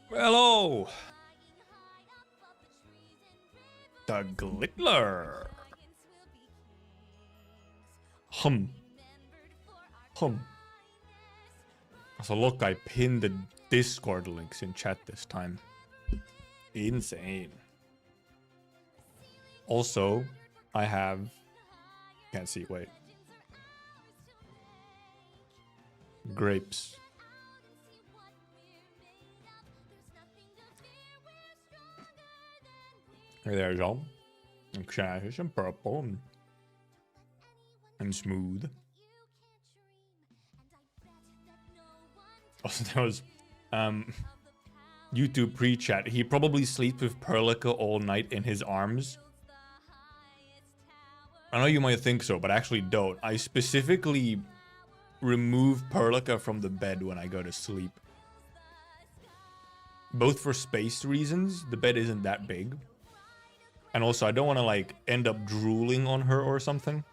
Hello! The Glittler! Hum. So look, I pinned the Discord links in chat this time. Insane. Also, I have... Can't see, wait. Grapes. There you go. Nice and purple and smooth. Also, there was YouTube pre-chat. He probably sleeps with Perlica all night in his arms. I know you might think so, but I actually don't. I specifically remove Perlica from the bed when I go to sleep. Both for space reasons. The bed isn't that big. And also, I don't want to, like, end up drooling on her or something.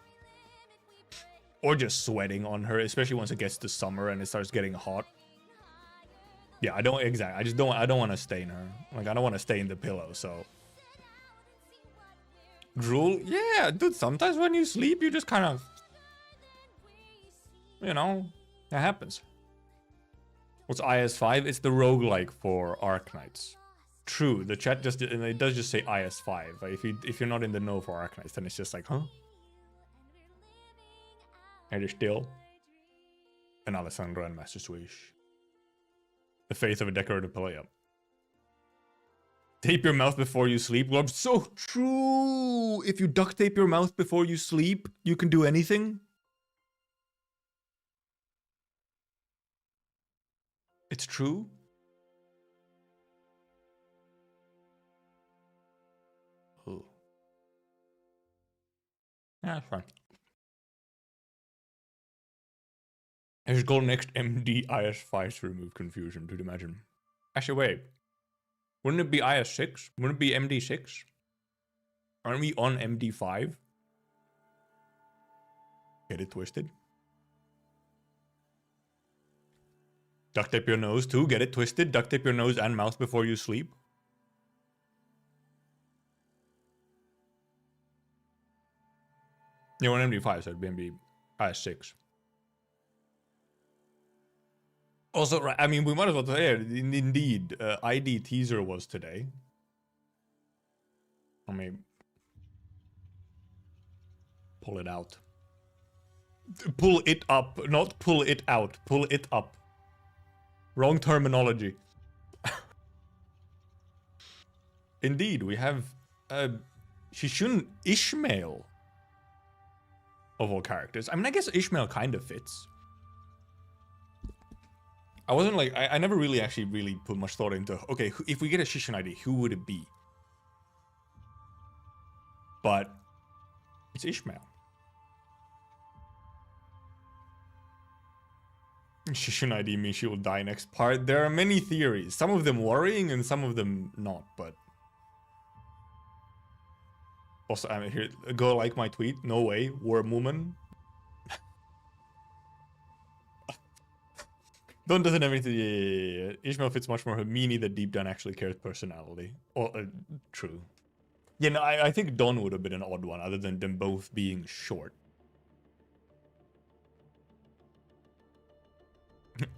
Or just sweating on her, especially once it gets to summer and it starts getting hot. Yeah, I don't, exactly. I don't want to stain her. Like, I don't want to stain the pillow, so. Drool? Yeah, dude, sometimes when you sleep, you just kind of, you know, it happens. What's IS5? It's the roguelike for Arknights. True, the chat just, and it does just say IS5. Like, if you're not in the know for Arknights, then it's just like, huh? Are you still? And Alessandro and Master Swish. The faith of a decorative player. Tape your mouth before you sleep. Well, so true. If you duct tape your mouth before you sleep, you can do anything. It's true. Oh. Yeah, that's fine. I should go next MD IS5 to remove confusion, to imagine. Actually, wait. Wouldn't it be IS6? Wouldn't it be MD6? Aren't we on MD5? Get it twisted. Duct tape your nose too. Get it twisted. Duct tape your nose and mouth before you sleep. Yeah, on MD5, so it'd be MD IS6. Also, right, I mean, we might as well say it. Indeed, ID teaser was today. I mean, pull it out. Pull it up, not pull it out. Pull it up. Wrong terminology. Indeed, we have Shishun Ishmael. Of all characters. I mean, I guess Ishmael kind of fits. I wasn't like, I never really actually put much thought into, okay, if we get a Shishun ID, who would it be? But it's Ishmael. Shishun ID means she will die next part. There are many theories. Some of them worrying and some of them not, but... Also, I mean, here, go like my tweet. No way. Worm woman. Don doesn't have anything. Yeah. Ishmael fits much more her meanie that deep down actually cares personality. Or, true. Yeah, no, I think Don would have been an odd one, other than them both being short.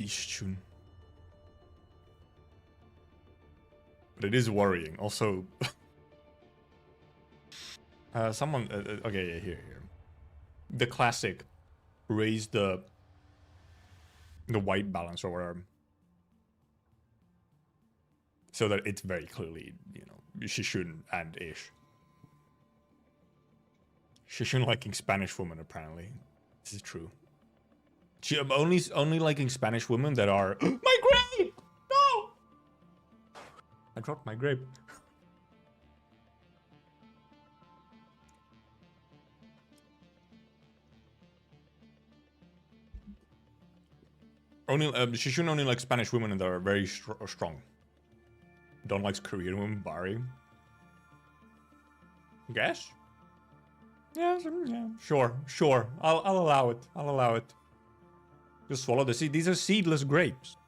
Ishchun. But it is worrying. Also, someone. Okay, yeah, here. The classic. Raise the white balance or whatever. So that it's very clearly, you know, Shishun and Ish. Shishun liking Spanish women, apparently. This is true. She only liking Spanish women that are my grape! No! I dropped my grape. Shishun only likes Spanish women that are very strong. Don't likes Korean women, Bari. Guess? Yeah, sure. I'll allow it. Just swallow the seed. These are seedless grapes.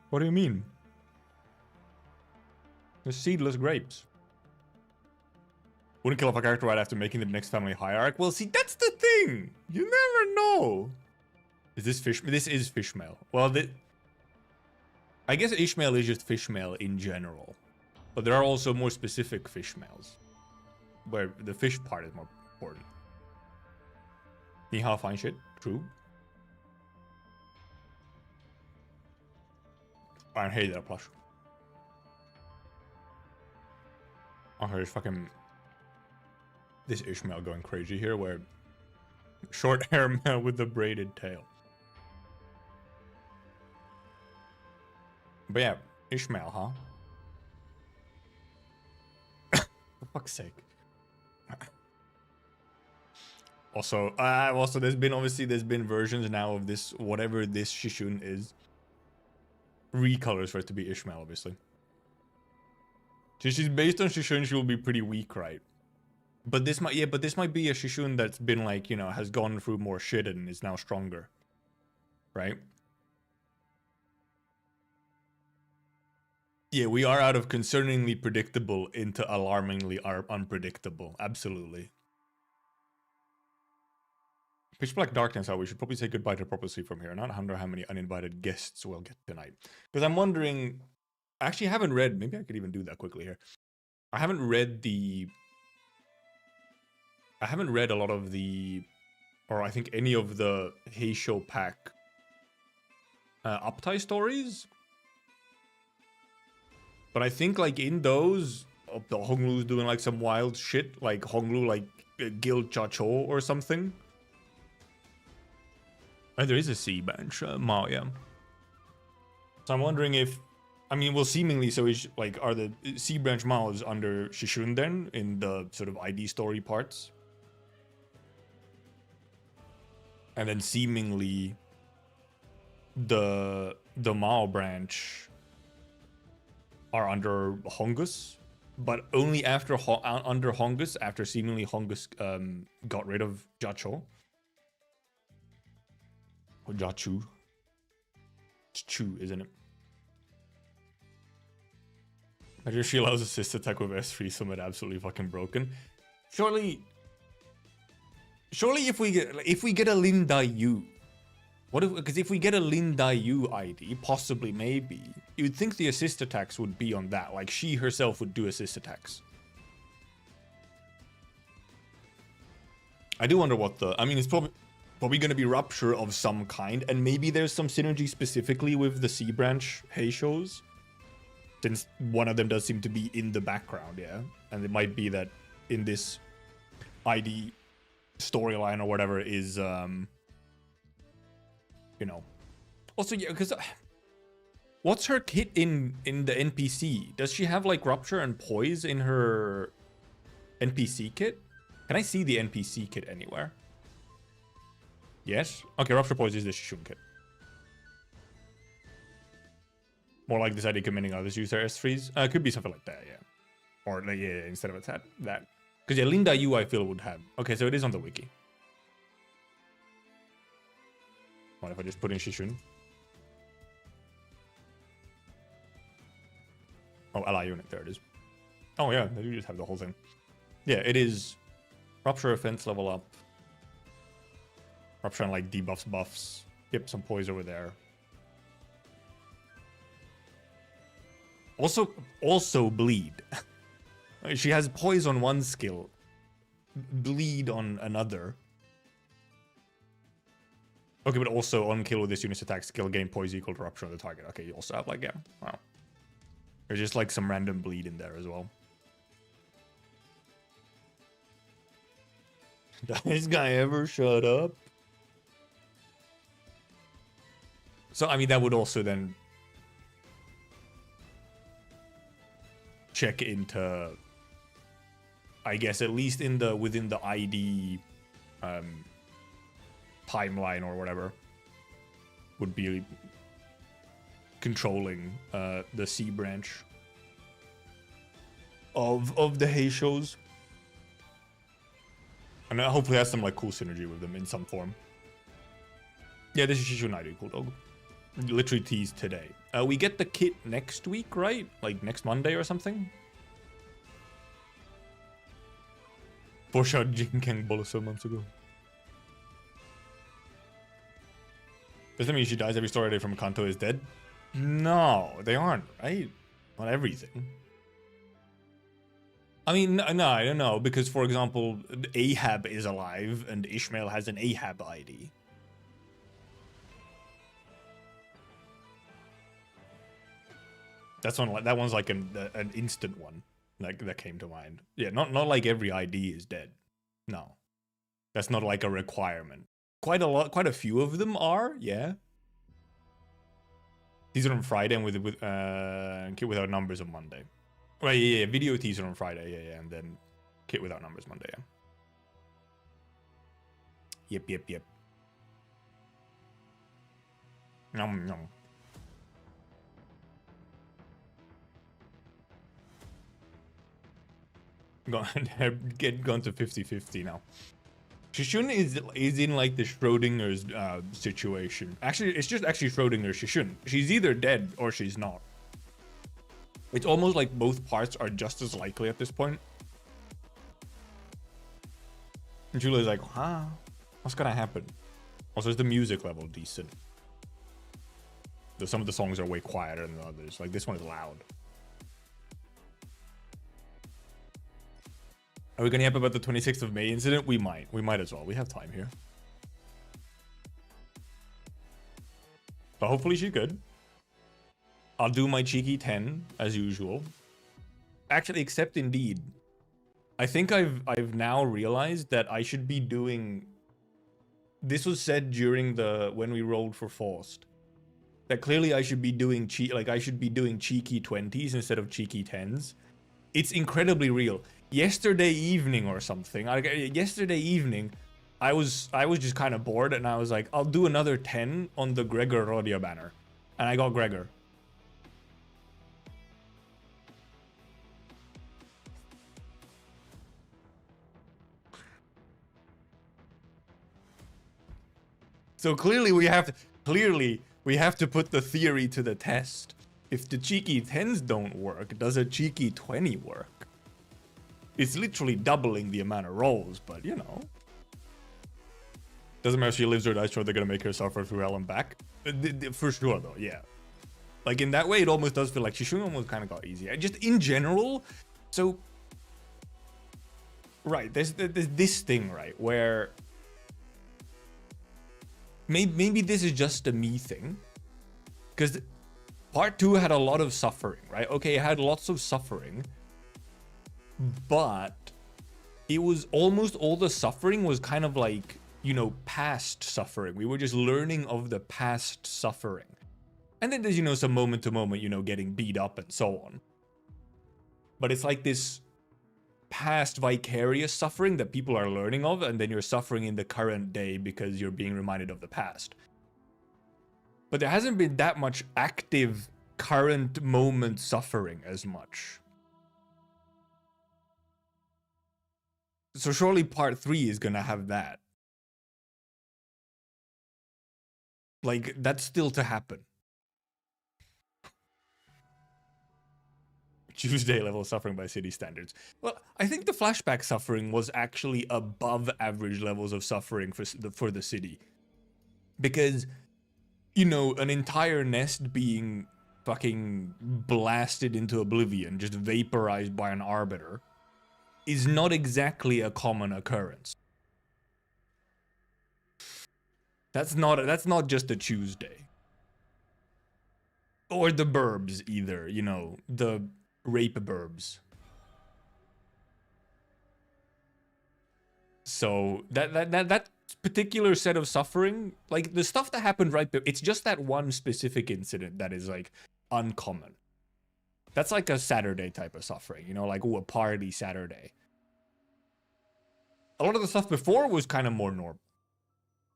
What do you mean? The seedless grapes. Wouldn't kill off a character right after making the next family hierarch. Well, see, that's the thing. You never know. Is this fish? This is fishmail. Well, I guess Ishmael is just fishmail in general. But there are also more specific fishmails. Where the fish part is more important. Ni hao, fine shit. True. I hate that plush. Oh, there's fucking... This Ishmael going crazy here, where... Short hair male with the braided tail. But yeah, Ishmael, huh? For fuck's sake. Also, there's been versions now of this, whatever this Shishun is. Recolors for it to be Ishmael, obviously. So she's based on Shishun, she will be pretty weak, right? But this might be a Shishun that's been like, you know, has gone through more shit and is now stronger. Right? Yeah, we are out of concerningly predictable into alarmingly unpredictable. Absolutely. Pitch Black Darkness, we should probably say goodbye to prophecy from here. Not wonder how many uninvited guests we'll get tonight. Because I'm wondering... I actually haven't read... Maybe I could even do that quickly here. I haven't read a lot of the... Or I think any of the Heisho Pack Uptai stories. But I think, like, in those, the Honglu's doing, like, some wild shit. Like, Honglu, like, Guild Chacho or something. And there is a sea bench, Mao, yeah. So I'm wondering if... I mean, well, seemingly, so is, like, are the sea branch Maos under Shishun then? In the sort of ID story parts? And then seemingly... The Mao branch... are under Hongus, but only after under Hongus, after seemingly Hongus got rid of Jacho. Or Jachu. It's Chu, isn't it? Imagine if she allows assist attack with S3 summon absolutely fucking broken. Surely if we get a Lin Dai Yu, what if, because if we get a Lin Dai Yu ID, possibly, maybe, you'd think the assist attacks would be on that. Like, she herself would do assist attacks. I do wonder what the... I mean, it's probably going to be Rupture of some kind, and maybe there's some synergy specifically with the C branch Heishos, since one of them does seem to be in the background, yeah? And it might be that in this ID storyline or whatever is... you know. Also, yeah, because what's her kit in the NPC? Does she have like Rupture and Poise in her NPC kit? Can I see the NPC kit anywhere? Yes. Okay, Rupture Poise is the Shishun kit. More like this idea committing others use their S3s. It could be something like that, yeah. Or like, yeah, instead of that. Because yeah, Linda Yu I feel would have. Okay, so it is on the wiki. What if I just put in Shishun? Oh, ally unit, there it is. Oh yeah, they do just have the whole thing. Yeah, it is Rupture offense level up. Rupture and like debuffs, buffs. Yep, some poise over there. Also bleed. She has poise on one skill. Bleed on another. Okay, but also on kill with this unit's attack skill, gain poise equal to Rupture on the target. Okay, you also have like, yeah, wow. There's just like some random bleed in there as well. Does this guy ever shut up? So, I mean, that would also then check into, I guess, at least in the within the ID timeline or whatever, would be controlling the C branch of the Heishos. And hopefully has some like cool synergy with them in some form. Yeah, this is Shishunaidu, cool dog. Literally teased today. We get the kit next week, right? Like next Monday or something? Foreshot Jinkeng Bolosol months ago. Does that mean she dies every story day from Kanto is dead? No, they aren't, right? Not everything. I mean, no, I don't know, because for example, Ahab is alive and Ishmael has an Ahab ID. That's one. That one's like an instant one, like that came to mind. Yeah, not like every ID is dead. No, that's not like a requirement. Quite a few of them are. Yeah. Teaser on Friday and with kit without numbers on Monday. Right. Yeah. Video teaser on Friday. Yeah. And then kit without numbers Monday. Yeah. Yep. Nom nom. Gone to 50-50 now. Shishun is in like the Schrodinger's situation. Actually, it's just actually Schrodinger Shishun. She's either dead or she's not. It's almost like both parts are just as likely at this point. And Julia's like, huh? What's gonna happen? Also, is the music level decent? Though some of the songs are way quieter than the others. Like this one is loud. Are we gonna yap about the 26th of May incident? We might as well. We have time here. But hopefully she's good. I'll do my cheeky 10 as usual. Actually, except indeed. I think I've now realized that I should be doing. This was said during when we rolled for Faust. That clearly I should be doing cheeky 20s instead of cheeky 10s. It's incredibly real. Yesterday evening or something. Yesterday evening, I was just kind of bored and I was like, I'll do another 10 on the Gregor Rodia banner, and I got Gregor. So clearly we have to put the theory to the test. If the cheeky 10s don't work, does a cheeky 20 work? It's literally doubling the amount of rolls, but you know. Doesn't matter if she lives or dies, sure they're gonna make her suffer through hell and back. For sure though, yeah. Like in that way, it almost does feel like Shishun almost kind of got easier. Just in general, so... Right, there's this thing, right, where... Maybe this is just a me thing. Because part 2 had a lot of suffering, right? Okay, it had lots of suffering. But it was almost all the suffering was kind of like, you know, past suffering. We were just learning of the past suffering. And then there's, you know, some moment to moment, you know, getting beat up and so on. But it's like this past vicarious suffering that people are learning of, and then you're suffering in the current day because you're being reminded of the past. But there hasn't been that much active current moment suffering as much. So surely part 3 is gonna have that. Like, that's still to happen. Tuesday level suffering by city standards. Well, I think the flashback suffering was actually above average levels of suffering for the city. Because, you know, an entire nest being fucking blasted into oblivion, just vaporized by an arbiter, is not exactly a common occurrence. That's not just a Tuesday. Or the burbs either, you know, the rape burbs. So that particular set of suffering, like the stuff that happened right there, it's just that one specific incident that is like uncommon. That's like a Saturday type of suffering, you know, like, ooh, a party Saturday. A lot of the stuff before was kind of more normal.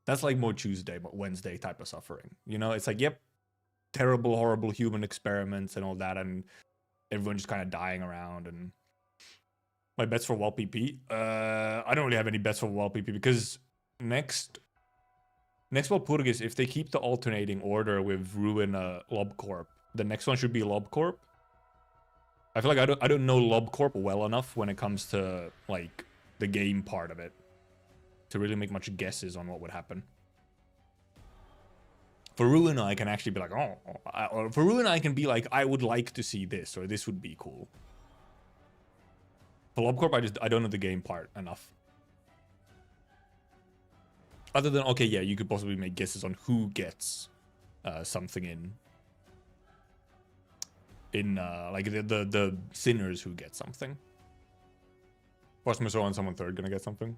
That's like more Tuesday, but Wednesday type of suffering. You know, it's like, yep, terrible, horrible human experiments and all that, and everyone just kind of dying around. And my bets for Wall PP? I don't really have any bets for Wall PP because next Walpurgis, if they keep the alternating order with Ruin Lobcorp, The next one should be Lobcorp. I feel like I don't know Lobcorp well enough when it comes to like the game part of it to really make much guesses on what would happen. For Ruina, I can actually be like, oh, or for Ruina, I can be like, I would like to see this, or this would be cool. For Lobcorp, I don't know the game part enough. Other than, okay, yeah, you could possibly make guesses on who gets something in like the sinners who get something. Boss Merceau and someone third gonna get something.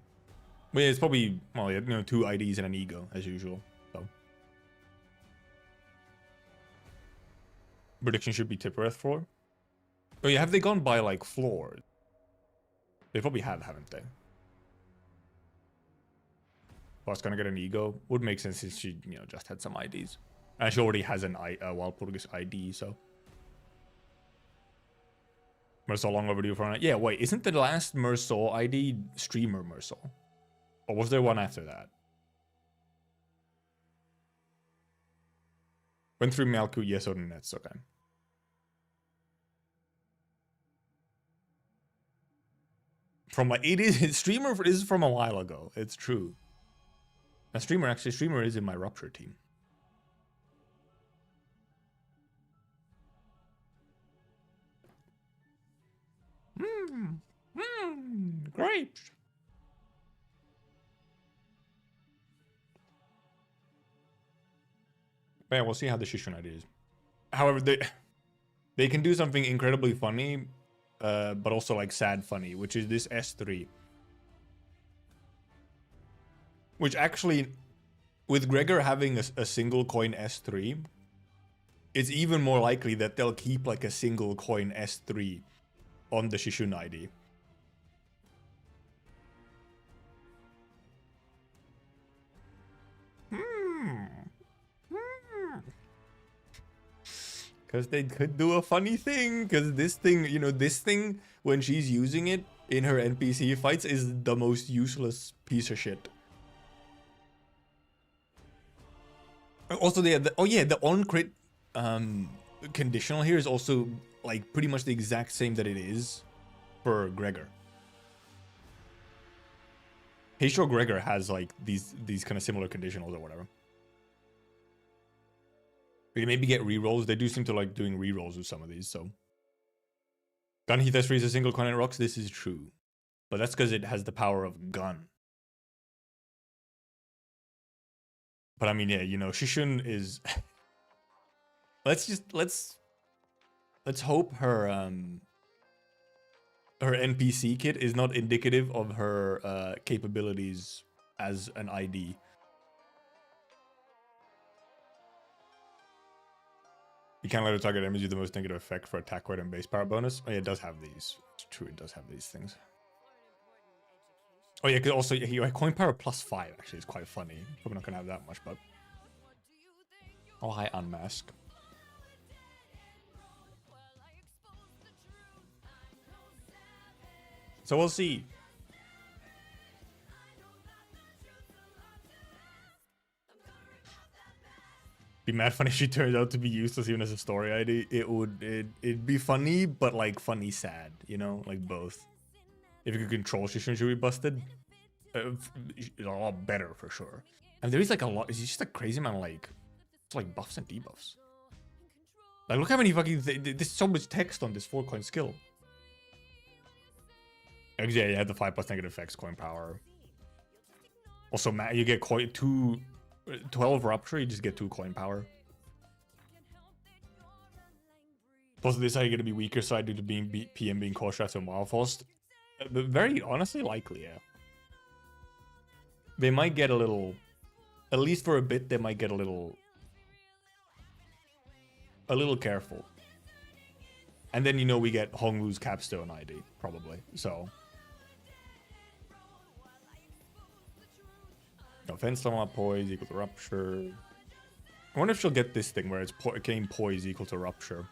But yeah, it's probably, well, you know, 2 IDs and an ego as usual. So prediction should be Tippereth floor. Oh yeah, have they gone by like floors? They probably have, haven't they? Boss gonna get an ego. Would make sense since she, you know, just had some IDs. And she already has an Walpurgis ID, so. Merceau long overdue for it. Yeah, wait, isn't the last Merceau ID streamer Merceau? Or was there one after that? Went through Malku, yes or nets, okay. From like, it is, streamer is from a while ago, it's true. A streamer is in my Rupture team. Great. But yeah, we'll see how the Shishun idea is. However, they can do something incredibly funny, but also like sad funny, which is this S3. Which actually, with Gregor having a single coin S3, it's even more likely that they'll keep like a single coin S3 on the Shishun ID. Because they could do a funny thing, because this thing, you know, this thing, when she's using it in her NPC fights, is the most useless piece of shit. Also, the on-crit conditional here is also, like, pretty much the exact same that it is for Gregor. Hey, sure, Gregor has, like, these kind of similar conditionals or whatever. We can maybe get rerolls. They do seem to like doing rerolls with some of these, so. Gun Heath S3 is a single coin and rocks. This is true. But that's because it has the power of gun. But I mean, yeah, you know, Shishun is... let's hope her her NPC kit is not indicative of her capabilities as an ID. You can't let a target image do the most negative effect for attack rate and base power bonus. Oh yeah, it does have these. It's true, it does have these things. Oh yeah, because also yeah, coin power +5 actually is quite funny. Probably not gonna have that much, but. Oh hi, Unmask. So we'll see. Be mad funny if she turns out to be useless even as a story ID. It'd be funny, but like funny sad, you know, like both. If you could control Shishun should be busted. It's a lot better for sure. And there is like a lot. It's just a crazy amount of like buffs and debuffs. Like look how many fucking there's so much text on this 4-coin skill. Yeah, you have the 5+ negative effects, coin power. Also, you get 12 rupture, you just get 2 coin power. Plus, this is how you're going to be weaker side due to being PM being cautious and Wildfrost. Very honestly likely, yeah. They might get a little, at least for a bit, they might get a little careful. And then, you know, we get Hongwoo's Capstone ID, probably, so. Offense level up poise equal to rupture. I wonder if she'll get this thing where it's game poise equal to rupture.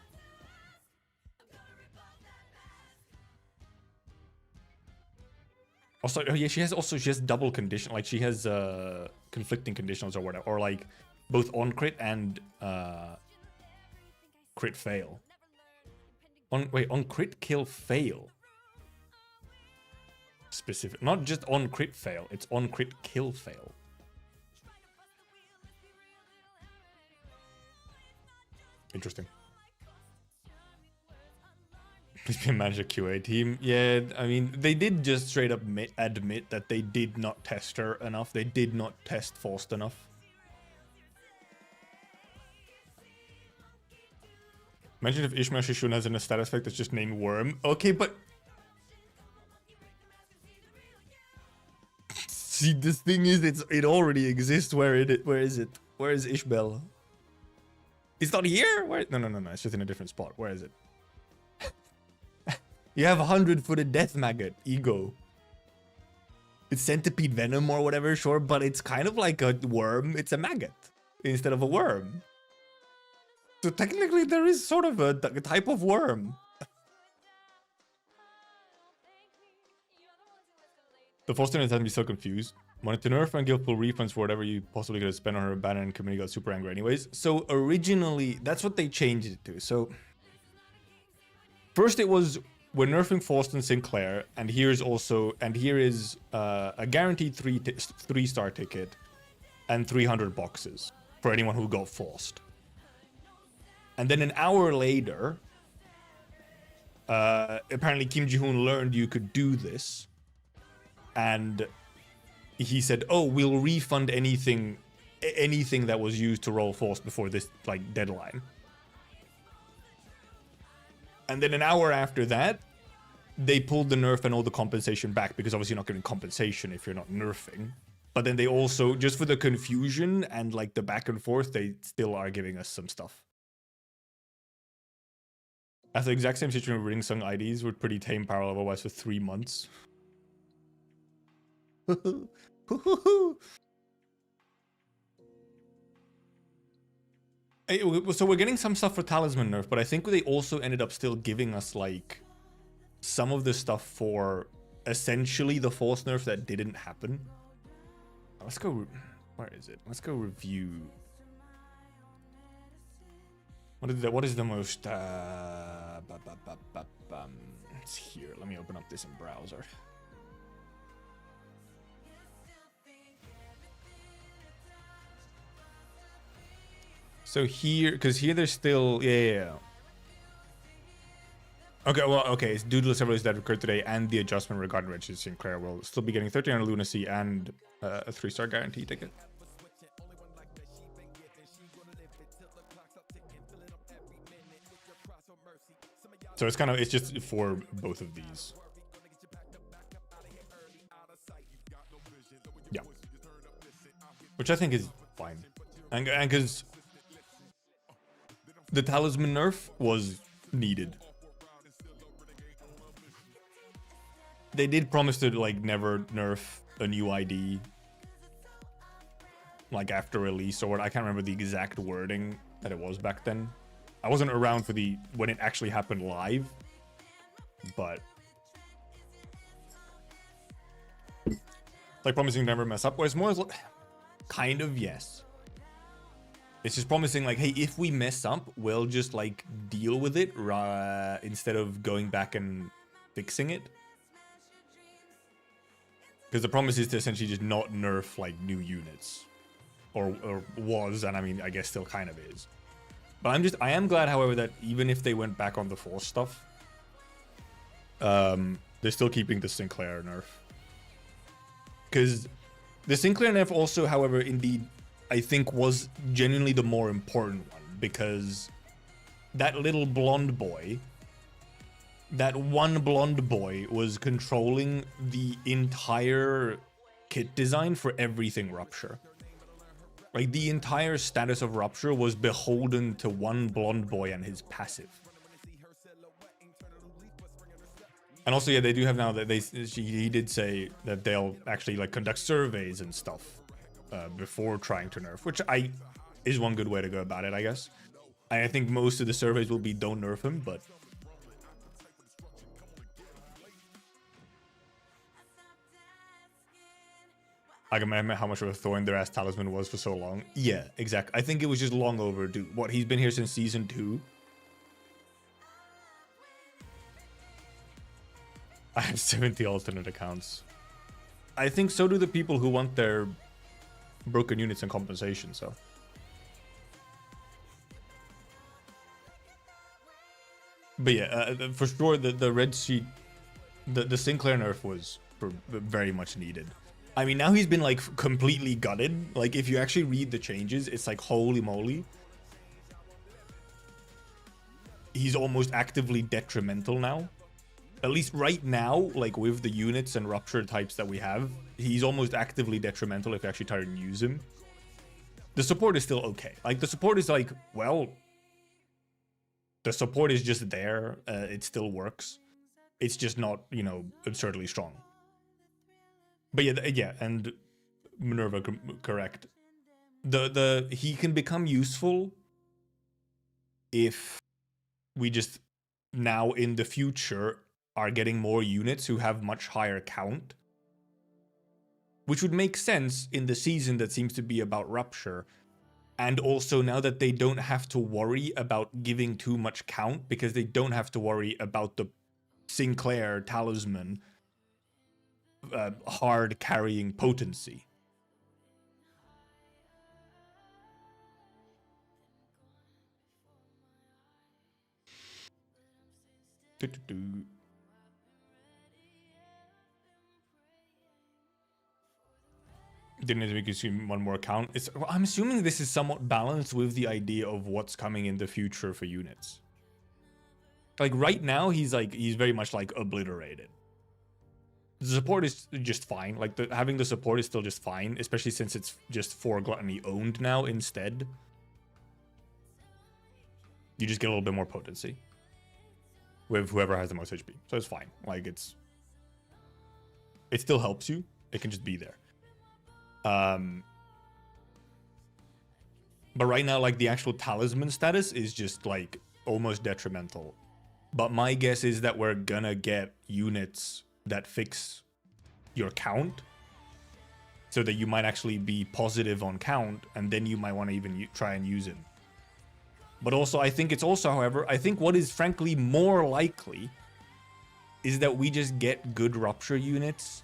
Also, oh yeah, she has double condition, like she has conflicting conditionals or whatever, or like both on crit and crit fail. On crit kill fail. Specific, not just on crit fail, it's on crit kill fail. Interesting. Please be a manager QA team. Yeah, I mean, they did just straight up admit that they did not test her enough. They did not test Faust enough. Imagine if Ishmael Shishun has a status effect that's just named Worm. Okay, but... See, this thing is, it already exists. Where is it? Where is Ishbel? It's not here? Where? No. It's just in a different spot. Where is it? You have 100-footed death maggot, ego. It's centipede venom or whatever, sure, but it's kind of like a worm. It's a maggot instead of a worm. So technically there is sort of a type of worm. The Foster has me so confused. Wanted to nerf and give full refunds for whatever you possibly could have spent on her banner, and community got super angry anyways. So originally, that's what they changed it to. So first it was, we're nerfing Faust and Sinclair, and here is a guaranteed 3-star ticket and 300 boxes for anyone who got Faust. And then an hour later, apparently Kim Ji-hoon learned you could do this, and he said, "Oh, we'll refund anything that was used to roll Faust before this deadline." And then an hour after that, they pulled the nerf and all the compensation back, because obviously you're not getting compensation if you're not nerfing. But then they also, just for the confusion and the back and forth, they still are giving us some stuff. That's the exact same situation with Ring Sung IDs with pretty tame power level-wise for 3 months. So we're getting some stuff for Talisman nerf, but I think they also ended up still giving us some of the stuff for essentially the Force nerf that didn't happen. Let's go. Where is it? Let's go review. What is the most? It's here. Let me open up this in browser. So here, because here there's still, yeah. Okay, well, okay, it's due to the several that occurred today and the adjustment regarding Regis Sinclair will still be getting 1300 lunacy and a 3-star guarantee ticket. So it's just for both of these. Yeah. Which I think is fine. And because the Talisman nerf was needed. They did promise to never nerf a new ID after release, or I can't remember the exact wording that it was back then. I wasn't around for when it actually happened live, but promising to never mess up. Whereas more is kind of yes. It's just promising hey, if we mess up, we'll just deal with it instead of going back and fixing it. Because the promise is to essentially just not nerf new units, or was, and I mean I guess still kind of is. But I am glad, however, that even if they went back on the Force stuff, they're still keeping the Sinclair nerf. Because the Sinclair nerf also, however, indeed, I think was genuinely the more important one, because that little blonde boy, that one blonde boy was controlling the entire kit design for everything Rupture. The entire status of Rupture was beholden to one blonde boy and his passive. And also, yeah, they do have now that he did say that they'll actually conduct surveys and stuff before trying to nerf, which is one good way to go about it, I guess. I think most of the surveys will be don't nerf him, but I can remember how much of a thorn their ass Talisman was for so long. Yeah, exactly. I think it was just long overdue. What, he's been here since season 2? I have 70 alternate accounts. I think so do the people who want their broken units and compensation, so. But yeah, for sure, the red sheet, the Sinclair nerf was very much needed. I mean, now he's been like completely gutted. Like if you actually read the changes, it's like holy moly. He's almost actively detrimental now. At least right now, like with the units and rupture types that we have, he's almost actively detrimental if you actually try to use him. The support is still okay. Like the support is like, well, the support is just there. It still works. It's just not, you know, absurdly strong. But yeah, and Minerva correct. He can become useful if we just now in the future are getting more units who have much higher count, which would make sense in the season that seems to be about rupture. And also now that they don't have to worry about giving too much count because they don't have to worry about the Sinclair talisman hard carrying potency. Didn't make you see one more count. I'm assuming this is somewhat balanced with the idea of what's coming in the future for units. Like right now, he's very much like obliterated. The support is just fine. Like having the support is still just fine, especially since it's just for gluttony owned now instead. You just get a little bit more potency with whoever has the most HP, so it's fine. Like it still helps you. It can just be there. But right now, like the actual talisman status is just like almost detrimental. But my guess is that we're gonna get units that fix your count, so that you might actually be positive on count, and then you might want to even try and use it. But also, I think it's also, however, I think what is frankly more likely is that we just get good rupture units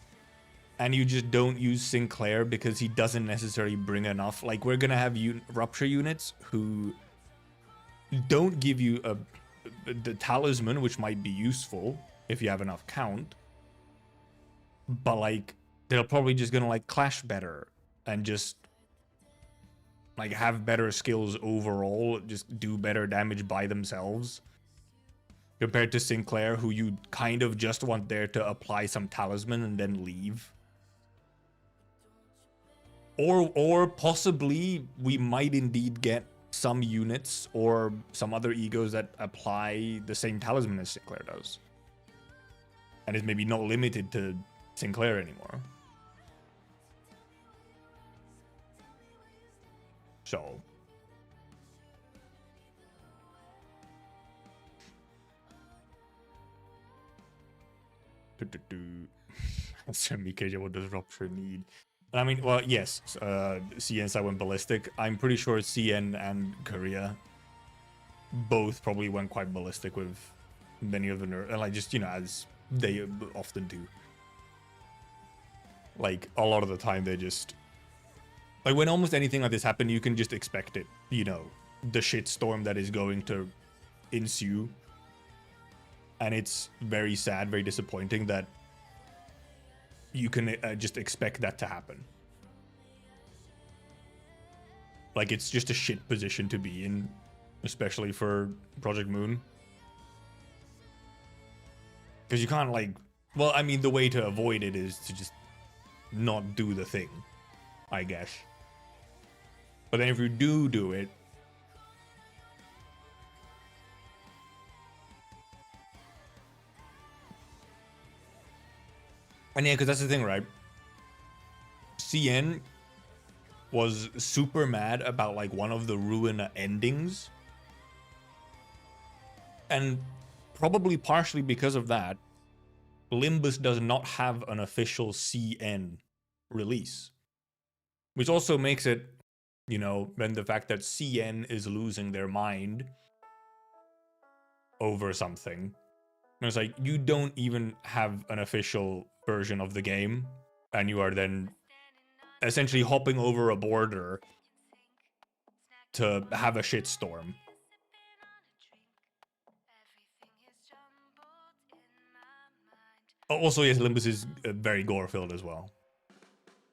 and you just don't use Sinclair because he doesn't necessarily bring enough. Like, we're gonna have rupture units who don't give you the talisman, which might be useful if you have enough count, but like they're probably just gonna like clash better and just like have better skills overall, just do better damage by themselves, compared to Sinclair, who you kind of just want there to apply some talisman and then leave. Or possibly we might indeed get some units or some other egos that apply the same talisman as Sinclair does, and is maybe not limited to Sinclair anymore. So so Mikaja, what does rupture need? I mean, well, yes, CN side went ballistic. I'm pretty sure CN and Korea both probably went quite ballistic with many of the nerfs, and like just, you know, as they often do. Like a lot of the time they just, like when almost anything like this happens, you can just expect it, you know, the shitstorm that is going to ensue. And it's very sad, very disappointing that you can just expect that to happen. Like, it's just a shit position to be in, especially for Project Moon. Because you can't, like, well, I mean, the way to avoid it is to just not do the thing, I guess. But then if you do it, and yeah, because that's the thing, right? CN was super mad about like one of the Ruin endings, and probably partially because of that, Limbus does not have an official CN release, which also makes it, you know, then the fact that CN is losing their mind over something And it's like, you don't even have an official version of the game, and you are then essentially hopping over a border to have a shitstorm. Also, yes, Limbus is very gore-filled as well.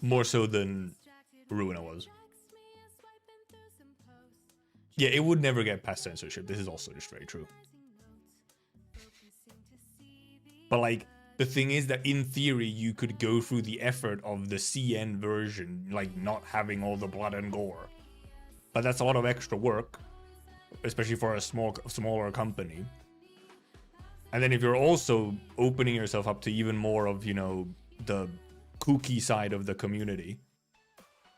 More so than Ruina was. Yeah, it would never get past censorship. This is also just very true. But like, the thing is that in theory, you could go through the effort of the CN version, like not having all the blood and gore. But that's a lot of extra work, especially for a smaller company. And then if you're also opening yourself up to even more of, you know, the kooky side of the community,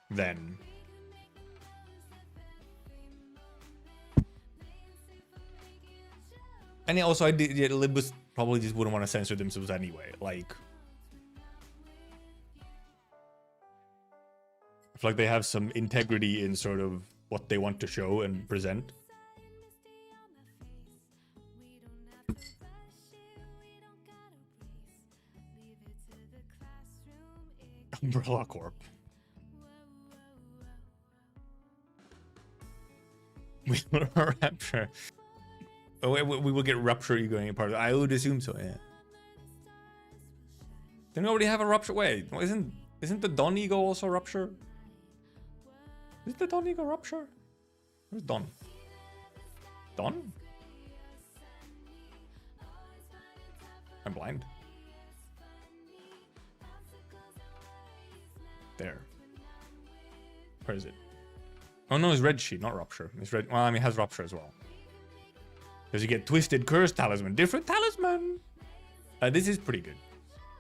then... And also, Limbus probably just wouldn't want to censor themselves anyway. Like, I feel like they have some integrity in sort of what they want to show and present. Umbrella Corp. We will rupture. Oh, we will get rupture going a part of it. I would assume so, yeah. Didn't we already have a rupture? Wait, isn't the Don Ego also rupture? Is the Don Ego rupture? Where's Don? Don? I'm blind. There. Where is it? Oh no, it's red sheet, not rupture. It's red. Well, I mean, it has rupture as well. Because you get twisted curse talisman, different talisman. This is pretty good.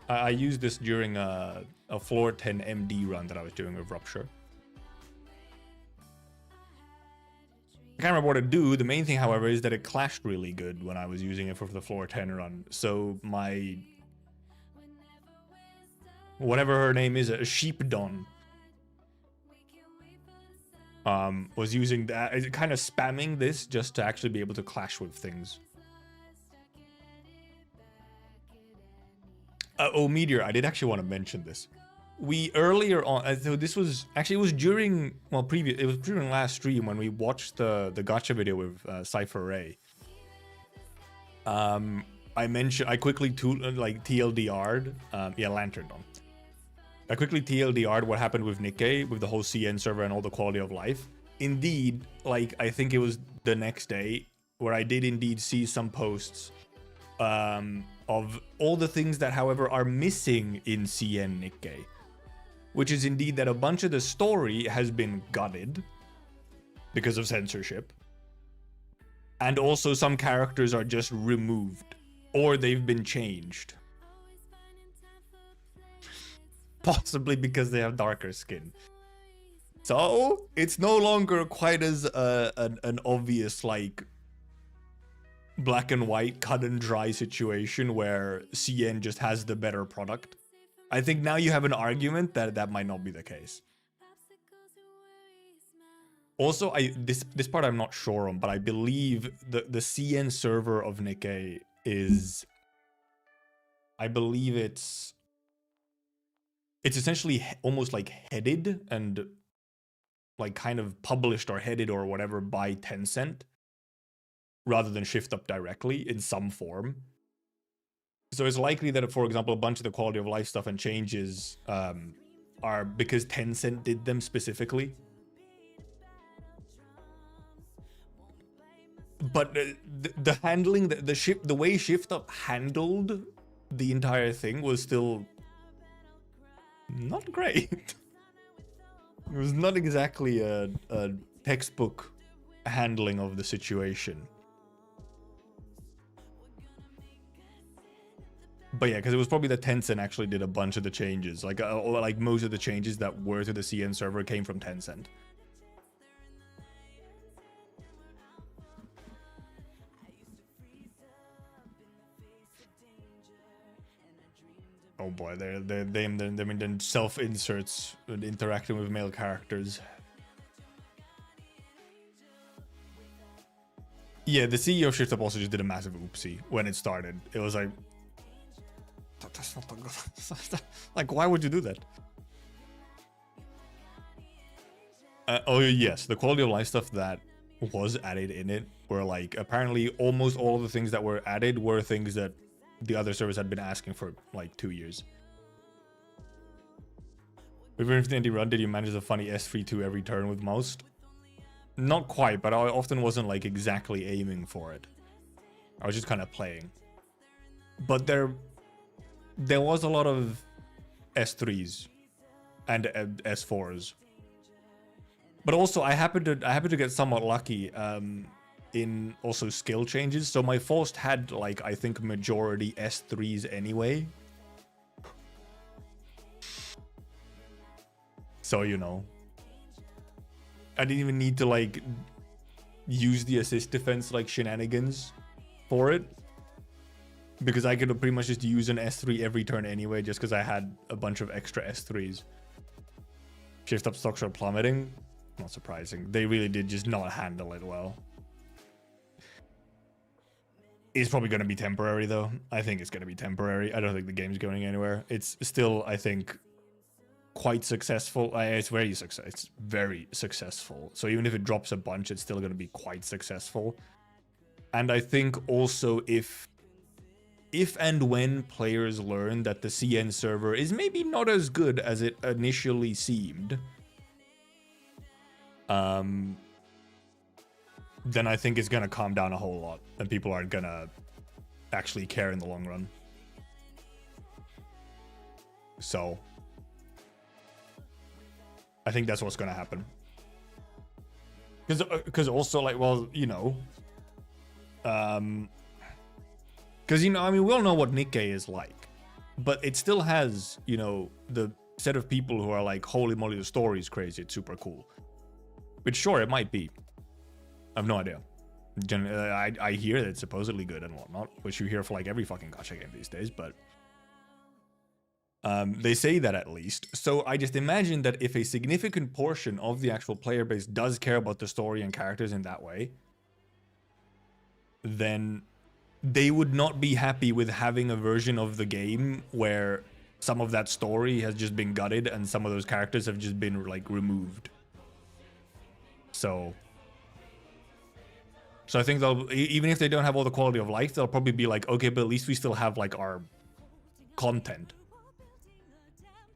I used this during a floor 10 MD run that I was doing with rupture. I can't remember what to do. The main thing, however, is that it clashed really good when I was using it for the floor 10 run. So my... whatever her name is, a sheepdon, was using that, kind of spamming this just to actually be able to clash with things. Oh, Meteor, I did actually want to mention this. We earlier on, so this was actually, it was during, well, it was during last stream when we watched the gacha video with Cypher Ray. I quickly TLDR'd, yeah, Lantern Dawn. I quickly TLDR'd what happened with Nikkei, with the whole CN server and all the quality of life. Indeed, like, I think it was the next day where I did indeed see some posts of all the things that, however, are missing in CN Nikkei. Which is indeed that a bunch of the story has been gutted because of censorship. And also some characters are just removed or they've been changed. Possibly because they have darker skin. So it's no longer quite as an obvious, like, black and white, cut and dry situation where CN just has the better product. I think now you have an argument that that might not be the case. Also, this part I'm not sure on, but I believe the CN server of Nikkei is... I believe it's essentially almost like headed and like kind of published or headed or whatever by Tencent rather than shift up directly in some form. So it's likely that, for example, a bunch of the quality of life stuff and changes are because Tencent did them specifically. But the handling, the way Shift Up handled the entire thing was still not great. It was not exactly a textbook handling of the situation. But yeah, because it was probably that Tencent actually did a bunch of the changes. Like most of the changes that were to the CN server came from Tencent. Oh boy, they're self-inserts and interacting with male characters. Yeah, the CEO of Shift Up also just did a massive oopsie when it started. It was like, that's not good. Like, why would you do that? Oh yes, the quality of life stuff that was added in it were like, apparently almost all of the things that were added were things that the other servers had been asking for like 2 years. With Infinity Run, did you manage a funny S32 every turn with most? Not quite, but I often wasn't like exactly aiming for it. I was just kind of playing. But there was a lot of S3s and S4s. But also I happened to get somewhat lucky in also skill changes. So my Faust had like, I think, majority S3s anyway. So, you know, I didn't even need to like use the assist defense like shenanigans for it, because I could pretty much just use an S3 every turn anyway, just because I had a bunch of extra S3s. Shift up stocks are plummeting. Not surprising. They really did just not handle it well. It's probably going to be temporary though. I think it's going to be temporary. I don't think the game's going anywhere. It's still, I think, quite successful. It's very successful. So even if it drops a bunch, it's still going to be quite successful. And I think also if and when players learn that the CN server is maybe not as good as it initially seemed, then I think it's going to calm down a whole lot and people aren't going to actually care in the long run. So I think that's what's going to happen. Because also, like, well, you know, because, you know, I mean, we all know what Nikkei is like, but it still has, you know, the set of people who are like, holy moly, the story is crazy, it's super cool. Which, sure, it might be. I have no idea. I hear that it's supposedly good and whatnot, which you hear for like every fucking gacha game these days, but they say that at least. So I just imagine that if a significant portion of the actual player base does care about the story and characters in that way, then they would not be happy with having a version of the game where some of that story has just been gutted and some of those characters have just been like removed. So I think they'll, even if they don't have all the quality of life, they'll probably be like, okay, but at least we still have like our content.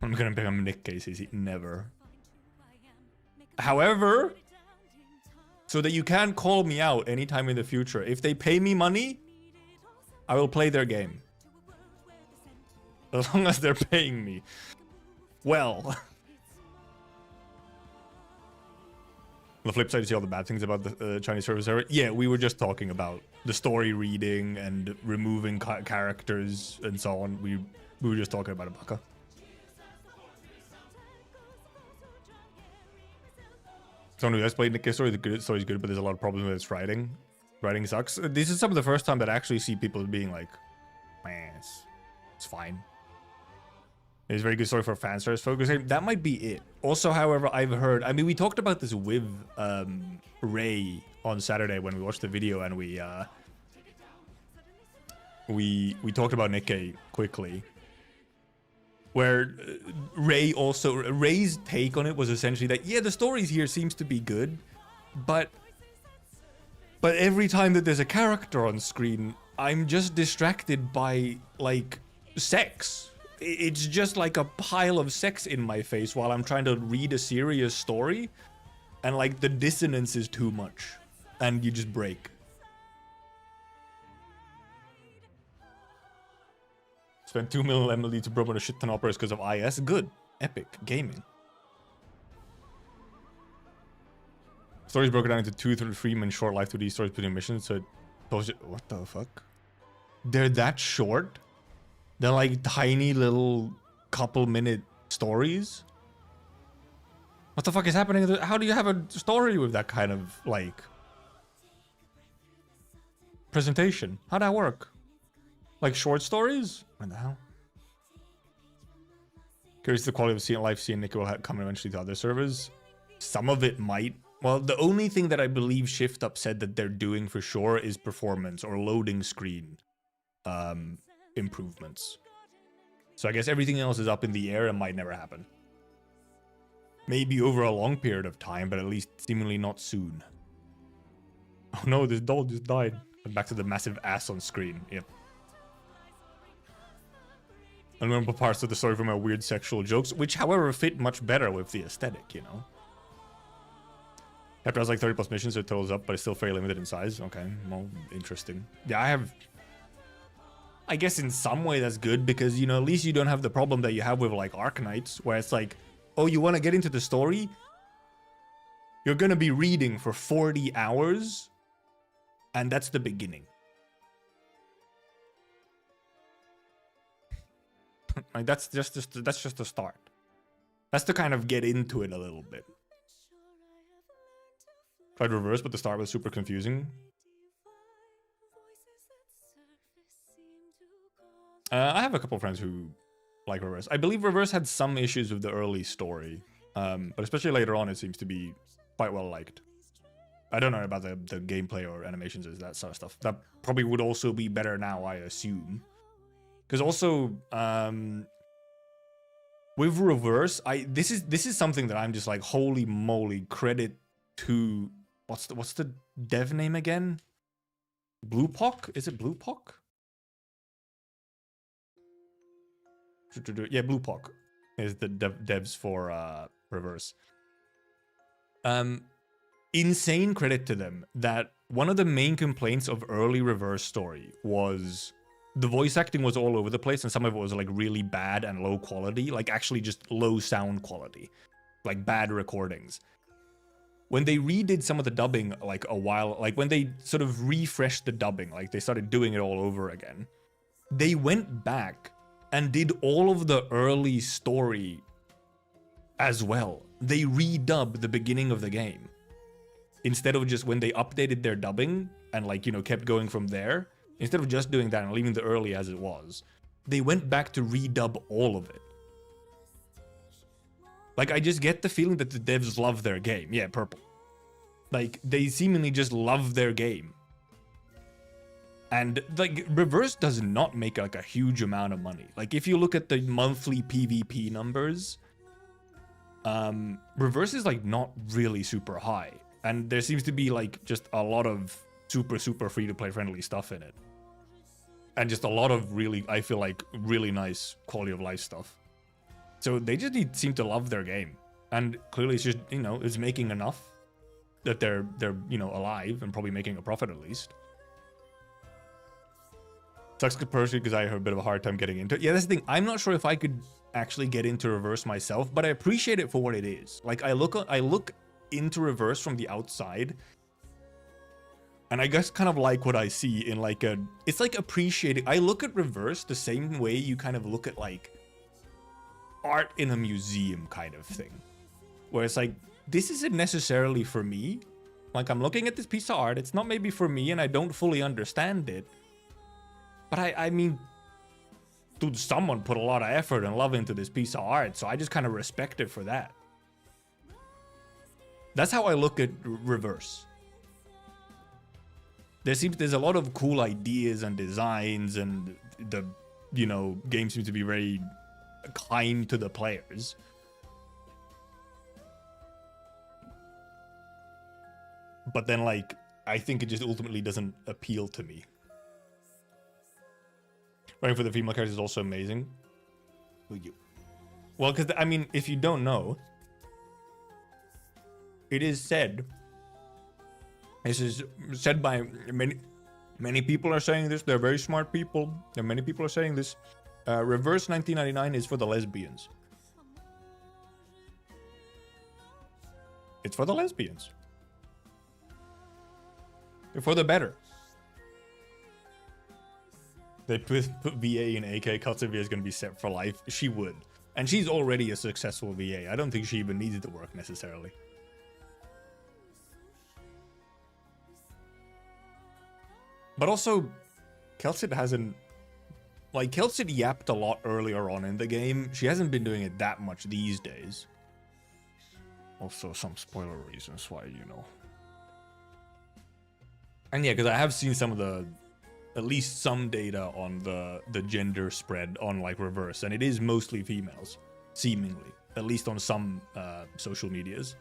I'm gonna become Nick Casey. Never. However, so that you can call me out anytime in the future, if they pay me money, I will play their game. As long as they're paying me. Well. On the flip side, you see all the bad things about the Chinese service server. Yeah, we were just talking about the story reading and removing characters and so on. We were just talking about it, Baka. Someone who has played Nikkei story, the story is good, but there's a lot of problems with its writing. Writing sucks. This is some of the first time that I actually see people being like, man, it's fine. It's a very good story for fan service focus. That might be it. Also, however, I've heard, I mean, we talked about this with Ray on Saturday when we watched the video, and we talked about Nikkei quickly. Where Ray's take on it was essentially that, yeah, the stories here seems to be good, but every time that there's a character on screen, I'm just distracted by, like, sex. It's just like a pile of sex in my face while I'm trying to read a serious story, and like the dissonance is too much, and you just break. Spent 2 million MLD to promote a shit ton of operas because of IS. Good. Epic. Gaming. Stories broken down into 2 to 3 minute short life 2D stories between missions, so what the fuck? They're that short? They're like tiny little couple minute stories? What the fuck is happening? How do you have a story with that kind of, like, presentation? How'd that work? Like short stories? What the hell? Curious the quality of life seeing Nikkei will come eventually to other servers. Some of it might. Well, the only thing that I believe Shift Up said that they're doing for sure is performance or loading screen improvements. So I guess everything else is up in the air and might never happen. Maybe over a long period of time, but at least seemingly not soon. Oh no, this doll just died. Back to the massive ass on screen. Yep. I remember parts of the story from my weird sexual jokes, which however fit much better with the aesthetic, you know? Chapter has like 30 plus missions, so it totals up, but it's still fairly limited in size. Okay, well, interesting. Yeah, I guess in some way that's good because, you know, at least you don't have the problem that you have with like Arknights, where it's like, oh, you want to get into the story? You're going to be reading for 40 hours, and that's the beginning. Like that's just the start. That's to kind of get into it a little bit. Tried reverse, but the start was super confusing. I have a couple of friends who like reverse. I believe reverse had some issues with the early story, but especially later on, it seems to be quite well liked. I don't know about the gameplay or animations, that sort of stuff. That probably would also be better now, I assume. Because also, with reverse, this is something that I'm just like, holy moly, credit to what's the dev name again? Bluepock? Is it Bluepock? Yeah, Bluepock is the devs for reverse. Insane credit to them that one of the main complaints of early reverse story was the voice acting was all over the place, and some of it was like really bad and low quality, like actually just low sound quality, like bad recordings. When they redid some of the dubbing like a while, like when they sort of refreshed the dubbing, like they started doing it all over again, they went back and did all of the early story as well. They redubbed the beginning of the game. Instead of just when they updated their dubbing and like, you know, kept going from there, instead of just doing that and leaving the early as it was, they went back to redub all of it. Like, I just get the feeling that the devs love their game. Yeah, purple. Like, they seemingly just love their game. And, like, Reverse does not make, like, a huge amount of money. Like, if you look at the monthly PvP numbers, Reverse is, like, not really super high. And there seems to be, like, just a lot of super free-to-play friendly stuff in it. And just a lot of really, I feel like, really nice quality of life stuff. So they just seem to love their game. And clearly it's just, you know, it's making enough that they're you know, alive and probably making a profit at least. Sucks personally because I have a bit of a hard time getting into it. Yeah, that's the thing. I'm not sure if I could actually get into Reverse myself, but I appreciate it for what it is. Like, I look into Reverse from the outside, and I guess kind of like what I see in like it's like appreciating. I look at Reverse the same way you kind of look at like art in a museum kind of thing, where it's like, this isn't necessarily for me. Like, I'm looking at this piece of art, it's not maybe for me and I don't fully understand it, but I mean, dude, someone put a lot of effort and love into this piece of art, so I just kind of respect it for that. That's how I look at Reverse. There's a lot of cool ideas and designs, and the, you know, game seems to be very kind to the players. But then, like, I think it just ultimately doesn't appeal to me. Writing for the female characters is also amazing. Well, because, I mean, if you don't know, it is said, this is said by many people are saying this, they're very smart people, and many people are saying this, Reverse 1999 is for the lesbians. It's for the lesbians. For the better. They put VA in AK, Katsuvia is going to be set for life. She would. And she's already a successful VA. I don't think she even needs to work necessarily. But also, Kelsit hasn't... Like, Kelsit yapped a lot earlier on in the game. She hasn't been doing it that much these days. Also some spoiler reasons why, you know. And yeah, because I have seen some of the, at least some data on the gender spread on like reverse, and it is mostly females, seemingly, at least on some social medias.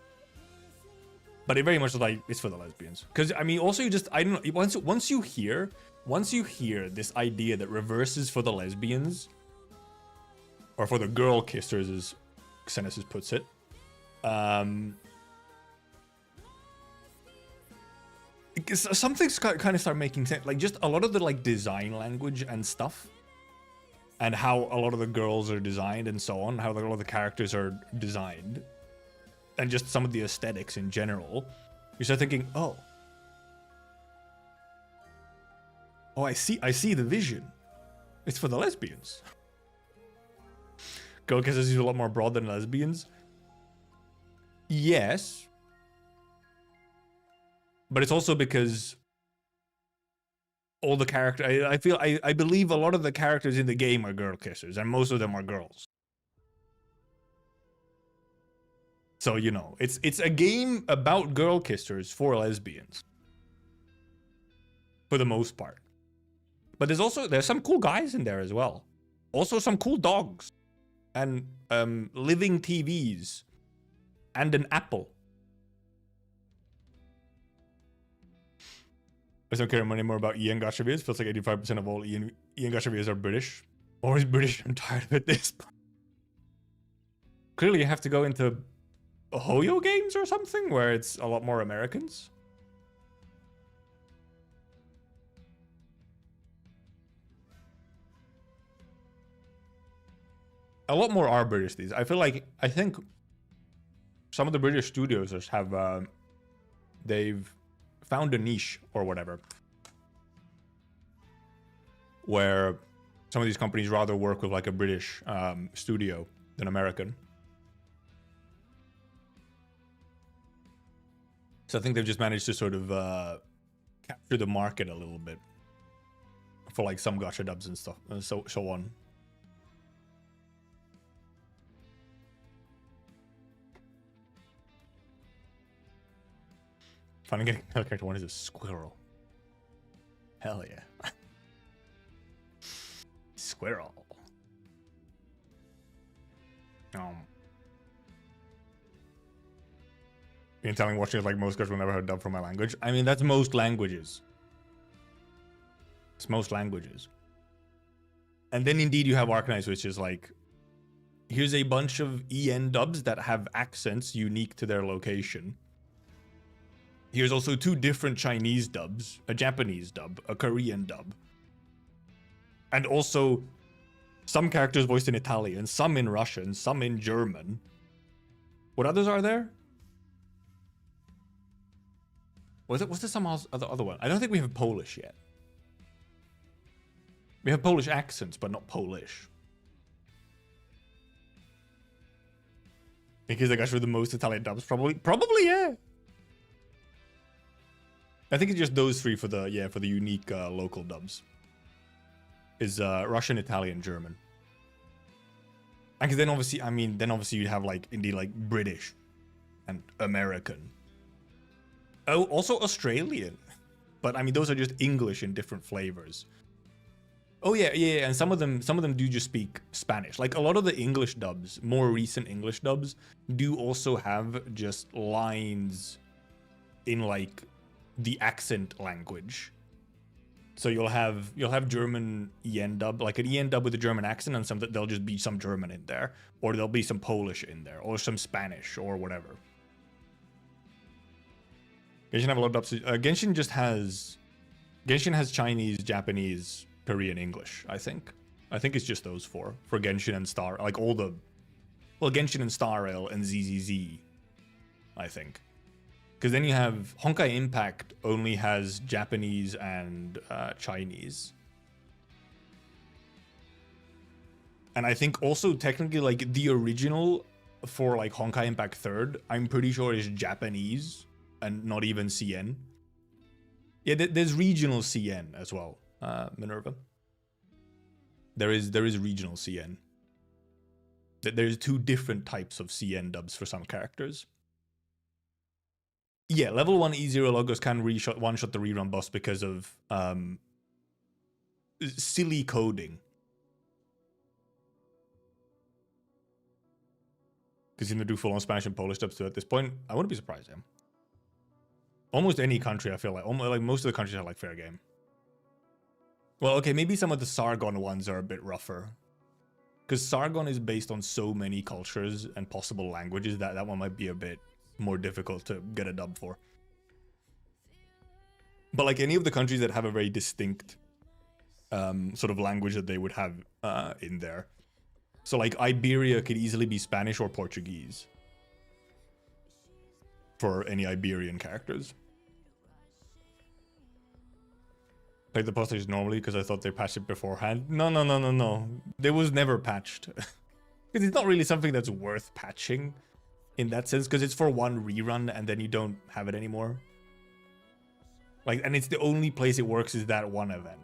But it very much like it's for the lesbians, because I mean, also you just I don't know once you hear this idea that reverse is for the lesbians, or for the girl kissers, as Xenesis puts it. Some things kind of start making sense, like just a lot of the like design language and stuff, and how a lot of the girls are designed and so on, how a lot of the characters are designed, and just some of the aesthetics in general. You start thinking, oh, I see the vision. It's for the lesbians. Girl kissers is a lot more broad than lesbians. Yes. But it's also because all the characters, I believe a lot of the characters in the game are girl kissers, and most of them are girls. So, you know, it's a game about girl kissers for lesbians. For the most part. But there's some cool guys in there as well. Also some cool dogs. And living TVs. And an apple. I don't care anymore about Ian gacha videos. Feels like 85% of all Ian gacha videos are British. Or is British. I'm tired of it this. Clearly you have to go into Hoyo games or something where it's a lot more Americans. A lot more are British these. I think some of the British studios have they've found a niche or whatever where some of these companies rather work with like a British studio than American. So I think they've just managed to sort of capture the market a little bit for like some gacha dubs and stuff and so on. Finally getting another character. One is a squirrel. Hell yeah. Squirrel. Being telling watching is like most girls will never have dubbed from my language. I mean, that's most languages. It's most languages. And then indeed you have Arcanized, which is like, here's a bunch of EN dubs that have accents unique to their location. Here's also 2 different Chinese dubs, a Japanese dub, a Korean dub. And also some characters voiced in Italian, some in Russian, some in German. What others are there? Was there some other one? I don't think we have Polish yet. We have Polish accents, but not Polish. Because I guess we're the most Italian dubs, probably, yeah. I think it's just those 3 for the unique local dubs. Is Russian, Italian, German. And then obviously you'd have like indeed like British and American. Oh, also Australian. But I mean those are just English in different flavors. Oh yeah, and some of them do just speak Spanish. Like a lot of the English dubs, more recent English dubs, do also have just lines in like the accent language. So you'll have German EN dub, like an EN dub with a German accent, and there'll just be some German in there, or there'll be some Polish in there, or some Spanish, or whatever. Genshin have a lot of dubs. Genshin has Chinese, Japanese, Korean, English. I think it's just those 4 for Genshin and Star, like all the, well, Genshin and Star Rail and ZZZ, I think. Because then you have Honkai Impact only has Japanese and Chinese. And I think also technically like the original for like Honkai Impact 3rd, I'm pretty sure is Japanese and not even CN. Yeah, there's regional CN as well, Minerva. There is regional CN. There's 2 different types of CN dubs for some characters. Yeah, level 1 E0 logos can one-shot the rerun boss because of silly coding. Because you can do full-on Spanish and Polish dubs too at this point. I wouldn't be surprised, yeah. Almost any country, I feel like. Almost, like most of the countries have like fair game. Well, okay, maybe some of the Sargon ones are a bit rougher. Because Sargon is based on so many cultures and possible languages that that one might be a bit more difficult to get a dub for. But like any of the countries that have a very distinct sort of language that they would have in there. So like Iberia could easily be Spanish or Portuguese for any Iberian characters. Played the postage normally because I thought they patched it beforehand. No. It was never patched. Because it's not really something that's worth patching in that sense, because it's for one rerun and then you don't have it anymore. Like, and it's the only place it works is that one event.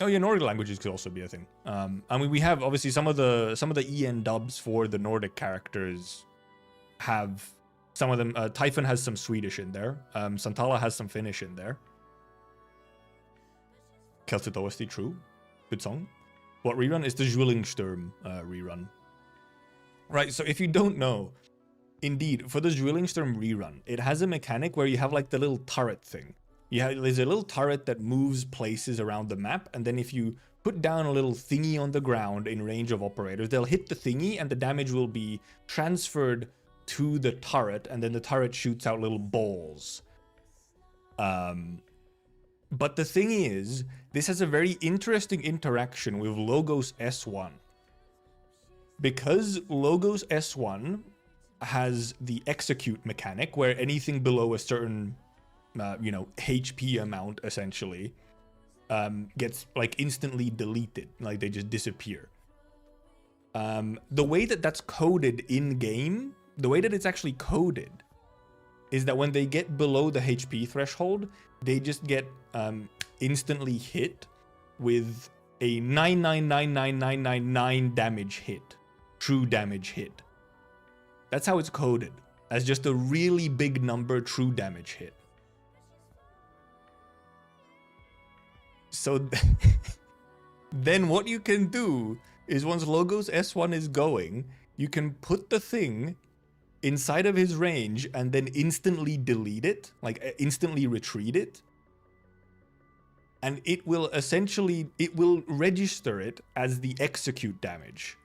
Oh yeah, Nordic languages could also be a thing. I mean, we have obviously some of the EN dubs for the Nordic characters have some of them. Typhon has some Swedish in there. Santala has some Finnish in there. Celtic OST, true. Good song. What rerun is the Zwillingssturm rerun? Right, so if you don't know, indeed, for the Zwillingssturm rerun, it has a mechanic where you have like the little turret thing. There's a little turret that moves places around the map, and then if you put down a little thingy on the ground in range of operators, they'll hit the thingy and the damage will be transferred to the turret, and then the turret shoots out little balls. But the thing is, this has a very interesting interaction with Logos S1. Because Logos S1 has the execute mechanic, where anything below a certain HP amount essentially gets like instantly deleted, like they just disappear. The way that that's coded in game, the way that it's actually coded is that when they get below the HP threshold, they just get instantly hit with a 9999999 damage hit, true damage hit. That's how it's coded, as just a really big number true damage hit. So then what you can do is once Logos S1 is going, you can put the thing inside of his range and then instantly delete it, like instantly retreat it. And it will essentially, it will register it as the execute damage,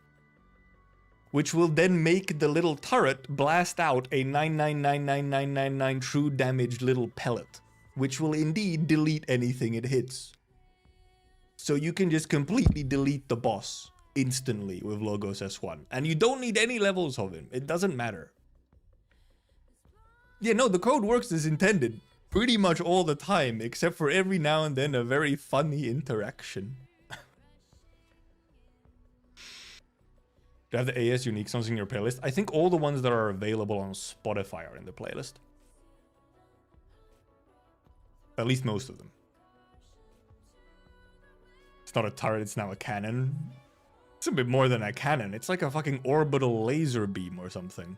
which will then make the little turret blast out a 9999999 true damaged little pellet, which will indeed delete anything it hits. So you can just completely delete the boss instantly with Logos S1. And you don't need any levels of him. It doesn't matter. Yeah, no, the code works as intended pretty much all the time, except for every now and then a very funny interaction. Do you have the AS unique songs in your playlist? I think all the ones that are available on Spotify are in the playlist. At least most of them. It's not a turret, it's now a cannon. It's a bit more than a cannon. It's like a fucking orbital laser beam or something.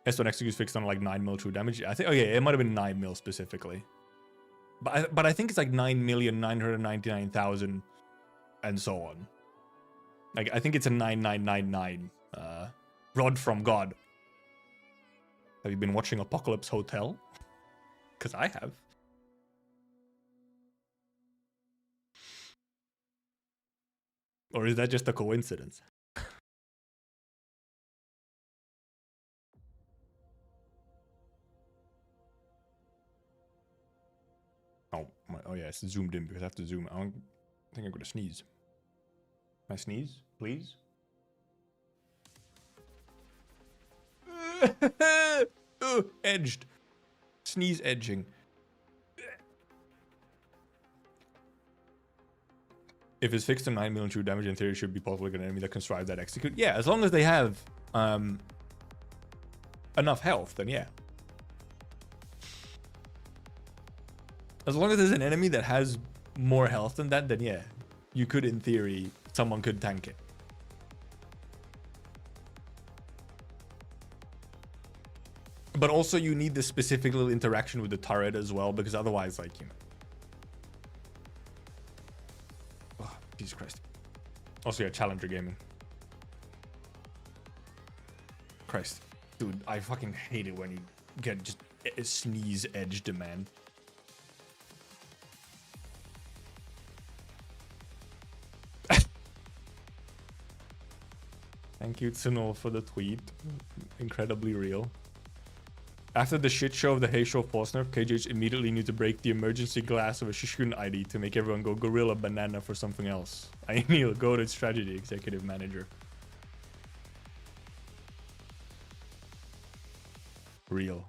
S1 executes fixed on like 9 mil true damage. I think, oh yeah, it might have been 9 mil specifically. But I think it's like 9,999,000 and so on. Like, I think it's a 9999 rod from God. Have you been watching Apocalypse Hotel? Because I have. Or is that just a coincidence? Oh yeah, it's zoomed in because I have to zoom. I think I'm gonna sneeze. Can I sneeze, please? Edged. Sneeze edging. If it's fixed to 9 million true damage, in theory, it should be possible to get an enemy that can strive that execute. Yeah, as long as they have enough health, then yeah. As long as there's an enemy that has more health than that, then yeah. You could, in theory, someone could tank it. But also you need this specific little interaction with the turret as well, because otherwise, like, you know. Oh, Jesus Christ. Also, yeah, Challenger Gaming. Christ. Dude, I fucking hate it when you get just sneeze edged, man. Thank you, Tsuno, for the tweet. Incredibly real. After the shit show of the Heisho Force nerf, KGH immediately knew to break the emergency glass of a Shishun ID to make everyone go gorilla banana for something else. I Neil, goated strategy executive manager. Real.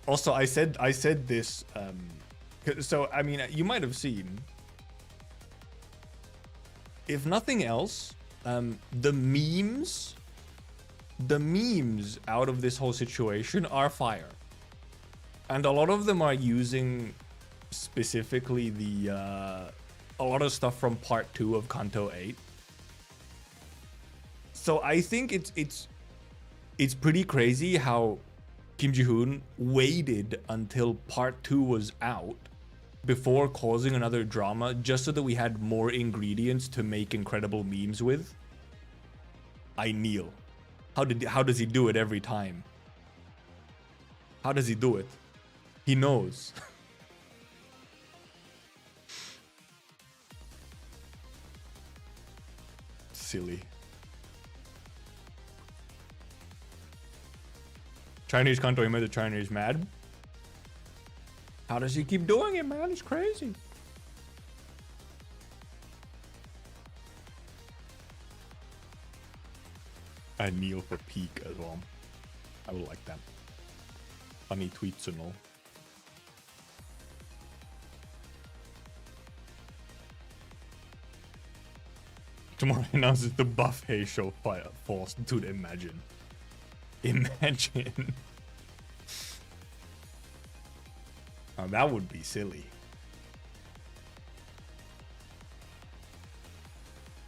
Also, I said this. So I mean, you might have seen. If nothing else, the memes out of this whole situation are fire, and a lot of them are using specifically the a lot of stuff from part 2 of Kanto 8. So I think it's pretty crazy how Kim Ji-hoon waited until part 2 was out before causing another drama just so that we had more ingredients to make incredible memes with. I kneel. How does he do it every time? How does he do it? He knows. Silly. Chinese Kanto, he made the Chinese mad. How does he keep doing it, man? It's crazy. I kneel for peak as well. I would like that. Funny tweets and all. Tomorrow announces the buff Heisho fire force. Dude, imagine. Imagine. Oh, that would be silly.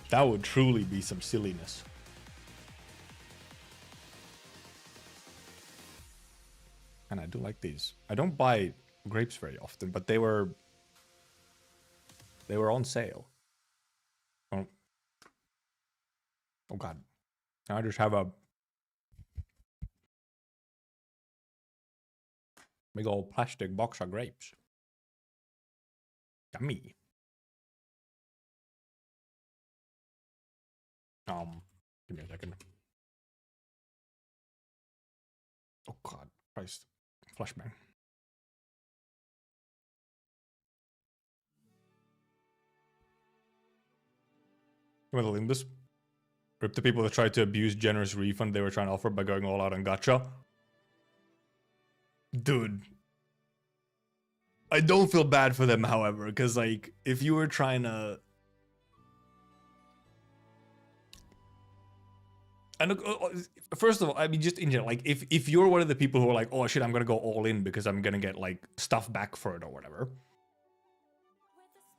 That would truly be some silliness. And I do like these. I don't buy grapes very often, but they were on sale. Oh, oh god. Now I just have a big old plastic box of grapes. Yummy. Give me a second. Oh god, Christ. Flashbang. Remember the limbus? Rip the people that tried to abuse generous refund they were trying to offer by going all out on gacha. Dude. I don't feel bad for them, however, because, like, if you were trying to... And first of all, I mean, just in general, like, if you're one of the people who are like, oh shit, I'm gonna go all in because I'm gonna get, like, stuff back for it or whatever.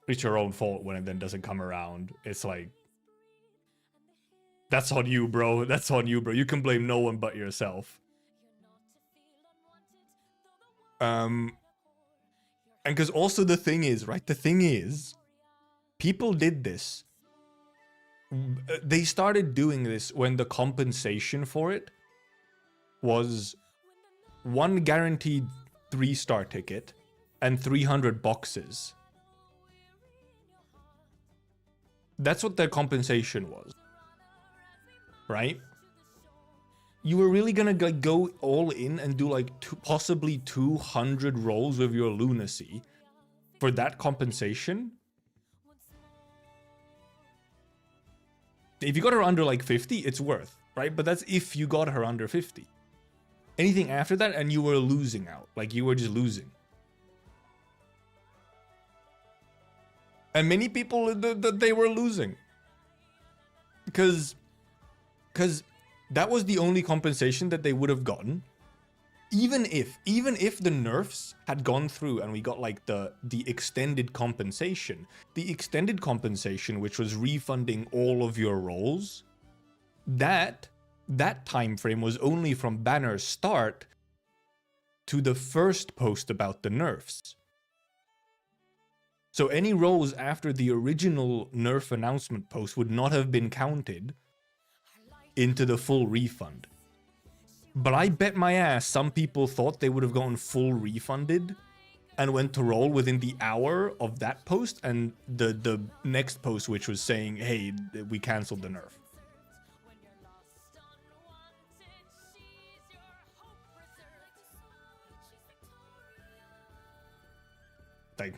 It's your own fault when it then doesn't come around. It's like... That's on you, bro. That's on you, bro. You can blame no one but yourself. And because also the thing is, right? The thing is, people did this. They started doing this when the compensation for it was one guaranteed 3-star ticket and 300 boxes. That's what their compensation was. Right? You were really gonna go all in and do like possibly 200 rolls with your lunacy for that compensation? If you got her under like 50, it's worth, right? But that's if you got her under 50. Anything after that and you were losing out. Like you were just losing. And many people, they were losing. Because that was the only compensation that they would have gotten. Even if the nerfs had gone through and we got like the extended compensation, which was refunding all of your rolls, that that time frame was only from Banner's start to the first post about the nerfs. So any rolls after the original nerf announcement post would not have been counted into the full refund. But I bet my ass some people thought they would have gotten full refunded and went to roll within the hour of that post and the next post, which was saying, hey, we canceled the nerf. Like,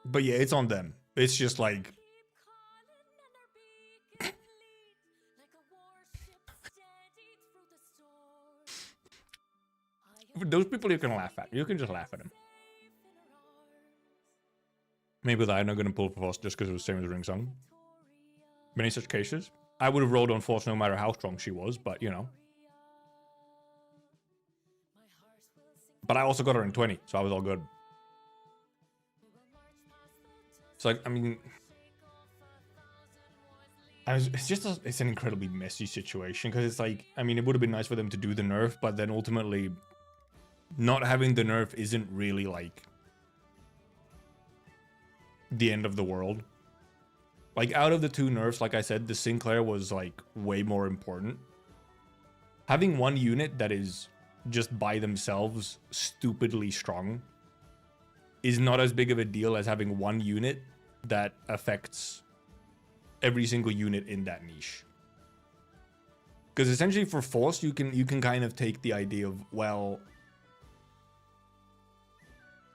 But yeah, it's on them. It's just like... Those people you can laugh at. You can just laugh at them. Maybe I'm not going to pull for Force just because it was the same as Ring Song. Many such cases. I would have rolled on Force no matter how strong she was, but you know. But I also got her in 20, so I was all good. So, like, I mean... it's an incredibly messy situation, because it's like, I mean, it would have been nice for them to do the nerf, but then ultimately, not having the nerf isn't really, like, the end of the world. Like, out of the two nerfs, like I said, the Sinclair was, like, way more important. Having one unit that is just by themselves stupidly strong is not as big of a deal as having one unit that affects every single unit in that niche. Because essentially for Force, you can kind of take the idea of, well,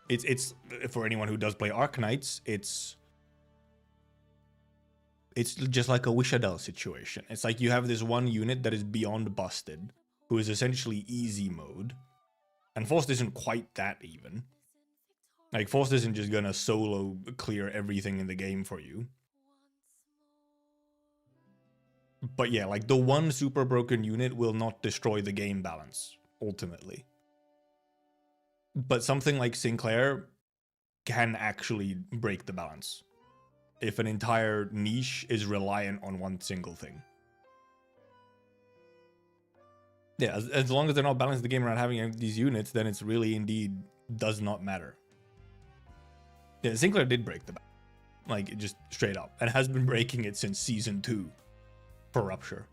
it's for anyone who does play Arcanites, it's just like a Wishadel situation. It's like you have this one unit that is beyond busted, who is essentially easy mode, and Force isn't quite that even. Like, Force isn't just gonna solo clear everything in the game for you. But yeah, like, the one super broken unit will not destroy the game balance, ultimately. But something like Sinclair can actually break the balance if an entire niche is reliant on one single thing. Yeah, as long as they're not balancing the game around having these units, then it's really indeed does not matter. Yeah, Sinclair did break the balance. Like, just straight up. And has been breaking it since Season 2 for Rupture.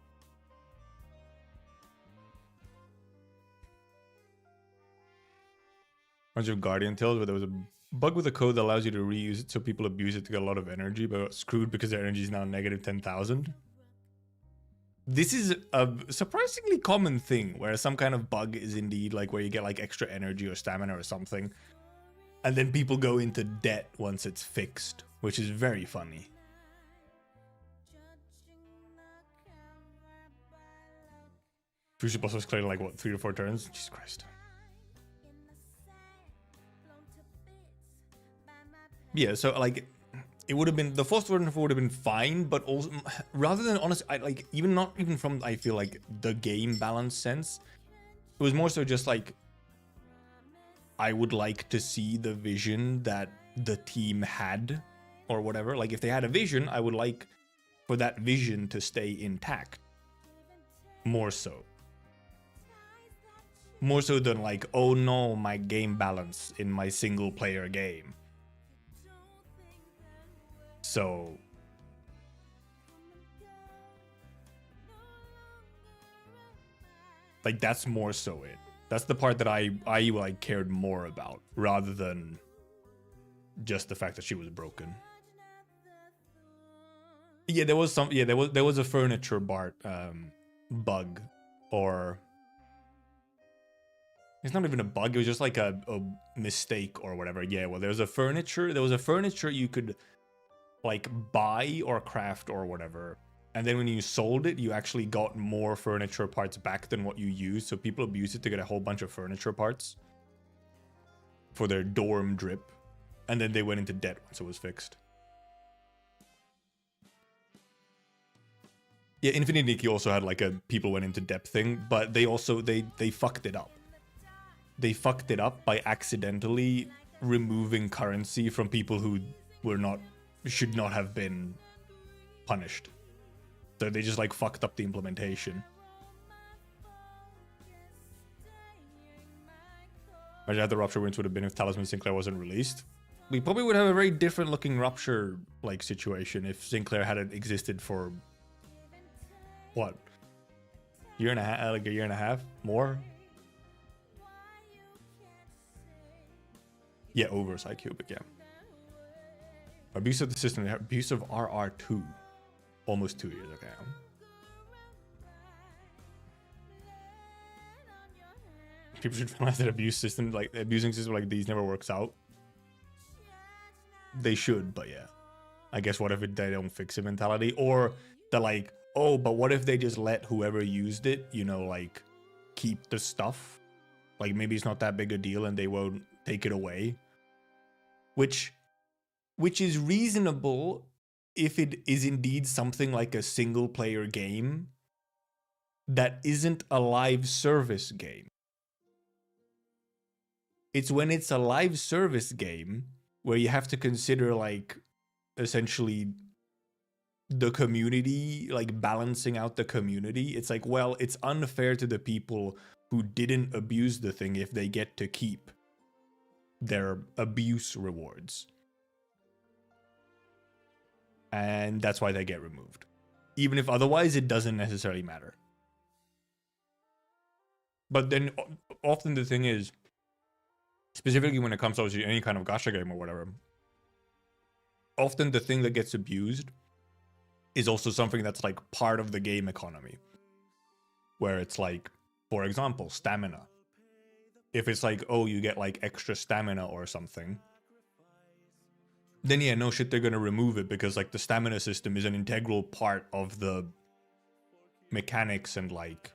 Bunch of Guardian Tales where there was a bug with a code that allows you to reuse it so people abuse it to get a lot of energy, but got screwed because their energy is now negative 10,000. This is a surprisingly common thing where some kind of bug is indeed like where you get like extra energy or stamina or something, and then people go into debt once it's fixed, which is very funny. Fusion Plus was cleared like what, 3 or 4 turns? Jesus Christ. Yeah, so like it would have been, the first version would have been fine, but also rather than honestly, like even not even from, I feel like the game balance sense, it was more so just like I would like to see the vision that the team had or whatever. Like if they had a vision, I would like for that vision to stay intact. More so than like, oh no, my game balance in my single player game. So like that's more so it. That's the part that I like cared more about rather than just the fact that she was broken. Yeah, there was some, yeah, there was a furniture bug, or it's not even a bug, it was just like a mistake or whatever. Yeah, well, there was a furniture you could like buy or craft or whatever, and then when you sold it, you actually got more furniture parts back than what you used. So people abused it to get a whole bunch of furniture parts for their dorm drip, and then they went into debt once it was fixed. Yeah, Infinite Nikki also had like a people went into debt thing, but they also they fucked it up. They fucked it up by accidentally removing currency from people who should not have been punished. So they just like fucked up the implementation. Imagine how the Rupture wins would have been if Talisman Sinclair wasn't released. We probably would have a very different looking Rupture like situation if Sinclair hadn't existed for what? Year and a half, like a year and a half more? Yeah, oversight cubic, yeah. Abuse of the system, abuse of RR2. Almost 2 years, okay. People should realize that abusing system like these never works out. They should, but yeah. I guess what if they don't fix it mentality? Or the like, oh, but what if they just let whoever used it, you know, like, keep the stuff? Like, maybe it's not that big a deal and they won't take it away. Which is reasonable if it is indeed something like a single player game that isn't a live service game. It's when it's a live service game where you have to consider like essentially the community, like balancing out the community. It's like, well, it's unfair to the people who didn't abuse the thing if they get to keep their abuse rewards. And that's why they get removed. Even if otherwise it doesn't necessarily matter. But then often the thing is, specifically when it comes to any kind of gacha game or whatever, often the thing that gets abused is also something that's like part of the game economy. Where it's like, for example, stamina. If it's like, oh, you get like extra stamina or something, then yeah, no shit, they're gonna remove it because like the stamina system is an integral part of the mechanics and like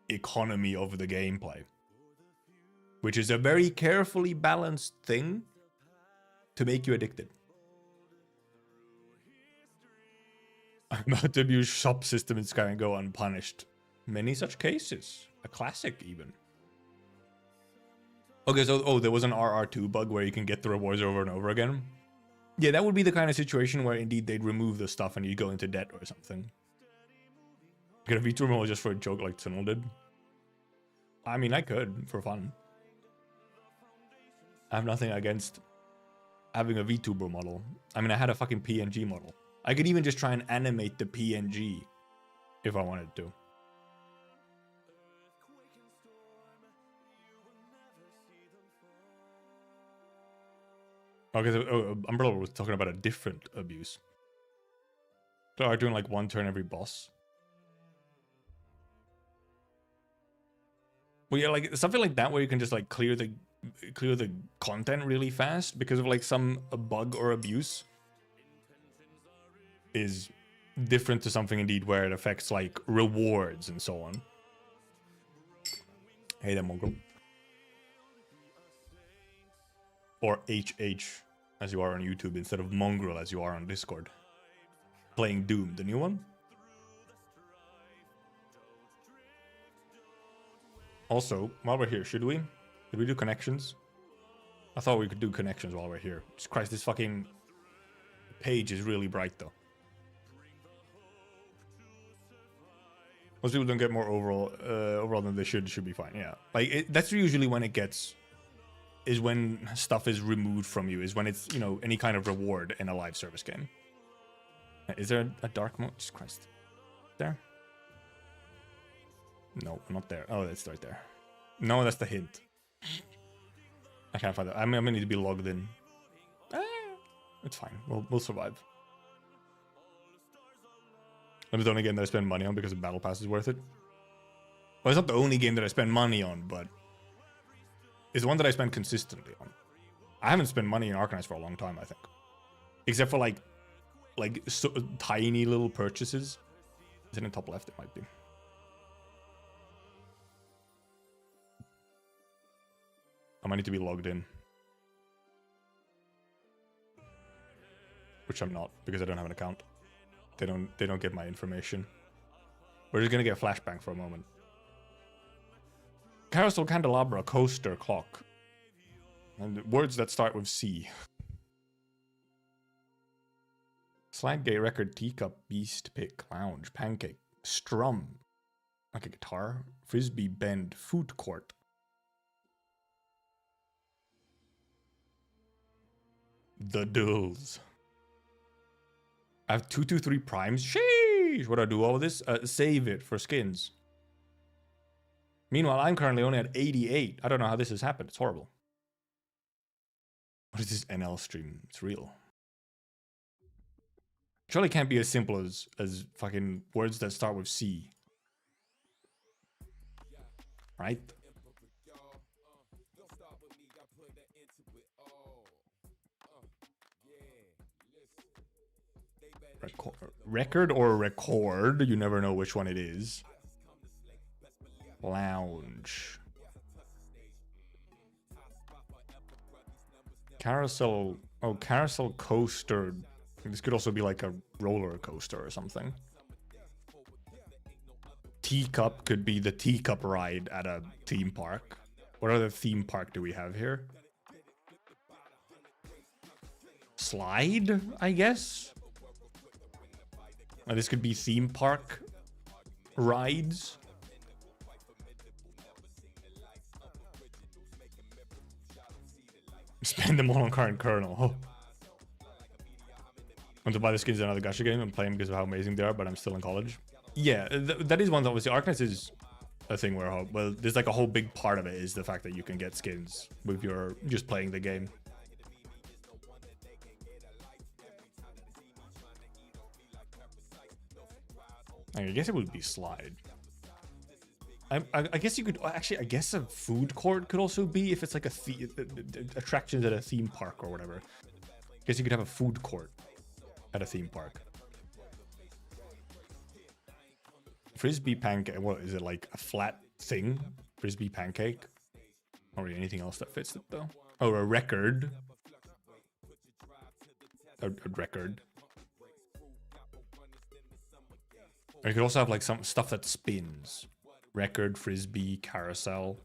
economy of the gameplay, which is a very carefully balanced thing to make you addicted. I'm about to abuse shop system in Sky and go unpunished. Many such cases. A classic even. Okay, so there was an RR2 bug where you can get the rewards over and over again. Yeah, that would be the kind of situation where indeed they'd remove the stuff and you'd go into debt or something. Get a V2 removal just for a joke like Tunnel did. I mean, I could, for fun. I have nothing against having a VTuber model. I mean, I had a fucking PNG model. I could even just try and animate the PNG if I wanted to. Okay, so Umbrella was talking about a different abuse. So are doing like one turn every boss. Well, yeah, like something like that where you can just like clear the content really fast because of like some bug or abuse is different to something indeed where it affects like rewards and so on. Hey there, Mongrel. Or HH as you are on YouTube instead of Mongrel as you are on Discord. Playing Doom, the new one. Also, while we're here, did we do connections? I thought we could do connections while we're here. Jesus Christ, this fucking page is really bright though. Most people don't get more overall than they should be fine. Yeah, like that's usually when it gets, is when stuff is removed from you, is when it's, you know, any kind of reward in a live service game. Is there a dark mode? Jesus Christ. There? No, not there. Oh, that's right there. No, that's the hint. I can't find that. I'm gonna need to be logged in. It's fine. We'll survive. It's the only game that I spend money on because the Battle Pass is worth it. Well, it's not the only game that I spend money on, but it's one that I spend consistently on. I haven't spent money in Arcanized for a long time, I think. Except for like so tiny little purchases. Is it in top left? It might be. I might need to be logged in. Which I'm not, because I don't have an account. They don't get my information. We're just gonna get a flashbang for a moment. Carousel, candelabra, coaster, clock. And words that start with C. Slide, gay record, teacup, beast, pick, lounge, pancake, strum. Like a guitar. Frisbee, bend, food court. The Dulls. I have 223 primes. Sheesh! What do I do all of this? Save it for skins. Meanwhile, I'm currently only at 88. I don't know how this has happened. It's horrible. What is this NL stream? It's real. Surely it can't be as simple as fucking words that start with C. Right? Record or record? You never know which one it is. Lounge. Carousel. Oh, carousel coaster. This could also be like a roller coaster or something. Teacup could be the teacup ride at a theme park. What other theme park do we have here? Slide, I guess? This could be theme park rides. Spend them all on current kernel. Oh. Want to buy the skins in another gacha game and play them because of how amazing they are, but I'm still in college. Yeah, that is one that obviously Arkness is a thing where, well, there's like a whole big part of it is the fact that you can get skins with your just playing the game. I guess it would be slide. I guess you could actually. I guess a food court could also be if it's like a attractions at a theme park or whatever. I guess you could have a food court at a theme park. Frisbee pancake. What is it, like a flat thing? Frisbee pancake. Not really anything else that fits it though. Oh, a record. A record. Or you could also have like some stuff that spins. Record, frisbee, carousel.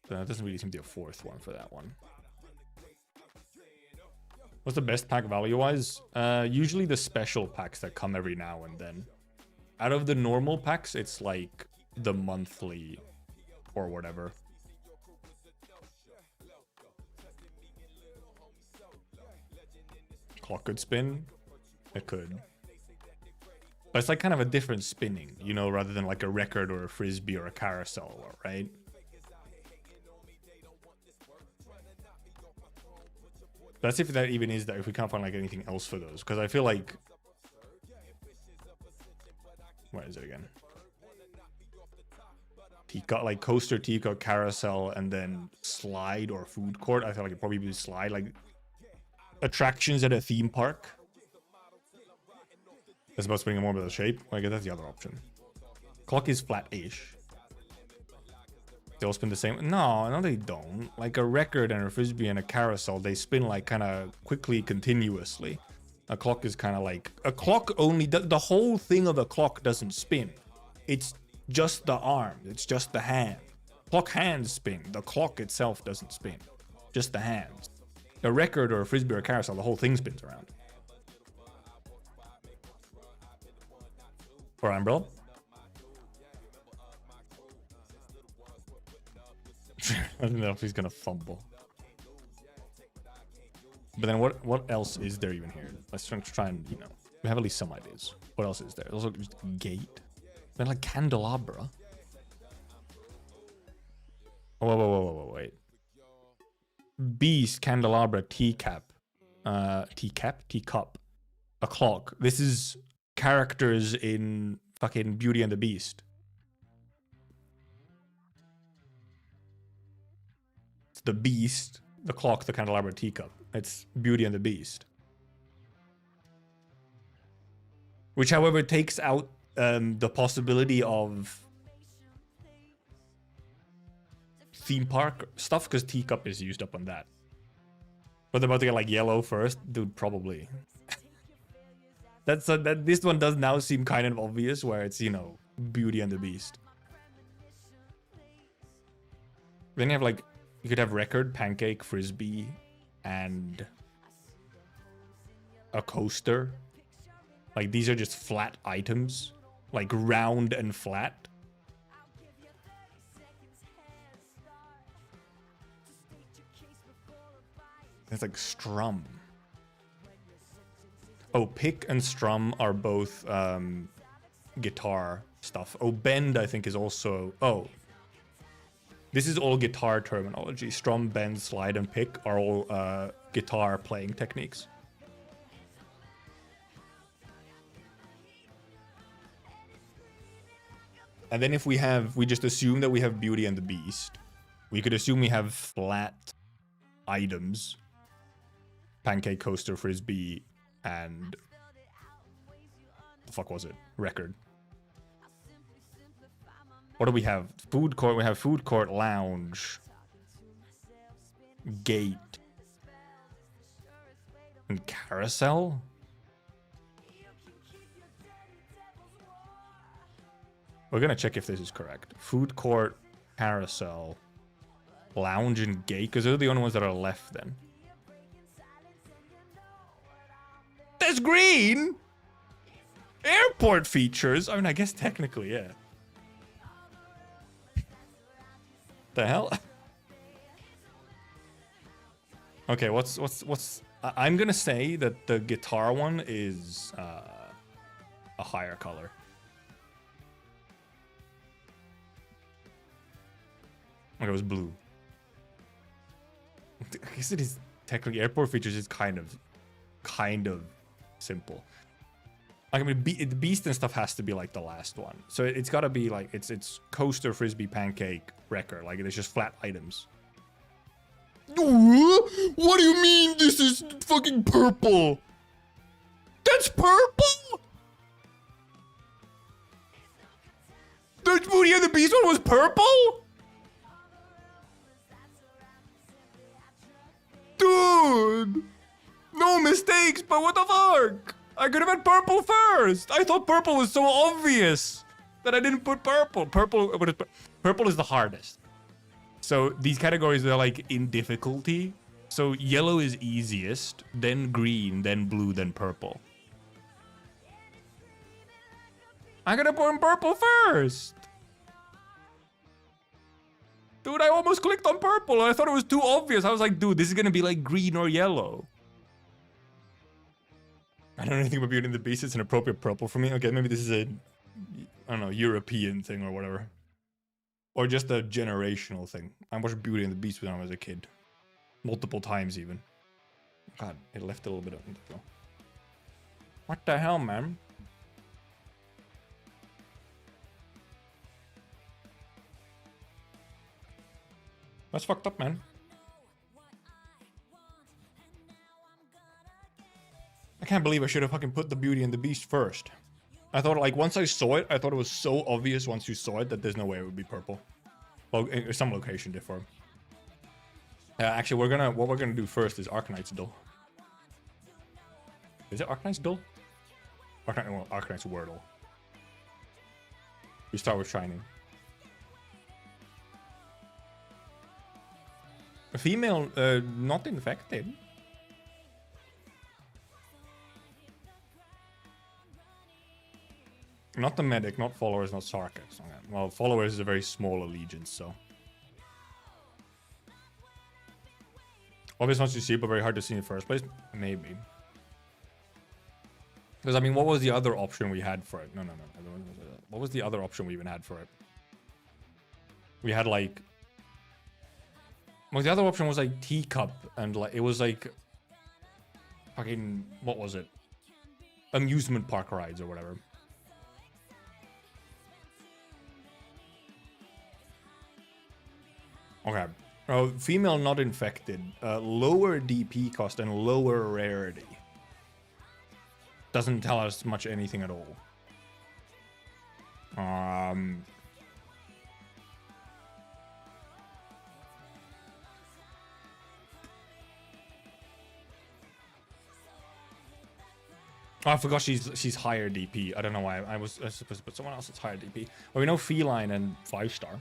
But that doesn't really seem to be a fourth one for that one. What's the best pack value-wise? Usually the special packs that come every now and then. Out of the normal packs, it's like the monthly or whatever. Clock could spin. It could. But it's like kind of a different spinning, you know, rather than like a record or a frisbee or a carousel, right? That's if that even is that, if we can't find like anything else for those. Because I feel like... Where is it again? Teacup, like coaster, teacup, carousel, and then slide or food court. I feel like it'd probably be slide, like attractions at a theme park. That's about spinning more with the shape. Well, I guess that's the other option. Clock is flat-ish. They all spin the same. No, they don't. Like a record and a frisbee and a carousel, they spin like kind of quickly, continuously. A clock is kind of like... A clock only... The whole thing of a clock doesn't spin. It's just the arm. It's just the hand. Clock hands spin. The clock itself doesn't spin. Just the hands. A record or a frisbee or a carousel, the whole thing spins around. Or umbrella. I don't know if he's gonna fumble. But then what else is there even here? Let's try and, you know, we have at least some ideas. What else is there? There's also just gate. Then like candelabra. Oh, whoa, wait. Beast, candelabra, teacup. Teacup. A clock. This is characters in fucking Beauty and the Beast. It's the Beast, the clock, the candelabra, teacup. It's Beauty and the Beast. Which, however, takes out the possibility of theme park stuff, because teacup is used up on that. But they're about to get like yellow first, dude, probably. This one does now seem kind of obvious, where it's, you know, Beauty and the Beast. Then you have like, you could have record, pancake, frisbee, and a coaster. Like these are just flat items, like round and flat. It's like strum. Oh, pick and strum are both guitar stuff. Oh, bend I think is also... Oh. This is all guitar terminology. Strum, bend, slide, and pick are all guitar playing techniques. And then if we just assume that we have Beauty and the Beast. We could assume we have flat items. Pancake, coaster, frisbee, and... the fuck was it? Record. What do we have? Food court. We have food court, lounge, gate, and carousel. We're gonna check if this is correct. Food court, carousel, lounge, and gate, because those are the only ones that are left then. That's green! Airport features? I mean, I guess technically, yeah. The hell? Okay, what's... I'm gonna say that the guitar one is a higher color. Okay, it was blue. I guess it is technically airport features is kind of simple. Like, I mean, the beast and stuff has to be like the last one. So it's got to be like it's coaster, frisbee, pancake, wrecker. Like it's just flat items. What do you mean this is fucking purple? That's purple? The Beauty and the Beast one was purple? Dude! No mistakes, but what the fuck? I could have had purple first. I thought purple was so obvious that I didn't put purple. Purple is the hardest. So these categories are like in difficulty. So yellow is easiest, then green, then blue, then purple. I gotta put in purple first. Dude, I almost clicked on purple. I thought it was too obvious. I was like, dude, this is gonna be like green or yellow. I don't know anything about Beauty and the Beast. It's an appropriate purple for me. Okay, maybe this is a, I don't know, European thing or whatever. Or just a generational thing. I watched Beauty and the Beast when I was a kid. Multiple times even. God, it left a little bit of... What the hell, man? That's fucked up, man. I can't believe I should have fucking put the Beauty and the Beast first. I thought, like, once I saw it, I thought it was so obvious once you saw it that there's no way it would be purple. Well, some location differ. Actually, what we're gonna do first is Arcanite's Duel. Is it Arcanite's Duel? Arcanite's Wordle. We start with Shining. A female, not infected. Not the medic, not followers, not Sarkis. Okay. Well, followers is a very small allegiance, so. Obvious once you see it, but very hard to see in the first place. Maybe. Because, I mean, what was the other option we had for it? No. What was the other option we even had for it? We had, like... Well, the other option was, like, teacup, and, like, it was, like... Fucking... What was it? Amusement park rides or whatever. Okay. Female not infected. Lower DP cost and lower rarity. Doesn't tell us much anything at all. Oh, I forgot she's higher DP. I don't know why. I was supposed to put someone else that's higher DP. Well, we know feline and 5-star.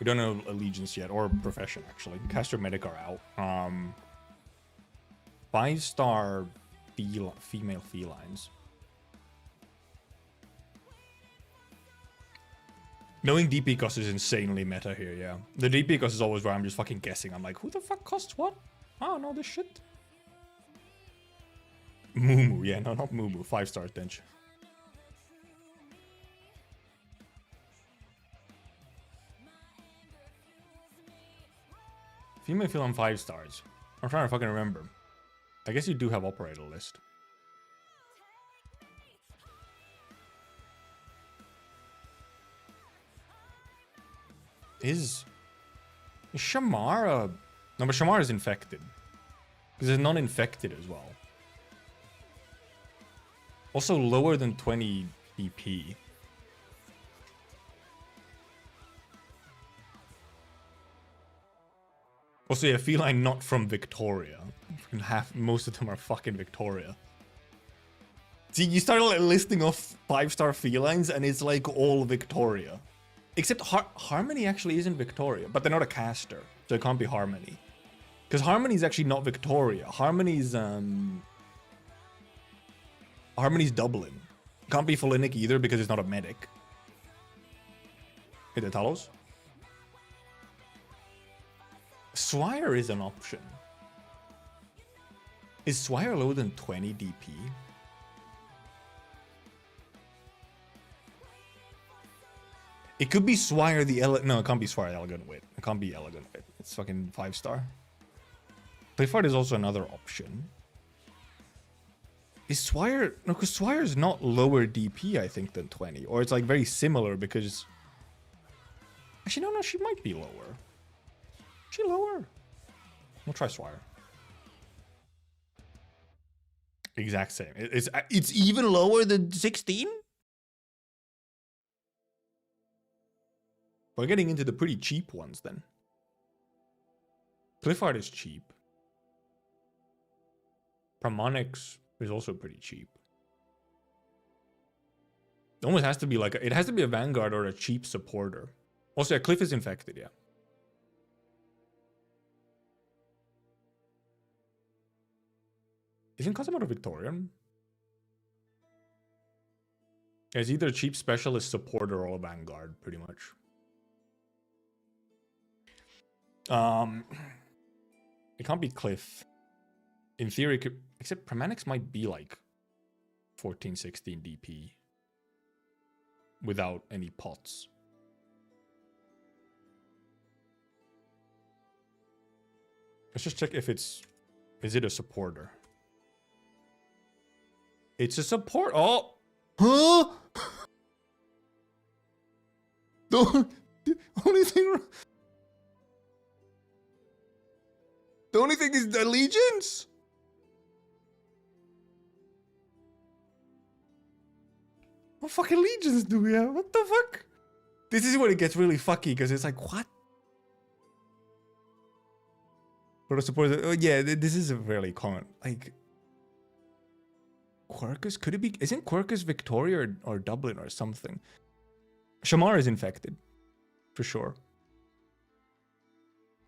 We don't know allegiance yet, or profession, actually. Caster Medic are out. 5-star female felines. Knowing DP cost is insanely meta here, yeah. The DP cost is always where I'm just fucking guessing. I'm like, who the fuck costs what? I don't know this shit. Moo, yeah, no, not Moo. 5-star bench. Female feline 5 stars. I'm trying to fucking remember. I guess you do have operator list. Is Shamara... No, but Shamara is infected. Because it's non-infected as well. Also lower than 20 DP. Also, yeah, feline not from Victoria. Most of them are fucking Victoria. See, you start listing off 5-star felines and it's like all Victoria. Except Harmony actually isn't Victoria, but they're not a caster, so it can't be Harmony. Because Harmony is actually not Victoria. Harmony's Dublin. Can't be Folinic either because it's not a medic. Hit the Talos. Swire is an option. Is Swire lower than 20 DP? It could be Swire the No, it can't be Swire the Elegant Wit. It can't be Elegant Wit. It's fucking 5-star. Playfart is also another option. Is Swire... No, because Swire is not lower DP, I think, than 20. Or it's like very similar because... Actually, no, she might be lower. Is she lower? We'll try Swire. Exact same. It's even lower than 16? We're getting into the pretty cheap ones then. Clifford is cheap. Pramonix is also pretty cheap. It almost has to be like it has to be a Vanguard or a cheap supporter. Also, yeah, Cliff is infected, yeah. Isn't Cosmodo Victorian? Yeah, it's either a cheap specialist supporter or a Vanguard, pretty much. It can't be Cliff. In theory, except Pramanix might be like 14, 16 DP without any pots. Let's just check if is it a supporter? It's a support. Oh, huh? The only thing is the allegiance. What fucking legions do we have? What the fuck? This is where it gets really fucky because it's like, what? For the support, oh yeah, this is a really common, like, Quercus? Could it be? Isn't Quercus Victoria or Dublin or something? Shamar is infected, for sure.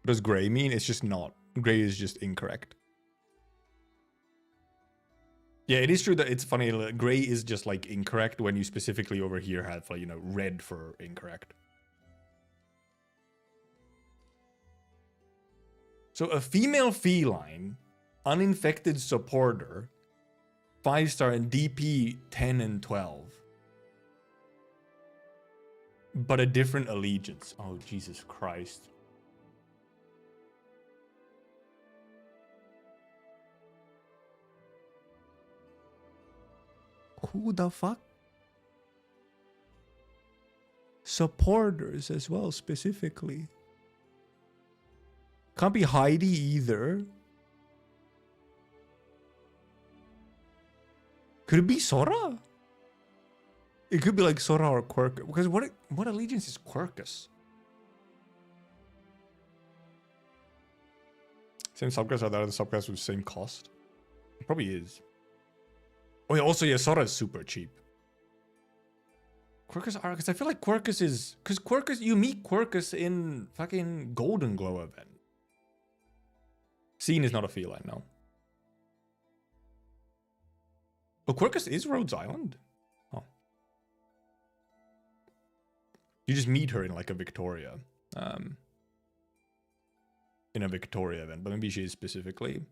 What does Grey mean? It's just not. Grey is just incorrect. Yeah, it is true that it's funny. Like, Grey is just like incorrect when you specifically over here have, like, you know, red for incorrect. So a female feline, uninfected supporter, 5-star and DP 10 and 12. But a different allegiance. Oh, Jesus Christ. Who the fuck? Supporters as well, specifically. Can't be Heidi either. Could it be Sora? It could be like Sora or Quercus. Because what allegiance is Quercus? Same subclass or the other subclass with the same cost? It probably is. Oh yeah, also yeah, Sora is super cheap. Quirkus are, because I feel like Quirkus is, because Quirkus, you meet Quirkus in fucking Golden Glow event. Scene is not a feline, no. But Quirkus is Rhodes Island. Oh. You just meet her in like a Victoria. In a Victoria event, but maybe she is specifically.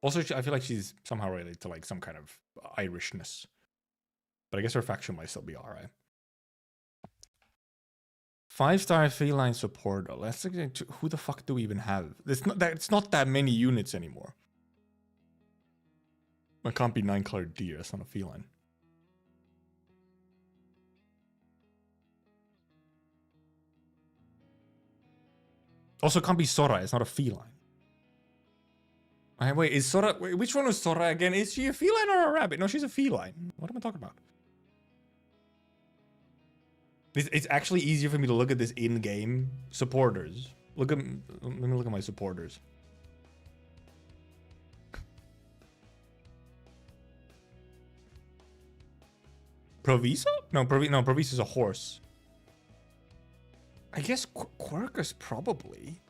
Also, I feel like she's somehow related to like some kind of Irishness. But I guess her faction might still be alright. 5-star feline supporter. Let's look at who the fuck do we even have? It's not that many units anymore. It can't be 9-colored deer. That's not a feline. Also, it can't be Sora. It's not a feline. Wait, is Sora... Wait, which one was Sora again? Is she a feline or a rabbit? No, she's a feline. What am I talking about? It's actually easier for me to look at this in-game supporters. Let me look at my supporters. Proviso? No, Proviso's a horse. I guess Quirkus probably.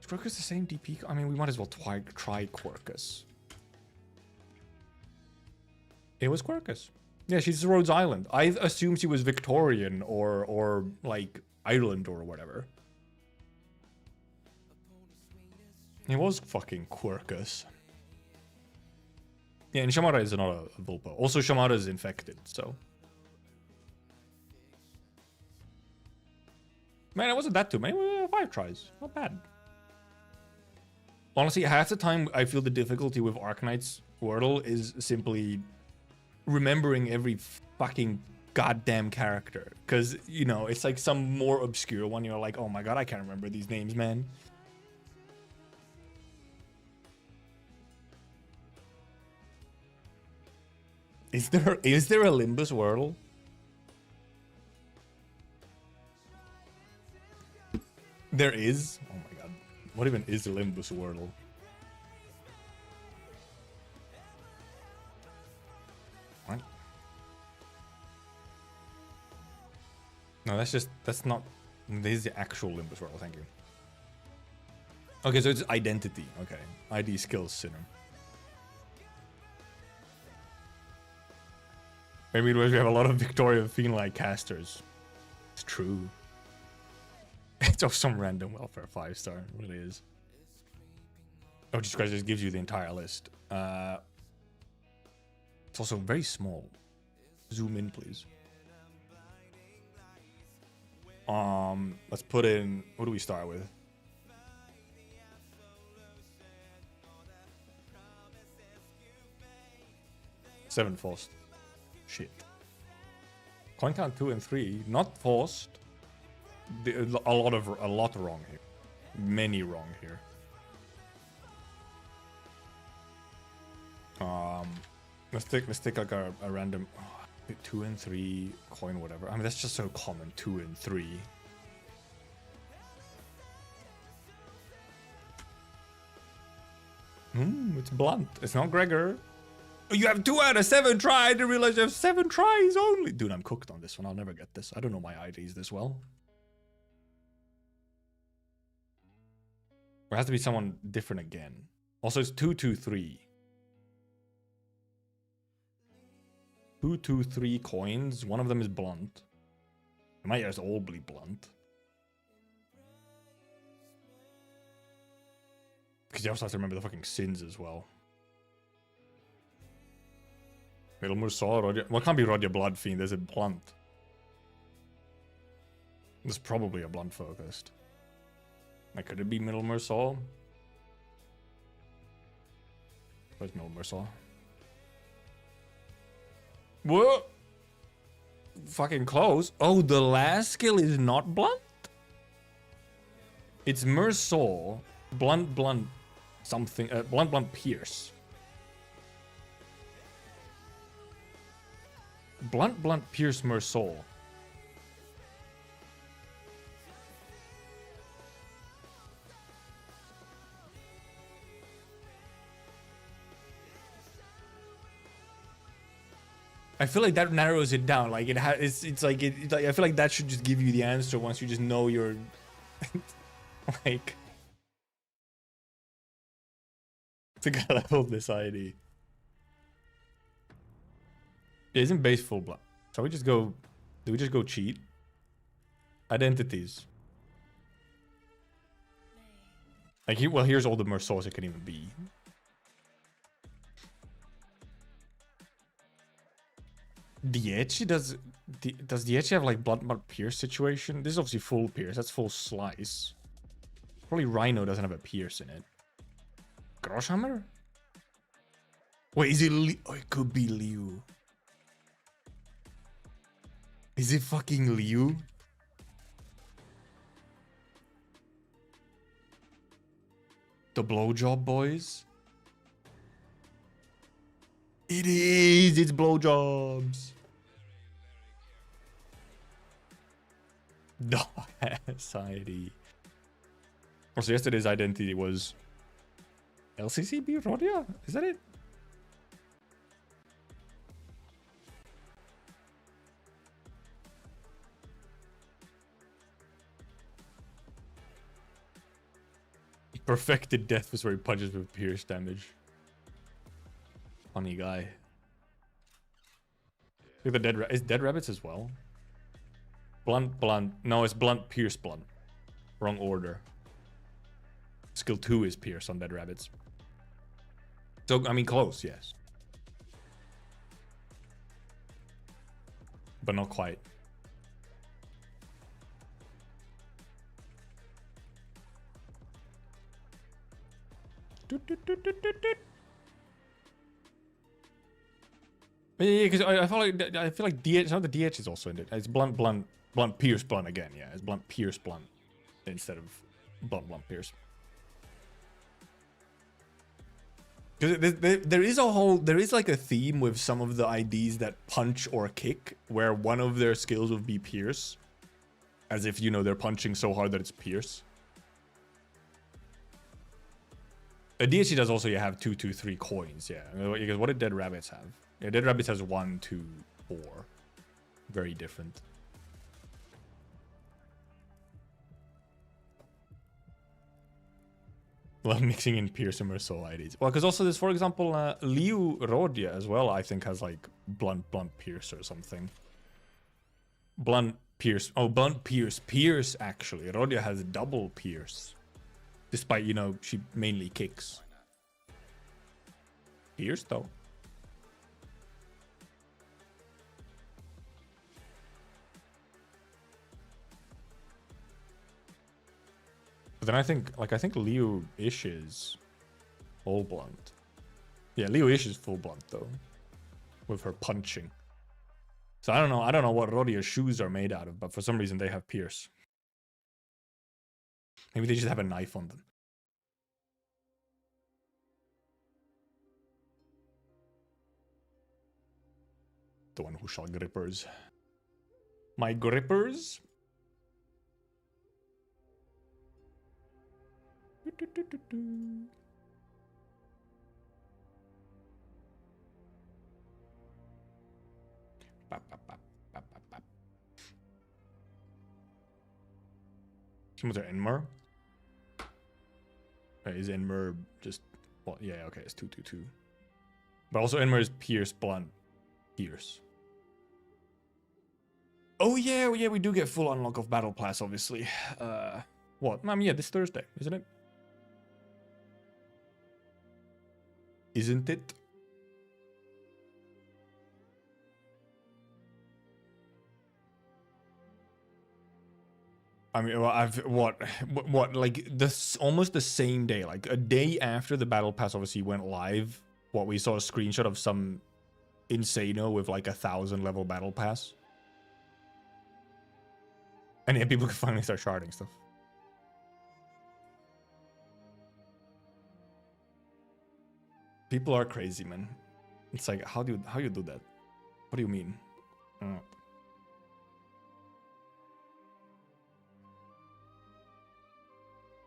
Is Quirkus the same DP? I mean, we might as well try Quirkus. It was Quirkus. Yeah, she's Rhodes Island. I assumed she was Victorian or like Ireland or whatever. It was fucking Quirkus. Yeah, and Shamara is not a Vulpa. Also, Shamara is infected, so. Man, it wasn't that too many. 5 tries. Not bad. Honestly, half the time I feel the difficulty with Arcanite's Wordle is simply remembering every fucking goddamn character. Because, you know, it's like some more obscure one. You're like, oh my god, I can't remember these names, man. Is there a Limbus Wordle? There is? Oh my god. What even is a Limbus Wordle? What? No, that's not... This is the actual Limbus Wordle, thank you. Okay, so it's identity. Okay. ID skills center. Maybe we have a lot of Victoria Fiend-like casters. It's true. It's of some random welfare 5-star. It really is. Oh, Jesus Christ, this gives you the entire list. It's also very small. Zoom in, please. Let's put in... What do we start with? Seven forced. Shit. Coin count 2 and 3, not forced. A lot wrong here. Many wrong here. Let's take like a random 2 and 3 coin, whatever. I mean, that's just so common. 2 and 3. It's blunt. It's not Gregor. You have 2 out of 7 tries. I didn't realize you have 7 tries only. Dude, I'm cooked on this one. I'll never get this. I don't know my IDs this well. There has to be someone different again. Also, it's 2, 2, 3. 2, 2, 3 coins. One of them is blunt. It might just all be blunt. Because you also have to remember the fucking sins as well. Middlemore Saw, Roger. Well, it can't be Roger Bloodfiend. There's a blunt. There's probably a blunt focused. Like, could it be Middlemore Saw? Where's Middlemore Saw? What? Fucking close. Oh, the last skill is not blunt? It's Mersaw, blunt, something, blunt, pierce. Blunt, pierce, Mersaw. I feel like that narrows it down. Like it's like I feel like that should just give you the answer once you just know you're like to get level this ID. It isn't base full blood. So we just go. Do we just go cheat? Identities. Like well, here's all the more source it can even be. Dieci does Dieci have like blood pierce situation? This is obviously full pierce. That's full slice. Probably Rhino doesn't have a pierce in it. Grosshammer? Wait, is it oh, it could be Liu. Is it fucking Liu? The blowjob boys? It is! It's blowjobs! No, society. Also, yesterday's identity was LCCB Rodia? Is that it? Perfected death was where he punches with pierce damage. Funny guy. Look at the is dead rabbits as well? Blunt. No, it's blunt, pierce, blunt. Wrong order. Skill 2 is pierce on dead rabbits. So, I mean, close, yes. But not quite. Yeah, because I feel like DH. No, the DH is also in it. It's blunt, pierce, blunt again. Yeah, it's blunt, pierce, blunt instead of blunt, pierce. Because there is like a theme with some of the IDs that punch or kick, where one of their skills would be pierce, as if you know they're punching so hard that it's pierce. A DHC does also. You have 2, 2, 3 coins. Yeah, because what did Dead Rabbits have? Yeah, Dead Rabbits has 1, 2, 4. Very different. Love mixing in Pierce and Merceau IDs. Well, because also there's, for example, Liu Rodia as well, I think has like blunt Pierce or something. Blunt Pierce. Oh, blunt Pierce actually. Rodia has double Pierce. Despite, you know, she mainly kicks. Pierce though. But then I think Liu-ish is all blunt. Yeah, Liu-ish is full blunt though. With her punching. So I don't know what Rodia's shoes are made out of, but for some reason they have pierce. Maybe they just have a knife on them. The one who shall grippers. My grippers? Someone's there, Enmer? Is Enmer just... Well, yeah, okay, it's 2/2/2. But also Enmer is Pierce, Blunt, Pierce. Oh yeah, we do get full unlock of Battle Pass, obviously. What? I mean, yeah, this Thursday, isn't it? Isn't it? I mean, well, what, like this almost the same day, like a day after the Battle Pass obviously went live. What, we saw a screenshot of some Insano with like 1,000 level Battle Pass, and yeah, people can finally start sharding stuff. People are crazy, man. It's like, how you do that? What do you mean?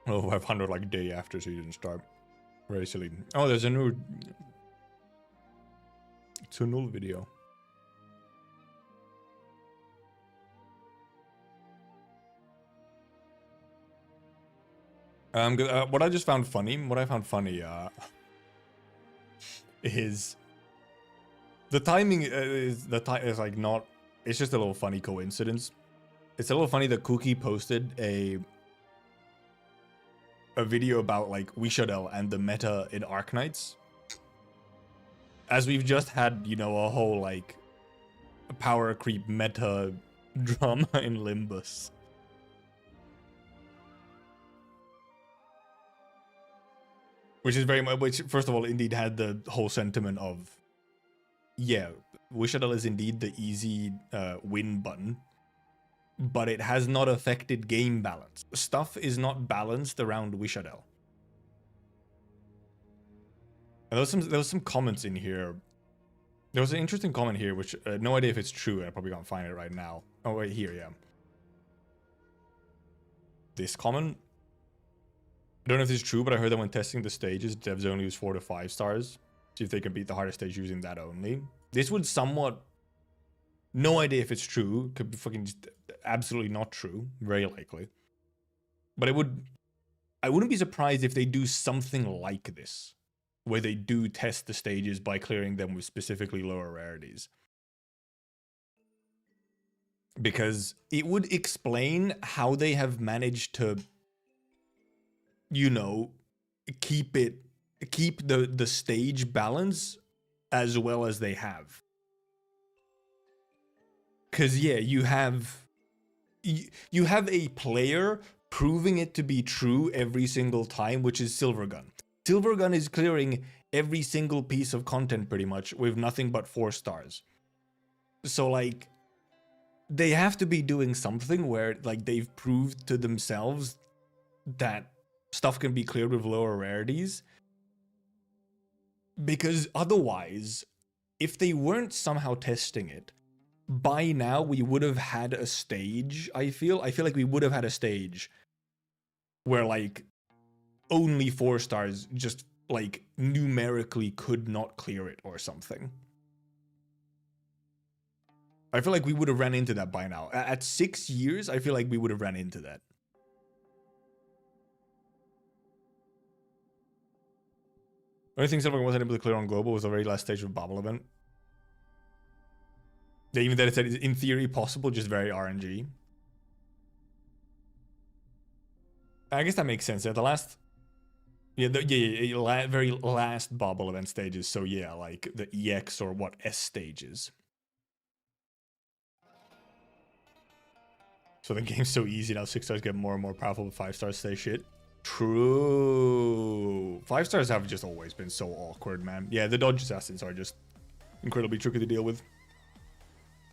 Oh, 500 like day after, so you didn't start. Very silly. Oh, there's a new... It's a null video. What I just found funny, is the timing is like not. It's just a little funny coincidence. It's a little funny that Cookie posted a video about like Wishadel and the meta in Arknights, as we've just had, you know, a whole like power creep meta drama in Limbus. Which is very much, which first of all, indeed had the whole sentiment of, yeah, Wishadel is indeed the easy win button, but it has not affected game balance. Stuff is not balanced around Wishadel. And there was some comments in here. There was an interesting comment here, which no idea if it's true. I probably can't find it right now. Oh wait, here, yeah. This comment. I don't know if this is true, but I heard that when testing the stages, devs only use 4 to 5 stars. See if they can beat the hardest stage using that only. This would somewhat... No idea if it's true. Could be fucking just absolutely not true. Very likely. But it would... I wouldn't be surprised if they do something like this, where they do test the stages by clearing them with specifically lower rarities. Because it would explain how they have managed to, you know, keep the stage balance as well as they have. Cause yeah, you have a player proving it to be true every single time, which is Silvergun. Silvergun is clearing every single piece of content pretty much with nothing but 4 stars. So like, they have to be doing something where like they've proved to themselves that stuff can be cleared with lower rarities. Because otherwise, if they weren't somehow testing it, by now we would have had a stage, I feel like we would have had a stage where like only 4 stars just like numerically could not clear it or something. I feel like we would have ran into that by now. At 6 years, I feel like we would have ran into that. The only thing Silvergun wasn't able to clear on global was the very last stage of Bubble event. They even said it's in theory possible, just very RNG. I guess that makes sense. Yeah, the last... very last Bubble event stages. So yeah, like the EX or what, S stages. So the game's so easy now, 6 stars get more and more powerful, but 5 stars stay shit. True. 5 stars have just always been so awkward, man. Yeah, the dodge assassins are just incredibly tricky to deal with.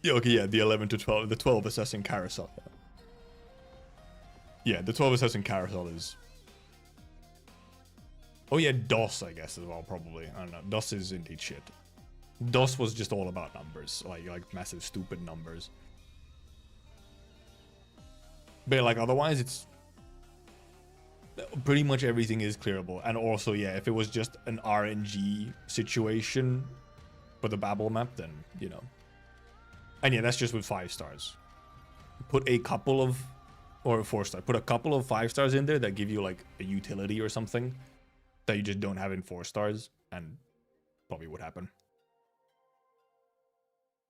Yeah, okay, yeah, the 11 to 12, the 12 assassin carousel. Yeah, the 12 assassin carousel is... Oh yeah, DOS, I guess, as well, probably. I don't know. DOS is indeed shit. DOS was just all about numbers, like massive stupid numbers. But like otherwise, it's pretty much everything is clearable. And also, yeah, if it was just an RNG situation for the Babel map, then, you know. And yeah, that's just with 5 stars. Put a couple of, or 4 stars, put a couple of 5 stars in there that give you like a utility or something that you just don't have in 4 stars, and probably would happen.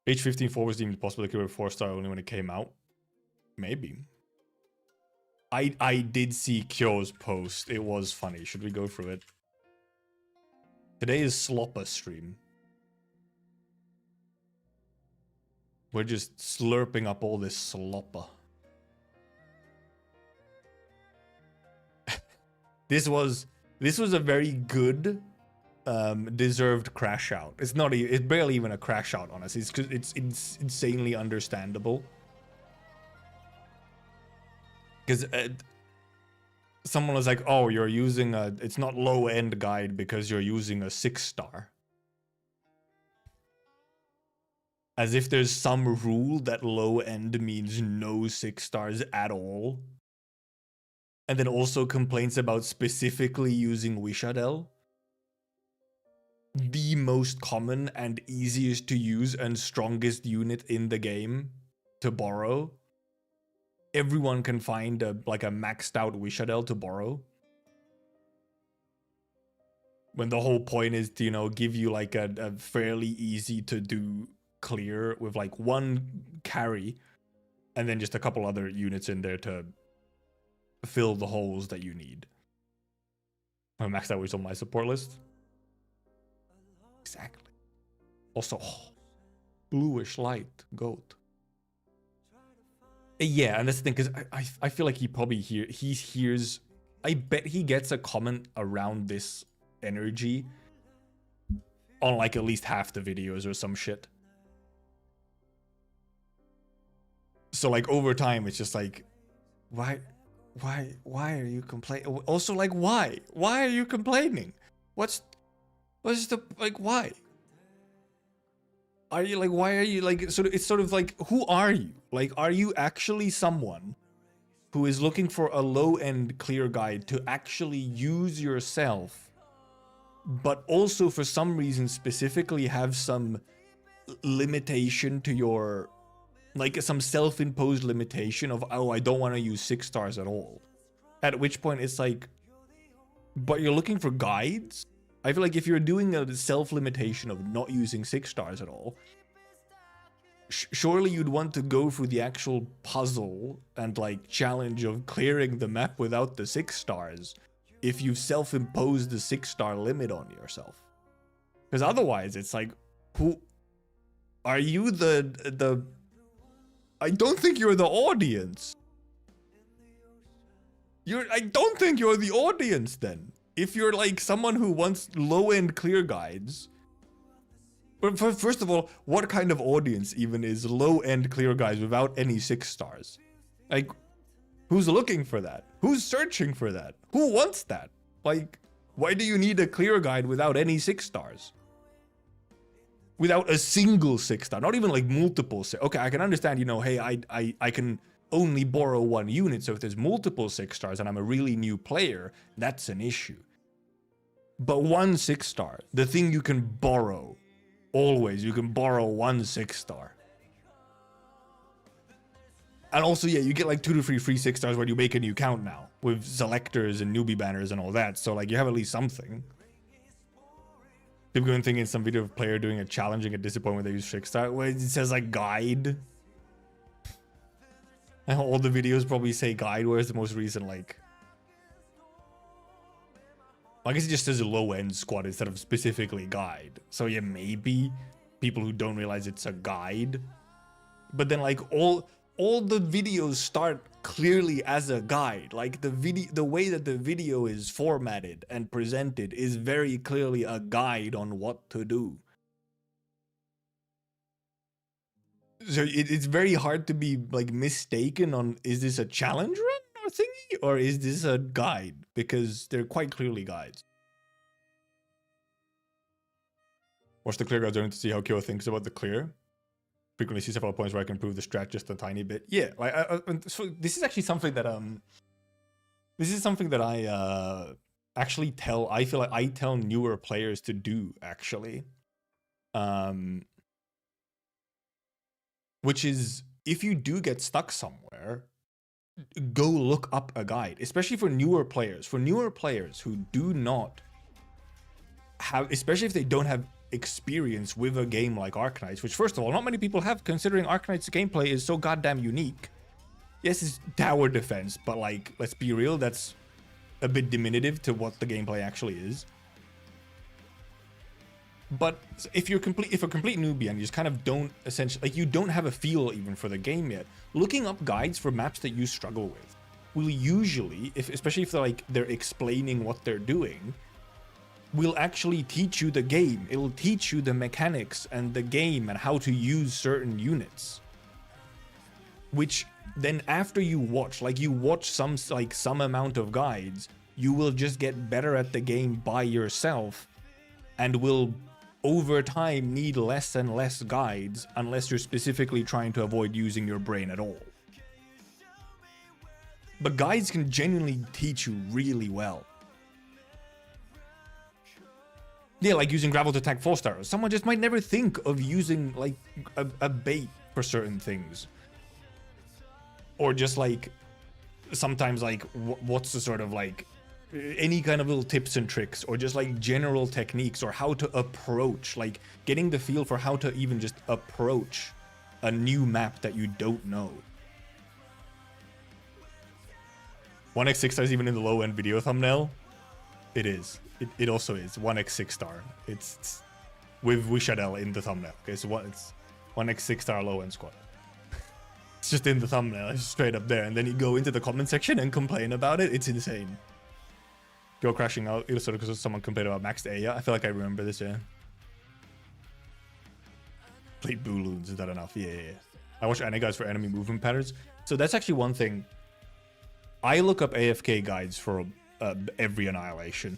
H15-4 was deemed possible to clear with 4 star only when it came out. Maybe. I did see Kyo's post. It was funny. Should we go through it? Today is sloppa stream. We're just slurping up all this sloppa. This was a very good deserved crash out. It's barely even a crash out, honestly. It's insanely understandable. Because someone was like, oh, you're using it's not low end guide because you're using a 6 star. As if there's some rule that low end means no 6 stars at all. And then also complaints about specifically using Wishadel. The most common and easiest to use and strongest unit in the game to borrow. Everyone can find like a maxed out Wishadel to borrow. when the whole point is to, you know, give you like a fairly easy to do clear with like one carry and then just a couple other units in there to fill the holes that you need. I maxed out which on my support list. Exactly. Also, bluish light goat. Yeah, and that's the thing, because I feel like he probably hears. I bet he gets a comment around this energy on like at least half the videos or some shit. So like over time, it's just like, why are you complaining? Also, like, why are you complaining? What's the, like, why? Are you like, why are you like, sort of, it's sort of like, who are you? Like, are you actually someone who is looking for a low-end clear guide to actually use yourself, but also for some reason specifically have some limitation to your, like some self-imposed limitation of, oh, I don't want to use 6 stars at all. At which point it's like, but you're looking for guides? I feel like if you're doing a self-limitation of not using 6 stars at all, surely you'd want to go through the actual puzzle and like challenge of clearing the map without the 6 stars if you've self-imposed the 6-star limit on yourself. Because otherwise it's like, who are you? The I don't think you're the audience. I don't think you're the audience then. If you're like someone who wants low-end clear guides. But first of all, what kind of audience even is low-end clear guides without any 6 stars? Like, who's looking for that? Who's searching for that? Who wants that? Like, why do you need a clear guide without any 6 stars? Without a single 6 star, not even like multiple. Okay, I can understand, you know, hey, I can only borrow 1 unit, so if there's multiple 6 stars and I'm a really new player, that's an issue. But 1 6 star, the thing you can borrow, always, you can borrow 1 6 star. And also, yeah, you get like 2 to 3 free 6 stars when you make a new count now, with selectors and newbie banners and all that, so like you have at least something. People going thinking some video of a player doing a challenging a disappointment when they use 6 star, where it says like guide. And all the videos probably say guide, whereas the most recent, like, I guess it just says a low-end squad instead of specifically guide. So yeah, maybe people who don't realize it's a guide. But then like all the videos start clearly as a guide. Like the way that the video is formatted and presented is very clearly a guide on what to do. So it's very hard to be like mistaken on, is this a challenge run or thingy, or is this a guide? Because they're quite clearly guides. Watch the clear guides to see how Kyo thinks about the clear. Frequently see several points where I can improve the strat just a tiny bit. Yeah, like so this is actually something that I actually tell. I feel like I tell newer players to do actually. Which is, if you do get stuck somewhere, go look up a guide, especially for newer players. For newer players who do not have, especially if they don't have experience with a game like Arknights, which first of all, not many people have, considering Arknights gameplay is so goddamn unique. Yes, it's tower defense, but like, let's be real, that's a bit diminutive to what the gameplay actually is. But if you're a complete newbie and you just kind of don't essentially, like, you don't have a feel even for the game yet, looking up guides for maps that you struggle with will usually, especially if they're explaining what they're doing, will actually teach you the game. It'll teach you the mechanics and the game and how to use certain units. Which then after you watch, like you watch some amount of guides, you will just get better at the game by yourself and will over time need less and less guides unless you're specifically trying to avoid using your brain at all. But guides can genuinely teach you really well. Yeah, like using gravel to attack 4 stars. Someone just might never think of using like a bait for certain things. Or just like, sometimes like, what's the sort of like any kind of little tips and tricks, or just like general techniques, or how to approach, like getting the feel for how to even just approach a new map that you don't know. 1x6 star is even in the low end video thumbnail. It is. It also is 1x6 star. It's with Wishadel in the thumbnail. Okay, so it's 1x6 star low end squad. It's just in the thumbnail. It's straight up there, and then you go into the comment section and complain about it. It's insane. Go crashing out. It was sort of because someone complained about maxed Aya. I feel like I remember this. Yeah. Played Booloons. Is that enough? Yeah. I watch anime guides for enemy movement patterns. So that's actually one thing. I look up AFK guides for every annihilation.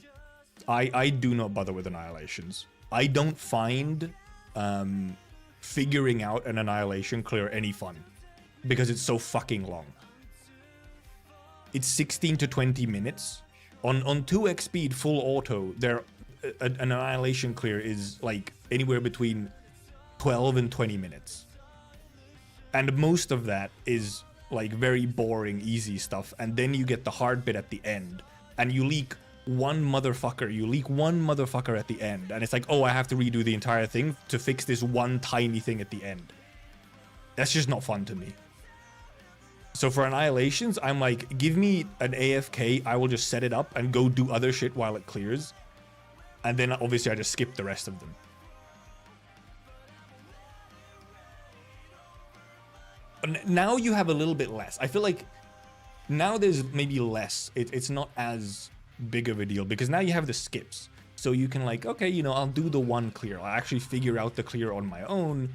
I do not bother with annihilations. I don't find figuring out an annihilation clear any fun, because it's so fucking long. It's 16 to 20 minutes. On 2x speed full auto, an annihilation clear is like anywhere between 12 and 20 minutes. And most of that is like very boring, easy stuff. And then you get the hard bit at the end, and you leak one motherfucker at the end. And it's like, oh, I have to redo the entire thing to fix this one tiny thing at the end. That's just not fun to me. So for annihilations, I'm like, give me an AFK, I will just set it up and go do other shit while it clears. And then obviously I just skip the rest of them. Now you have a little bit less. I feel like now there's maybe less. It's not as big of a deal, because now you have the skips. So you can like, okay, you know, I'll do the one clear. I'll actually figure out the clear on my own.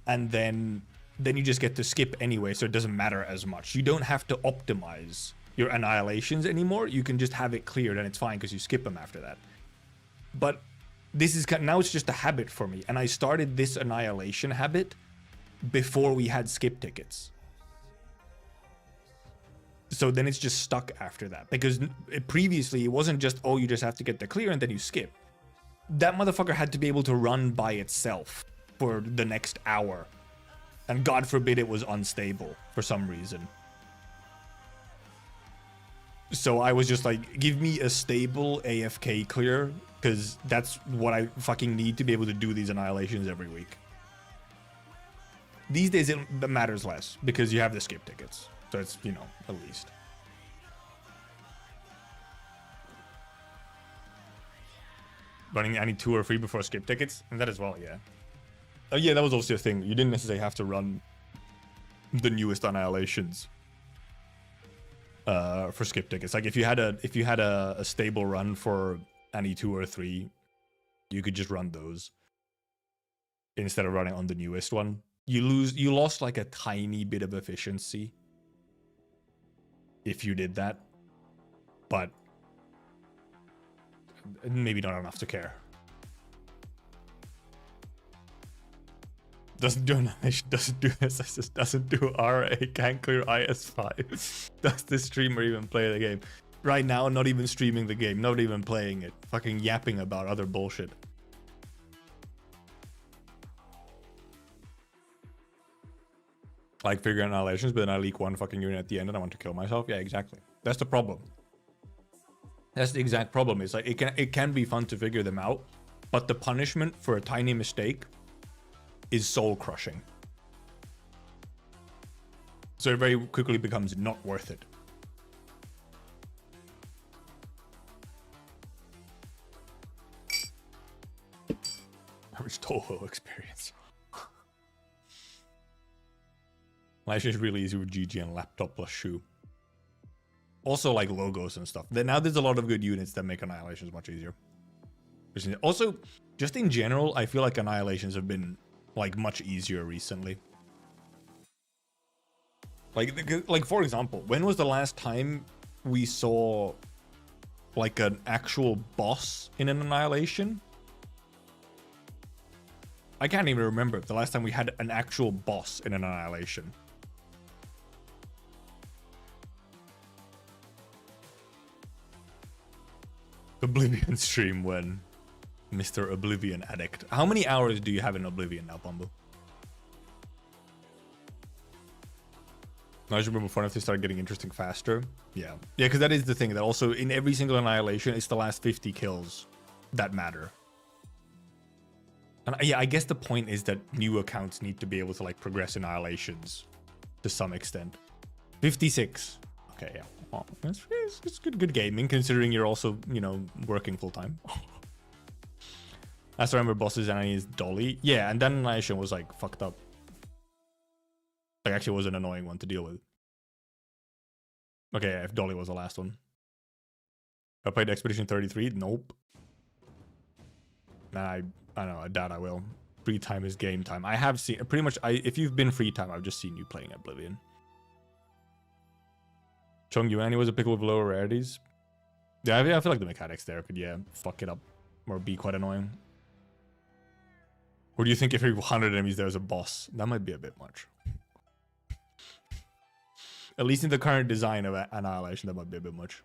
And then you just get to skip anyway, so it doesn't matter as much. You don't have to optimize your annihilations anymore. You can just have it cleared and it's fine because you skip them after that. But this is now it's just a habit for me. And I started this annihilation habit before we had skip tickets. So then it's just stuck after that, because previously it wasn't just, oh, you just have to get the clear and then you skip. That motherfucker had to be able to run by itself for the next hour. And God forbid it was unstable for some reason. So I was just like, give me a stable AFK clear, because that's what I fucking need to be able to do these annihilations every week. These days it matters less, because you have the skip tickets. So it's, you know, at least. Running any 2 or 3 before skip tickets? And that as well, yeah. Oh yeah, that was also a thing. You didn't necessarily have to run the newest annihilations for skip tickets. Like if you had a stable run for any 2 or 3, you could just run those instead of running on the newest one. You lost like a tiny bit of efficiency if you did that, but maybe not enough to care. Doesn't do annihilation, doesn't do SSS, doesn't do RA, can't clear IS5. Does this streamer even play the game? Right now, not even streaming the game, not even playing it. Fucking yapping about other bullshit. Like figuring annihilations, but then I leak one fucking unit at the end and I want to kill myself. Yeah, exactly. That's the problem. That's the exact problem. It's like it can be fun to figure them out, but the punishment for a tiny mistake is soul crushing. So it very quickly becomes not worth it. Average Toho experience. Life is really easy with GG and laptop plus shoe. Also like logos and stuff. Now there's a lot of good units that make annihilations much easier. Also, just in general, I feel like annihilations have been like much easier recently. Like for example, when was the last time we saw like an actual boss in an annihilation? I can't even remember the last time we had an actual boss in an annihilation. Oblivion stream when Mr. Oblivion Addict. How many hours do you have in Oblivion now, Bumble? I just remember fun if they started getting interesting faster. Yeah. Yeah, because that is the thing, that also in every single Annihilation, it's the last 50 kills that matter. And yeah, I guess the point is that new accounts need to be able to like progress Annihilations to some extent. 56. Okay, yeah. Well, it's good gaming, considering you're also, you know, working full time. Last I remember bosses and is Dolly. Yeah, and then Annihilation was like fucked up. Like actually was an annoying one to deal with. Okay, yeah, if Dolly was the last one. I played Expedition 33. Nope. Nah, I don't know. I doubt I will. Free time is game time. I have seen pretty much. If you've been free time, I've just seen you playing Oblivion. Chung Yuan was a pickle with lower rarities. Yeah, I feel like the mechanics there could fuck it up or be quite annoying. Or do you think if every 100 enemies there's a boss? That might be a bit much. At least in the current design of Annihilation, that might be a bit much.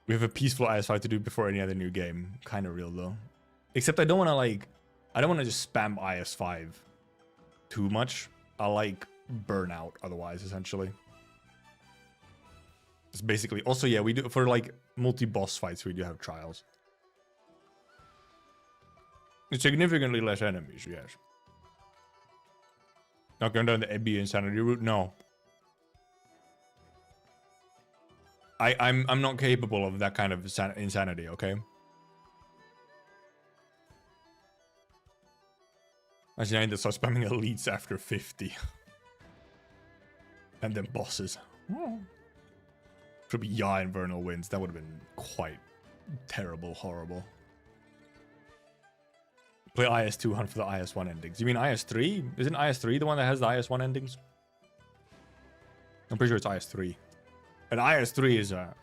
We have a peaceful IS5 to do before any other new game. Kind of real though. Except I don't want to like, I don't want to just spam IS5 too much. I like burnout otherwise, essentially. It's basically, also yeah, we do, for like multi-boss fights, we do have trials. It's significantly less enemies, yes. Not going down the Ebby insanity route, no. I'm not capable of that kind of insanity, okay? Actually, I need to start spamming elites after 50. And then bosses. Should be Ya and Vernal Winds. That would have been quite terrible, horrible. Play IS2 hunt for the IS1 endings. You mean IS3? Isn't IS3 the one that has the IS1 endings? I'm pretty sure it's IS3. And IS3 is a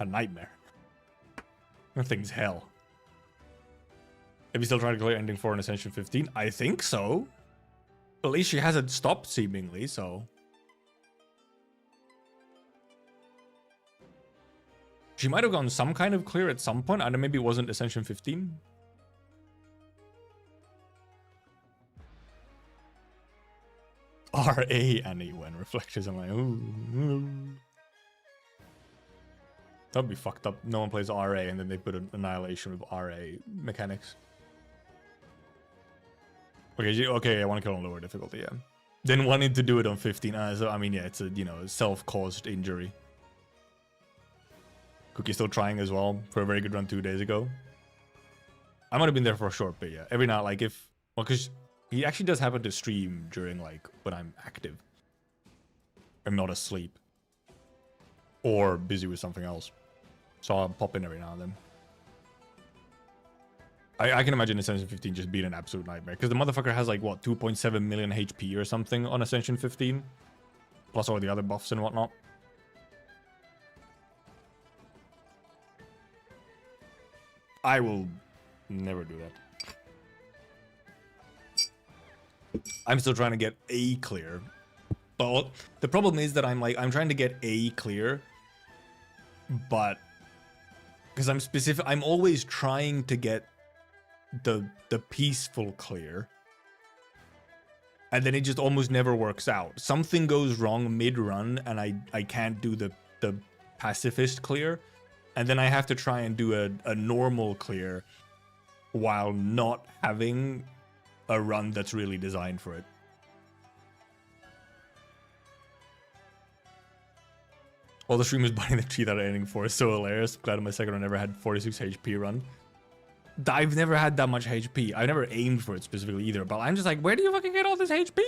nightmare. That thing's hell. Have you still trying to clear ending 4 in Ascension 15? I think so. At least she hasn't stopped, seemingly, so. She might have gone some kind of clear at some point. I don't know, maybe it wasn't Ascension 15. RA Annie when reflections. I'm like, ooh. That'd be fucked up. No one plays RA and then they put an Annihilation with RA mechanics. Okay, I want to kill on lower difficulty, yeah. Then wanting to do it on 15. So, I mean, yeah, it's a, you know, self-caused injury. Cookie still trying as well for a very good run 2 days ago. I might have been there for a short bit, yeah. Every night, like if, well, because he actually does happen to stream during like when I'm active. I'm not asleep. Or busy with something else. So I'll pop in every now and then. I can imagine Ascension 15 just being an absolute nightmare. Because the motherfucker has like, what, 2.7 million HP or something on Ascension 15? Plus all the other buffs and whatnot. I will never do that. I'm still trying to get A clear. But the problem is that I'm trying to get A clear. But because I'm always trying to get the peaceful clear. And then it just almost never works out. Something goes wrong mid-run and I can't do the pacifist clear. And then I have to try and do a normal clear while not having a run that's really designed for it. All the streamers biting the tree that are ending for is so hilarious. Glad my second run never had 46 HP run. I've never had that much HP. I never aimed for it specifically either, but I'm just like, where do you fucking get all this HP?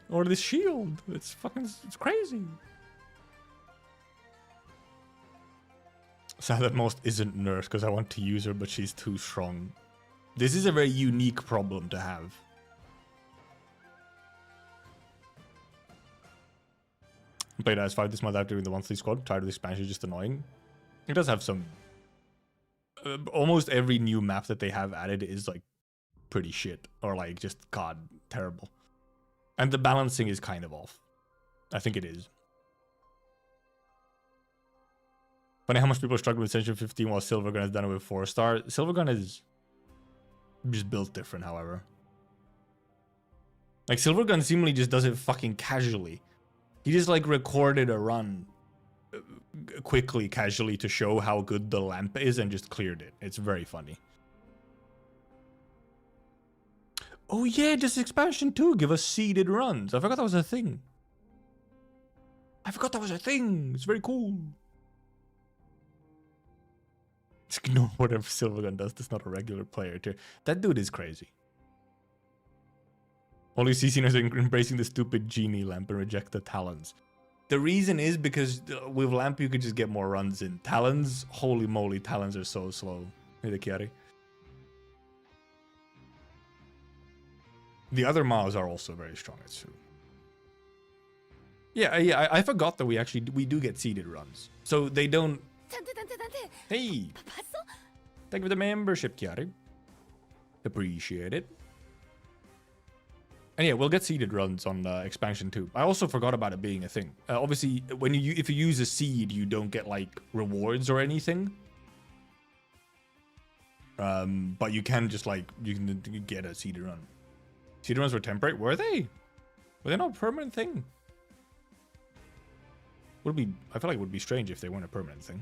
Or this shield? It's crazy. Sad that most isn't nurse because I want to use her, but she's too strong. This is a very unique problem to have. I played IS5 this month after doing the monthly squad. Tired of the expansion, just annoying. It does have some... almost every new map that they have added is like pretty shit. Or like just, god, terrible. And the balancing is kind of off. I think it is. Funny how much people struggle with Ascension 15 while Silvergun has done it with 4-star. Silvergun is just built different, however. Like, Silvergun seemingly just does it fucking casually. He just, like, recorded a run quickly, casually, to show how good the lamp is and just cleared it. It's very funny. Oh yeah, this expansion too give us seeded runs. I forgot that was a thing. It's very cool. Just ignore whatever Silvergun does. That's not a regular player too. That dude is crazy. Only CCNers are embracing the stupid genie lamp and reject the talons. The reason is because with lamp you could just get more runs in. Talons, holy moly, talons are so slow. Hey, the Chiari. The other Maos are also very strong at Su. Yeah, I forgot that we do get seeded runs. So they don't... Hey! Thank you for the membership, Chiari. Appreciate it. And yeah, we'll get seeded runs on expansion 2. I also forgot about it being a thing. Obviously, if you use a seed, you don't get like rewards or anything. But you can just like you can get a seeded run. Seeded runs were temporary. Were they? Were they not a permanent thing? Would be? I feel like it would be strange if they weren't a permanent thing.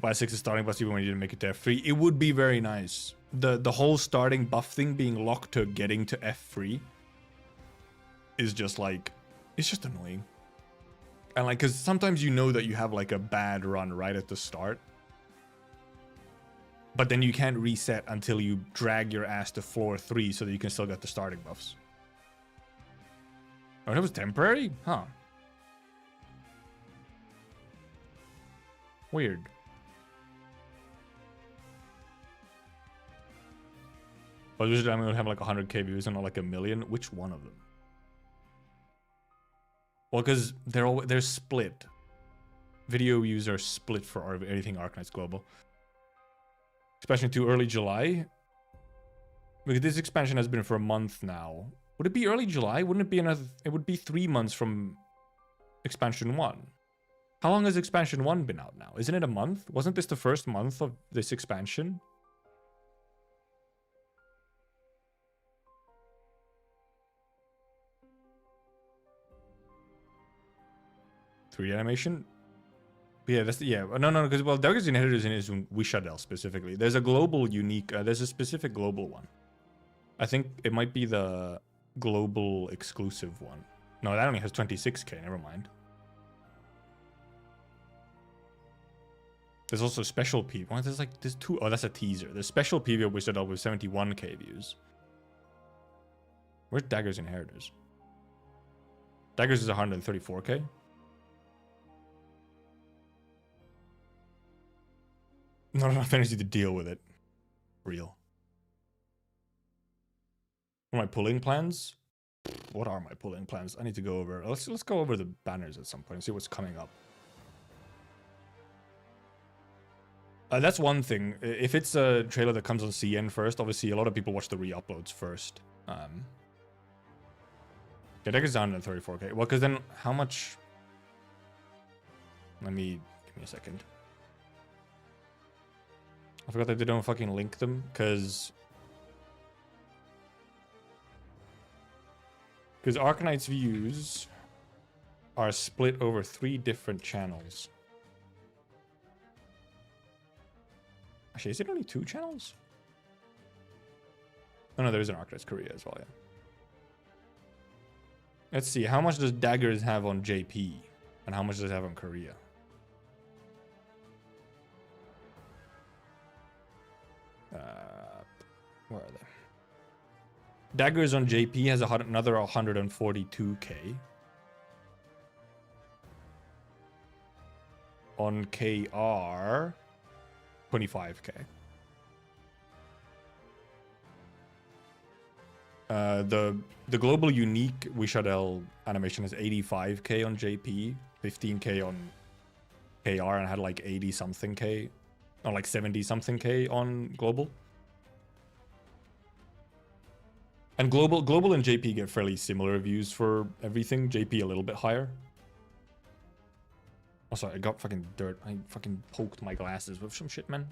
By 6 is starting buff even when you didn't make it to F3. It would be very nice. The whole starting buff thing being locked to getting to F3 is just like, it's just annoying. And like, because sometimes you know that you have like a bad run right at the start. But then you can't reset until you drag your ass to floor 3 so that you can still get the starting buffs. Oh, that was temporary? Huh. Weird. But usually I'm gonna have like 100k views and not like a million. Which one of them? Well, because they're split. Video views are split for anything Arknights Global. Expansion 2 early July. Because this expansion has been for a month now. Would it be early July? Wouldn't it be another? It would be 3 months from expansion 1. How long has expansion 1 been out now? Isn't it a month? Wasn't this the first month of this expansion? Three animation? Yeah, that's no, because well, Daggers Inheritors is in Wishadel specifically. There's a global unique. There's a specific global one. I think it might be the global exclusive one. No, that only has 26k. Never mind. There's also special PV. There's two. Oh, that's a teaser. There's special PV of Wishadel with 71k views. Where's Daggers Inheritors? Daggers is 134k. Not enough energy to deal with it. Real. What are my pulling plans? What are my pulling plans? I need to go over. Let's go over the banners at some point and see what's coming up. That's one thing. If it's a trailer that comes on CN first, obviously a lot of people watch the re-uploads first. Yeah, that goes down to 34k. Well, because then how much? Give me a second. I forgot that they don't fucking link them, because Arknights views are split over 3 different channels. Actually, is it only 2 channels? Oh no, there is an Arknights Korea as well, yeah. Let's see, how much does Daggers have on JP? And how much does it have on Korea? Where are they? Daggers on JP has another 142k. On KR, 25k. The global unique Wishadel animation has 85k on JP, 15k on KR, and had like 80 something k, or like 70 something k on global. And global and JP get fairly similar views for everything. JP a little bit higher. Oh, sorry, I got fucking dirt. I fucking poked my glasses with some shit, man.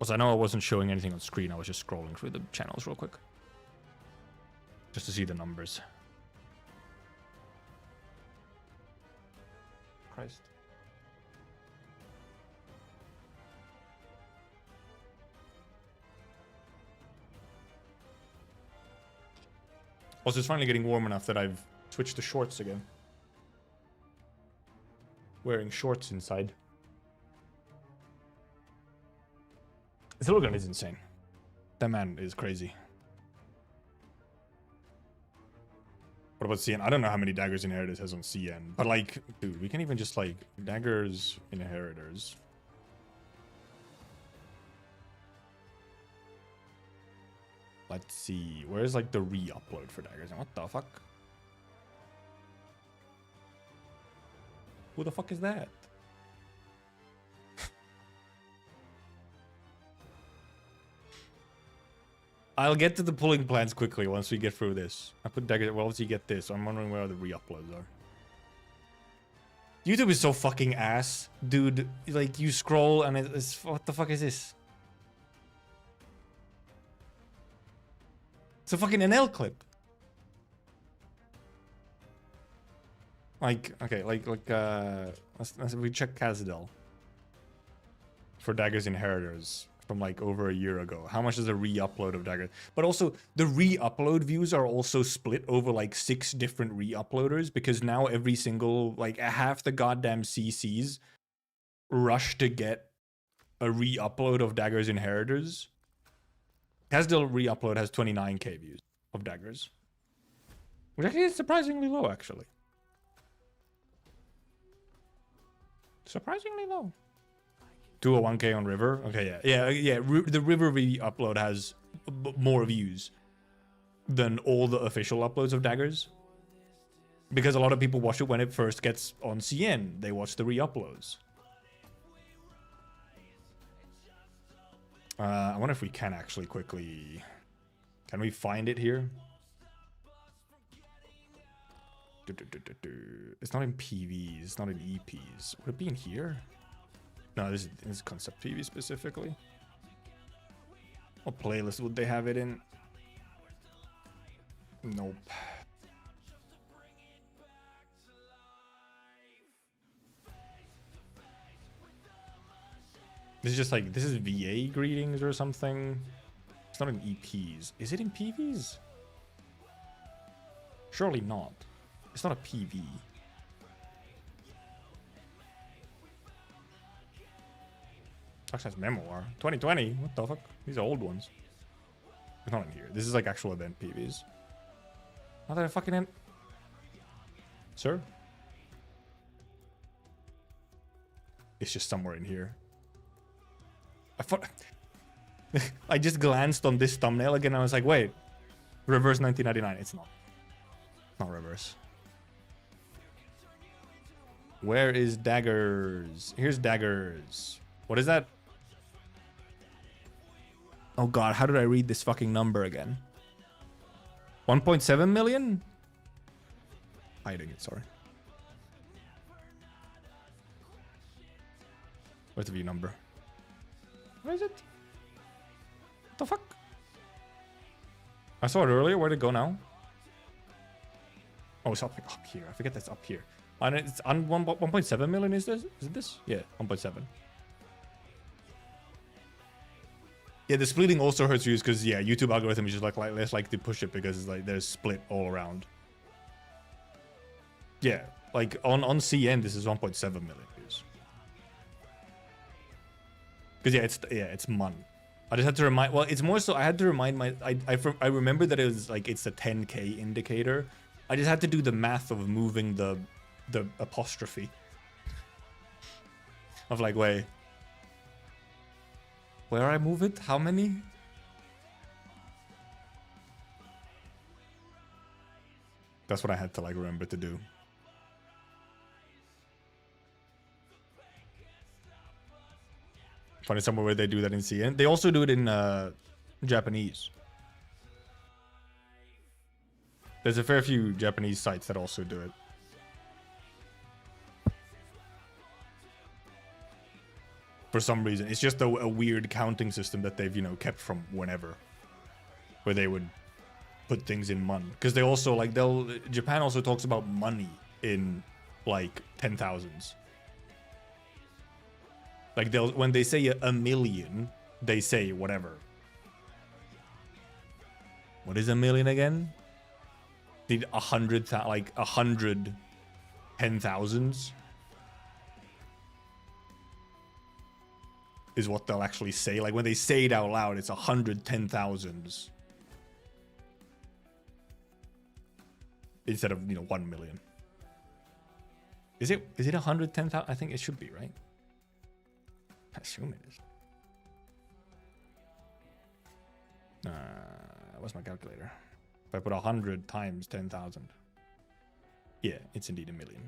Also, I know I wasn't showing anything on screen. I was just scrolling through the channels real quick. Just to see the numbers. Christ. Also, it's finally getting warm enough that I've switched to shorts again. Wearing shorts inside. Slogan is insane. That man is crazy. What about CN? I don't know how many daggers inheritors has on CN, but like, dude, we can even just like daggers inheritors. Let's see. Where's like the re-upload for daggers? What the fuck? Who the fuck is that? I'll get to the pulling plans quickly once we get through this. I put daggers. Well, once you get this, I'm wondering where the re-uploads are. YouTube is so fucking ass, dude. Like, you scroll and it's what the fuck is this? It's a fucking NL clip. Like, okay, like we check Kazdel for daggers inheritors from like over a year ago. How much is a re-upload of daggers? But also, the re-upload views are also split over like 6 different re-uploaders because now every single, like half the goddamn CCs rush to get a re-upload of daggers inheritors. Kazdel re-upload has 29k views of daggers, which actually is surprisingly low, actually. Surprisingly low. 201k on River. Okay, yeah. The River re-upload has more views than all the official uploads of daggers, because a lot of people watch it when it first gets on CN. They watch the re-uploads. I wonder if we can actually quickly... Can we find it here? It's not in PVs. It's not in EPs. Would it be in here? No, this is concept PV specifically. What playlist would they have it in? Nope. This is just like, this is VA greetings or something. It's not in EPs. Is it in PVs? Surely not. It's not a PV. Actually, that's memoir. 2020. What the fuck? These are old ones. It's not in here. This is like actual event PVs. Not that I fucking end. Sir? It's just somewhere in here. I just glanced on this thumbnail again and I was like, wait. Reverse 1999. It's not. Not reverse. Where is daggers? Here's daggers. What is that? Oh god, how did I read this fucking number again? 1.7 million? Hiding it, sorry. Where's the view number? Where is it? What the fuck? I saw it earlier. Where'd it go now? Oh, it's up here. I forget that's up here. And it's on 1.7 million, is this? Is it this? Yeah, 1.7. Yeah, the splitting also hurts views because, yeah, YouTube algorithm is just like less likely to push it because it's like there's split all around. Yeah, like on CN, this is 1.7 million views. Because it's MUN. I just had to remind. Well, it's more so I had to remind my. I remember that it was like it's a 10k indicator. I just had to do the math of moving the apostrophe. Of like, wait, where I move it? How many? That's what I had to like remember to do. Find somewhere where they do that in CN. They also do it in Japanese. There's a fair few Japanese sites that also do it. For some reason. It's just a weird counting system that they've, you know, kept from whenever. Where they would put things in mon. Because they also, like, Japan also talks about money in, like, 10,000s. Like, when they say a million, they say whatever. What is a million again? Did 100, like 100 10,000s is what they'll actually say. Like when they say it out loud, it's 100 10,000s instead of 1 million. Is it 110,000? I think it should be, right? I assume it is. What's my calculator? If I put 100 times 10,000. Yeah, it's indeed a million.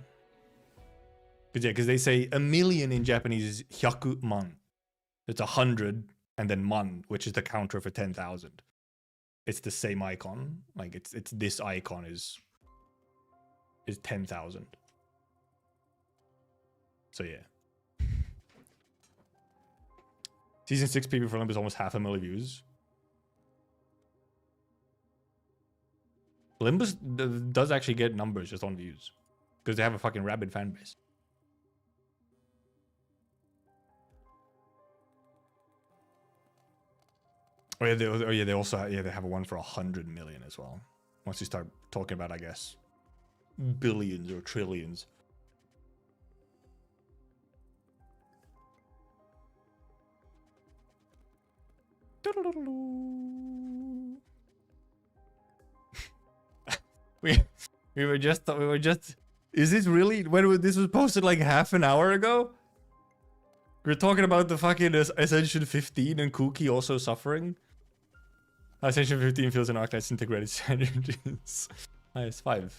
Because they say a million in Japanese is hyaku man. It's 100 and then man, which is the counter for 10,000. It's the same icon. Like it's this icon is 10,000. So yeah. Season 6 PB for Limbus almost 500,000 views. Limbus does actually get numbers just on views. Because they have a fucking rabid fan base. Oh yeah, they also they have a one for 100 million as well. Once you start talking about, I guess, billions or trillions. we were just is this really when this was posted like half an hour ago? We're talking about the fucking Ascension 15 and Kuki also suffering. Ascension 15 feels an Arclight integrated strategies. IS5.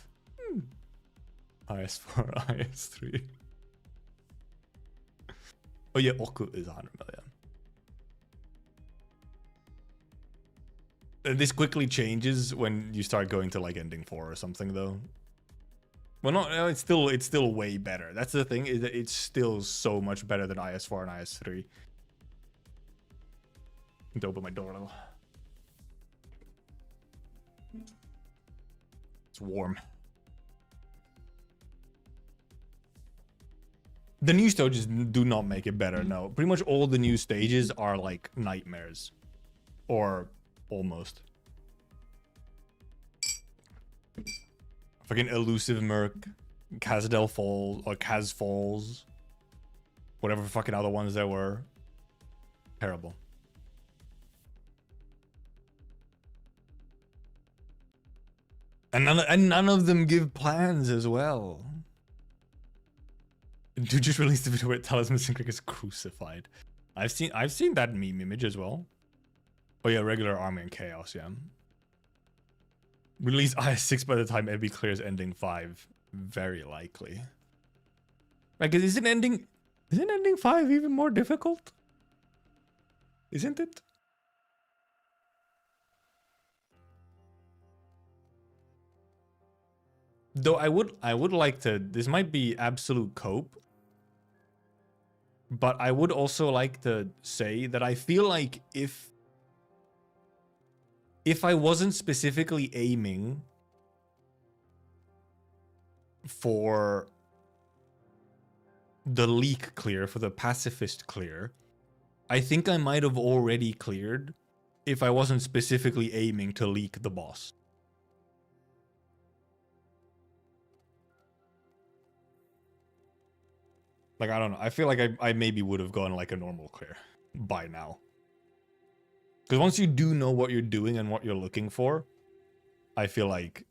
IS4, IS3. Oh yeah, Oku is 100 million. This quickly changes when you start going to like ending 4 or something though. Well, no, it's still way better. That's the thing, is that it's still so much better than IS4 and IS3. I need to open my door a little. It's warm. The new stages do not make it better, no. Pretty much all the new stages are like nightmares. Or almost. Fucking Elusive Merc, Kazdel Falls, or Kaz Falls. Whatever fucking other ones there were. Terrible. And none of them give plans as well. Dude just released a video where Talisman Syncric is crucified. I've seen that meme image as well. Oh yeah, regular army and chaos, yeah. Release IS6 by the time Ebby clears ending 5. Very likely. Like, isn't ending 5 even more difficult? Isn't it? Though I would like to, this might be absolute cope, but I would also like to say that I feel like if I wasn't specifically aiming for the leak clear, for the pacifist clear, I think I might have already cleared if I wasn't specifically aiming to leak the boss. Like, I don't know. I feel like I maybe would have gone like a normal clear by now. Because once you do know what you're doing and what you're looking for, I feel like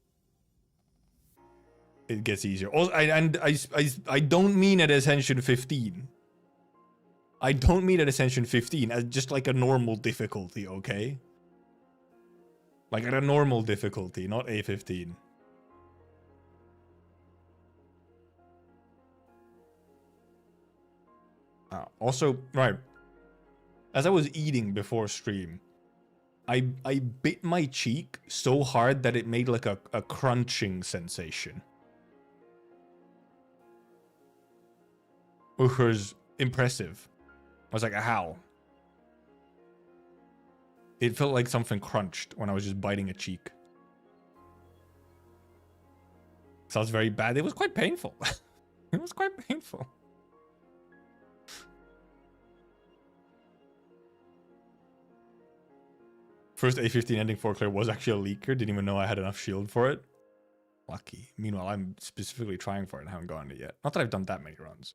it gets easier. Also, I don't mean at Ascension 15. I don't mean at Ascension 15 as just like a normal difficulty, okay? Like at a normal difficulty, not A15. Also, right, as I was eating before stream, I bit my cheek so hard that it made like a crunching sensation. Which was impressive. I was like, how? It felt like something crunched when I was just biting a cheek. Sounds very bad. It was quite painful. It was quite painful. First A15 ending 4 clear was actually a leaker. Didn't even know I had enough shield for it. Lucky. Meanwhile, I'm specifically trying for it and haven't gotten it yet. Not that I've done that many runs.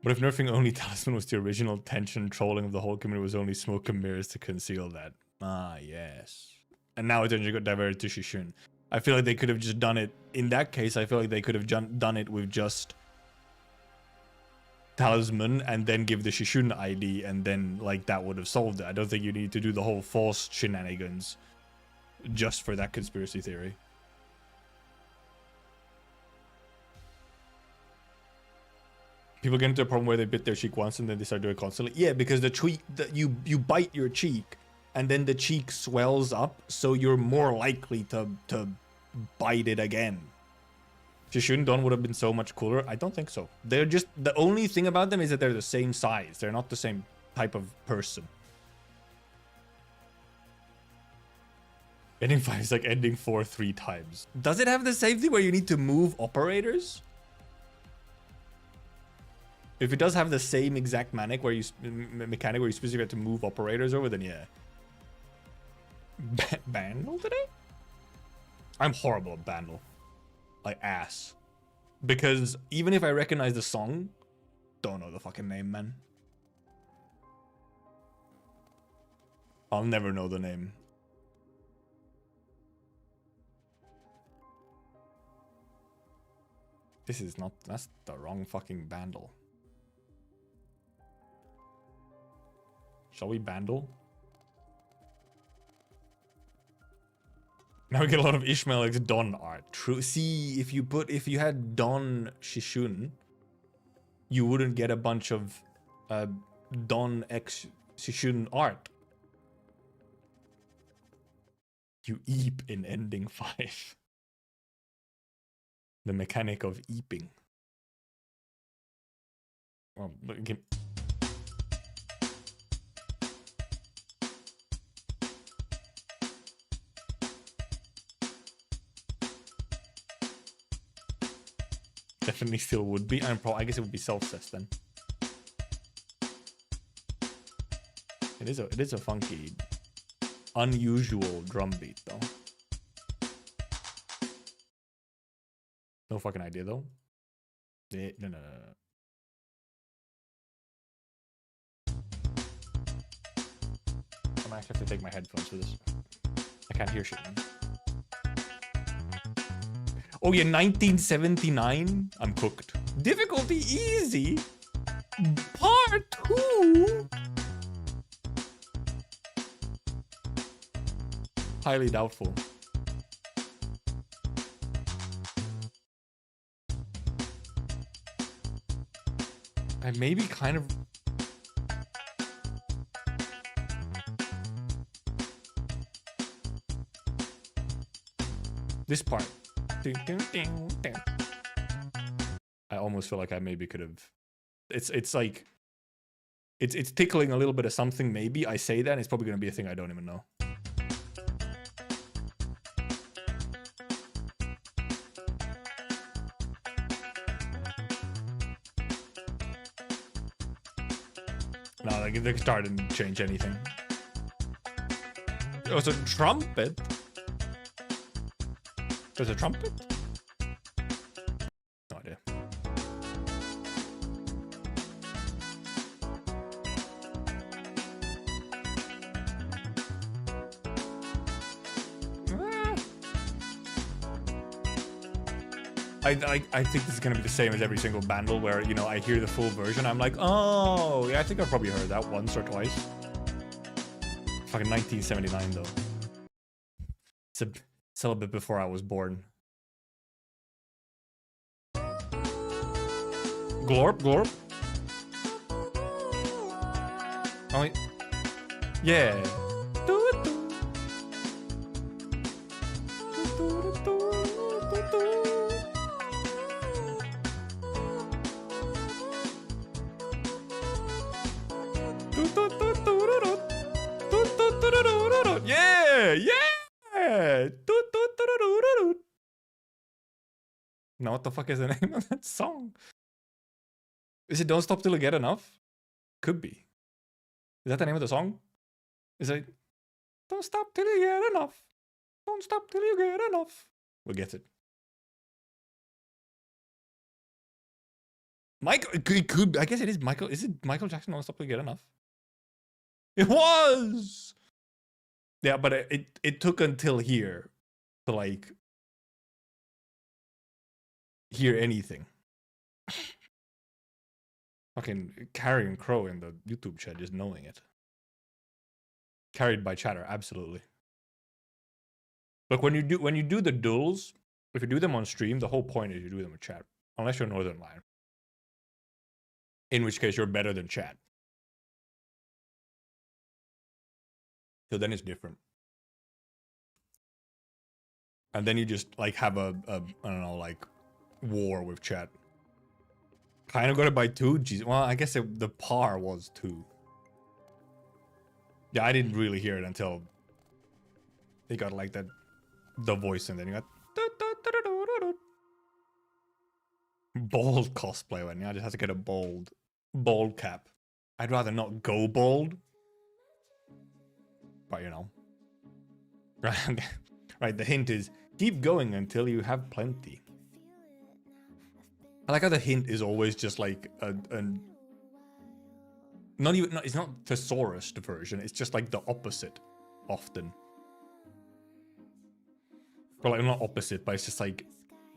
But if nerfing only Talisman was the original tension, trolling of the whole community was only smoke and mirrors to conceal that. Ah, yes. And now attention got diverted to Shishun. I feel like they could have just done it. In that case, I feel like they could have done it with just Talisman and then give the Shishun ID, and then like that would have solved it. I don't think you need to do the whole false shenanigans just for that conspiracy theory. People get into a problem where they bit their cheek once and then they start doing it constantly. Yeah, because the cheek, you bite your cheek and then the cheek swells up, so you're more likely to bite it again. Shishun Don would have been so much cooler. I don't think so. They're just, the only thing about them is that they're the same size. They're not the same type of person. Ending 5 is like ending 4 3 times. Does it have the same thing where you need to move operators? If it does have the same exact mechanic where you specifically have to move operators over, then yeah. Bandle today? I'm horrible at Bandle. Like ass. Because even if I recognize the song, don't know the fucking name, man. I'll never know the name. This is not, that's the wrong fucking Bandle. Shall we Bandle? Now we get a lot of Ishmael X Don art. True. See, if you had Don Shishun, you wouldn't get a bunch of Don X Shishun art. You eep in ending 5. The mechanic of eeping. Well, again. Definitely still would be. I guess it would be self-cess then. It is a funky, unusual drum beat though. No fucking idea though. No. I'm gonna actually have to take my headphones for this. I can't hear shit. Oh yeah, 1979. I'm cooked. Difficulty easy. Part 2. Highly doubtful. I maybe kind of. This part. I almost feel like I maybe could have. It's like it's tickling a little bit of something. Maybe I say that and it's probably gonna be a thing I don't even know. No, like the guitar didn't change anything. It was a trumpet. There's a trumpet? No idea. I think this is gonna be the same as every single Bandle where, you know, I hear the full version, I'm like, oh, yeah, I think I've probably heard that once or twice. Fucking 1979 though. It's a little bit before I was born. Glorp, glorp. Oh wait. Yeah. Yeah, yeah. Now what the fuck is the name of that song? Is it Don't Stop Till You Get Enough? Could be. Is that the name of the song? Is it Don't Stop Till You Get Enough? Don't Stop Till You Get Enough. We'll get it. Michael, it could, I guess it is Michael. Is it Michael Jackson? Don't Stop Till You Get Enough? It was! Yeah, but it took until here to like hear anything. Fucking carrying Crow in the YouTube chat, just knowing it. Carried by chatter, absolutely. Look, when you do the duels, if you do them on stream, the whole point is you do them with chat. Unless you're Northern Line. In which case you're better than chat. So then it's different. And then you just like have a I don't know, like war with chat. Kind of got it by 2. Jeez. Well, I guess the par was 2. Yeah, I didn't really hear it until they got like that, the voice, and then you got bold cosplay when I just have to get a bold cap. I'd rather not go bold, but you know, right. The hint is keep going until you have plenty. I like how the hint is always just like a not even, no, it's not thesaurus version. It's just like the opposite, often. Or like not opposite, but it's just like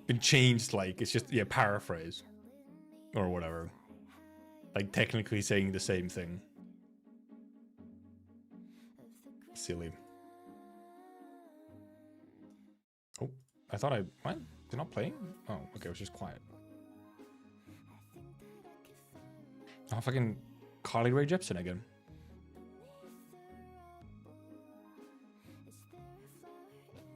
been changed. Like it's just paraphrase or whatever. Like technically saying the same thing. Silly. Oh, I thought what? They're not playing? Oh, okay, it was just quiet. Oh, fucking Carly Rae Jepsen again.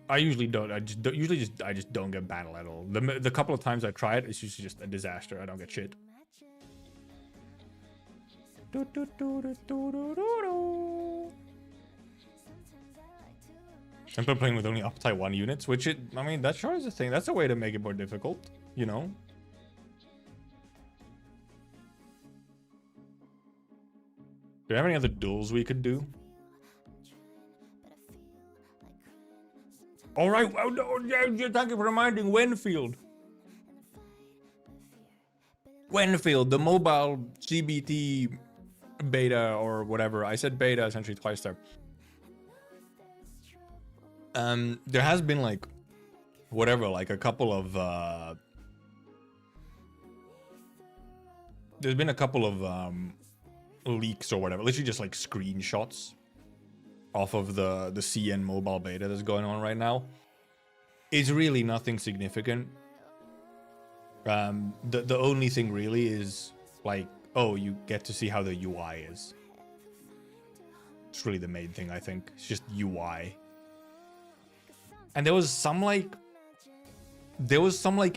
I usually don't. I just don't get battle at all. The couple of times I try it, it's usually just a disaster. I don't get shit. I'm playing with only uptime 1 units, which I mean, that sure is a thing. That's a way to make it more difficult, you know? Do you have any other duels we could do? All right, well, no, thank you for reminding Wenfield. Wenfield, the mobile CBT beta or whatever. I said beta essentially twice there. There has been like, whatever, like a couple of, there's been a couple of, leaks or whatever, literally just like screenshots off of the CN mobile beta that's going on right now. It's really nothing significant. The only thing really is like, oh, you get to see how the UI is. It's really the main thing, I think. It's just UI. And there was some like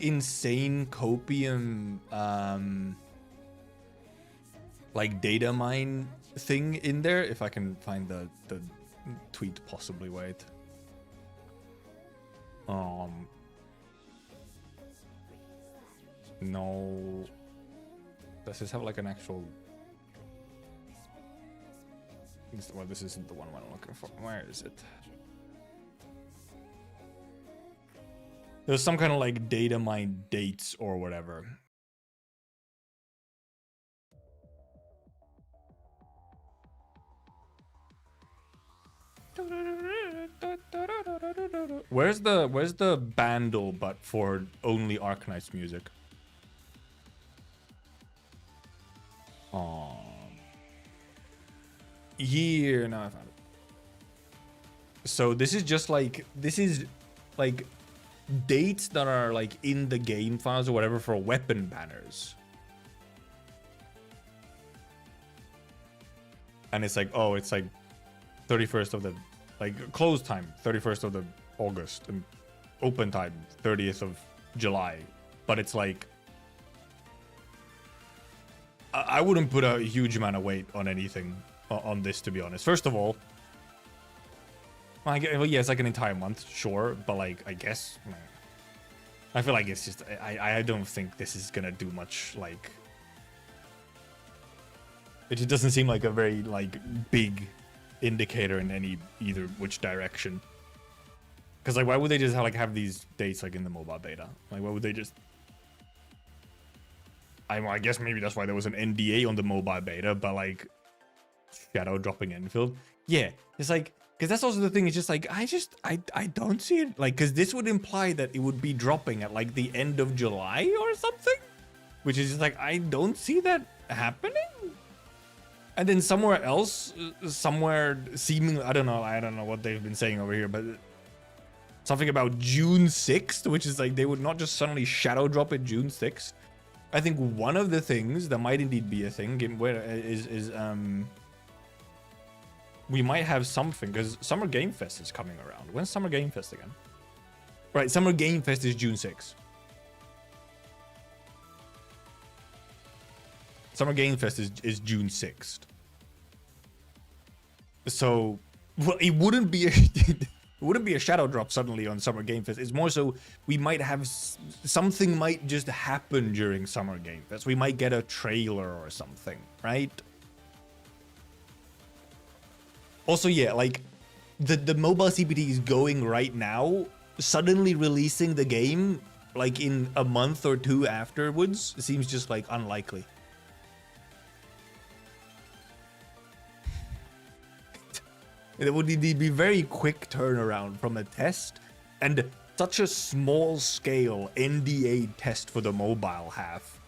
insane copium like data mine thing in there. If I can find the tweet, possibly. Wait. No. Does this have like an actual? Well, this isn't the one I'm looking for. Where is it? There's some kind of like data mine dates or whatever. Where's the bundle but for only Arknight's music? Here, now I found it. So this is just like, this is like dates that are like in the game files or whatever for weapon banners. And it's like, oh, it's like 31st of the, like close time 31st of the August and open time 30th of July. But it's like, I wouldn't put a huge amount of weight on anything on this, to be honest. First of all, well, yeah, it's like an entire month, sure, but like, I guess I feel like it's just I don't think this is gonna do much. Like, it just doesn't seem like a very like big indicator in any either which direction. Because like, why would they just have these dates like in the mobile beta? Like, why would they just? I guess maybe that's why there was an NDA on the mobile beta, but like shadow dropping infill. Yeah, it's like, because that's also the thing. It's just like I don't see it, like, because this would imply that it would be dropping at like the end of July or something, which is just like, I don't see that happening. And then somewhere else, somewhere seemingly, I don't know what they've been saying over here, but something about June 6th, which is like they would not just suddenly shadow drop it June 6th. I think one of the things that might indeed be a thing is we might have something, because Summer Game Fest is coming around. When's Summer Game Fest again? Right, Summer Game Fest is June 6th. Summer Game Fest is June 6th. So, well, it wouldn't be a it wouldn't be a shadow drop suddenly on Summer Game Fest. It's more so we might have something might just happen during Summer Game Fest. We might get a trailer or something, right? Also, yeah, like the mobile CPT is going right now. Suddenly releasing the game like in a month or two afterwards seems just like unlikely. It would indeed be very quick turnaround from a test, and such a small scale NDA test for the mobile half.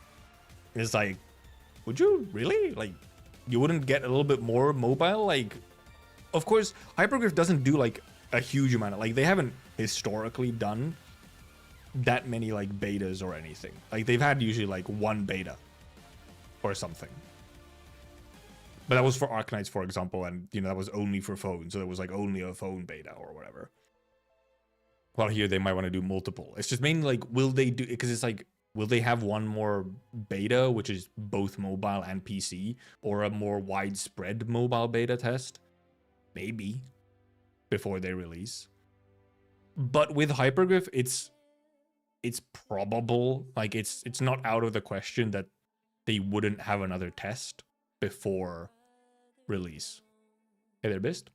It's like, would you really? Like, you wouldn't get a little bit more mobile? Like, of course, Hypergriff doesn't do like a huge amount of, like, they haven't historically done that many like betas or anything. Like, they've had usually like one beta or something. But that was for Arknights, for example, and, you know, that was only for phones, so it was like only a phone beta or whatever. While here they might want to do multiple. It's just mainly like, will they do, because it's like, will they have one more beta, which is both mobile and PC, or a more widespread mobile beta test? Maybe, before they release. But with Hypergriff, it's probable, like, it's not out of the question that they wouldn't have another test before release. Hey there, Bist.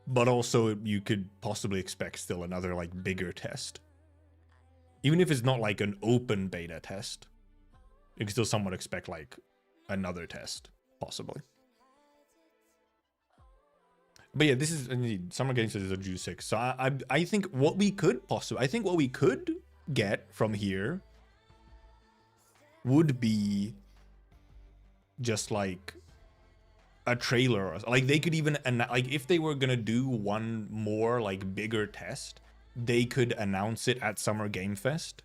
But also, you could possibly expect still another like bigger test. Even if it's not like an open beta test, you can still somewhat expect like another test, possibly. But yeah, this is indeed Summer Games is a June 6. So I think what we could get from here would be just like a trailer, or like they could even, like, if they were gonna do one more like bigger test, they could announce it at Summer Game Fest.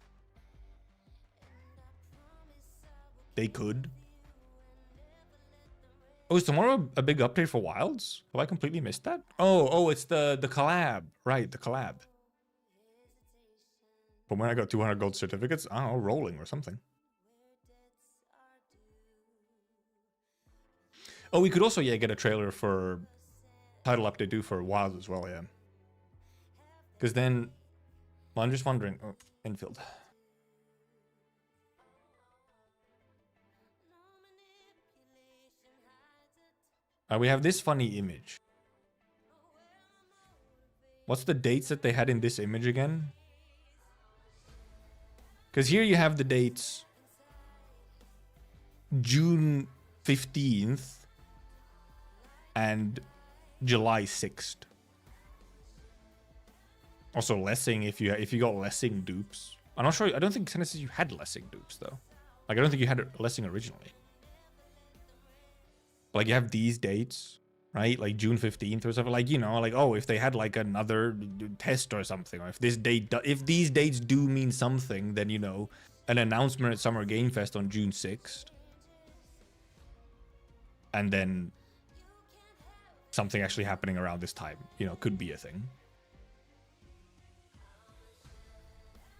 They could. Oh, is tomorrow a big update for Wilds? Have I completely missed that? Oh, it's the collab, right? The collab. From when I got 200 gold certificates, I don't know, rolling or something. Oh, we could also, yeah, get a trailer for title update due for Wilds as well, yeah. Because then, well, I'm just wondering, oh, infield. We have this funny image. What's the dates that they had in this image again? Because here you have the dates June 15th and July 6th. Also Lessing, if you got Lessing dupes. I'm not sure, I don't think Tennessee you had Lessing dupes though. Like, I don't think you had Lessing originally. Like, you have these dates, right? Like June 15th or something. Like, you know, like, oh, if they had like another test or something, or if this date, if these dates do mean something, then, you know, an announcement at Summer Game Fest on June 6th. And then something actually happening around this time, you know, could be a thing.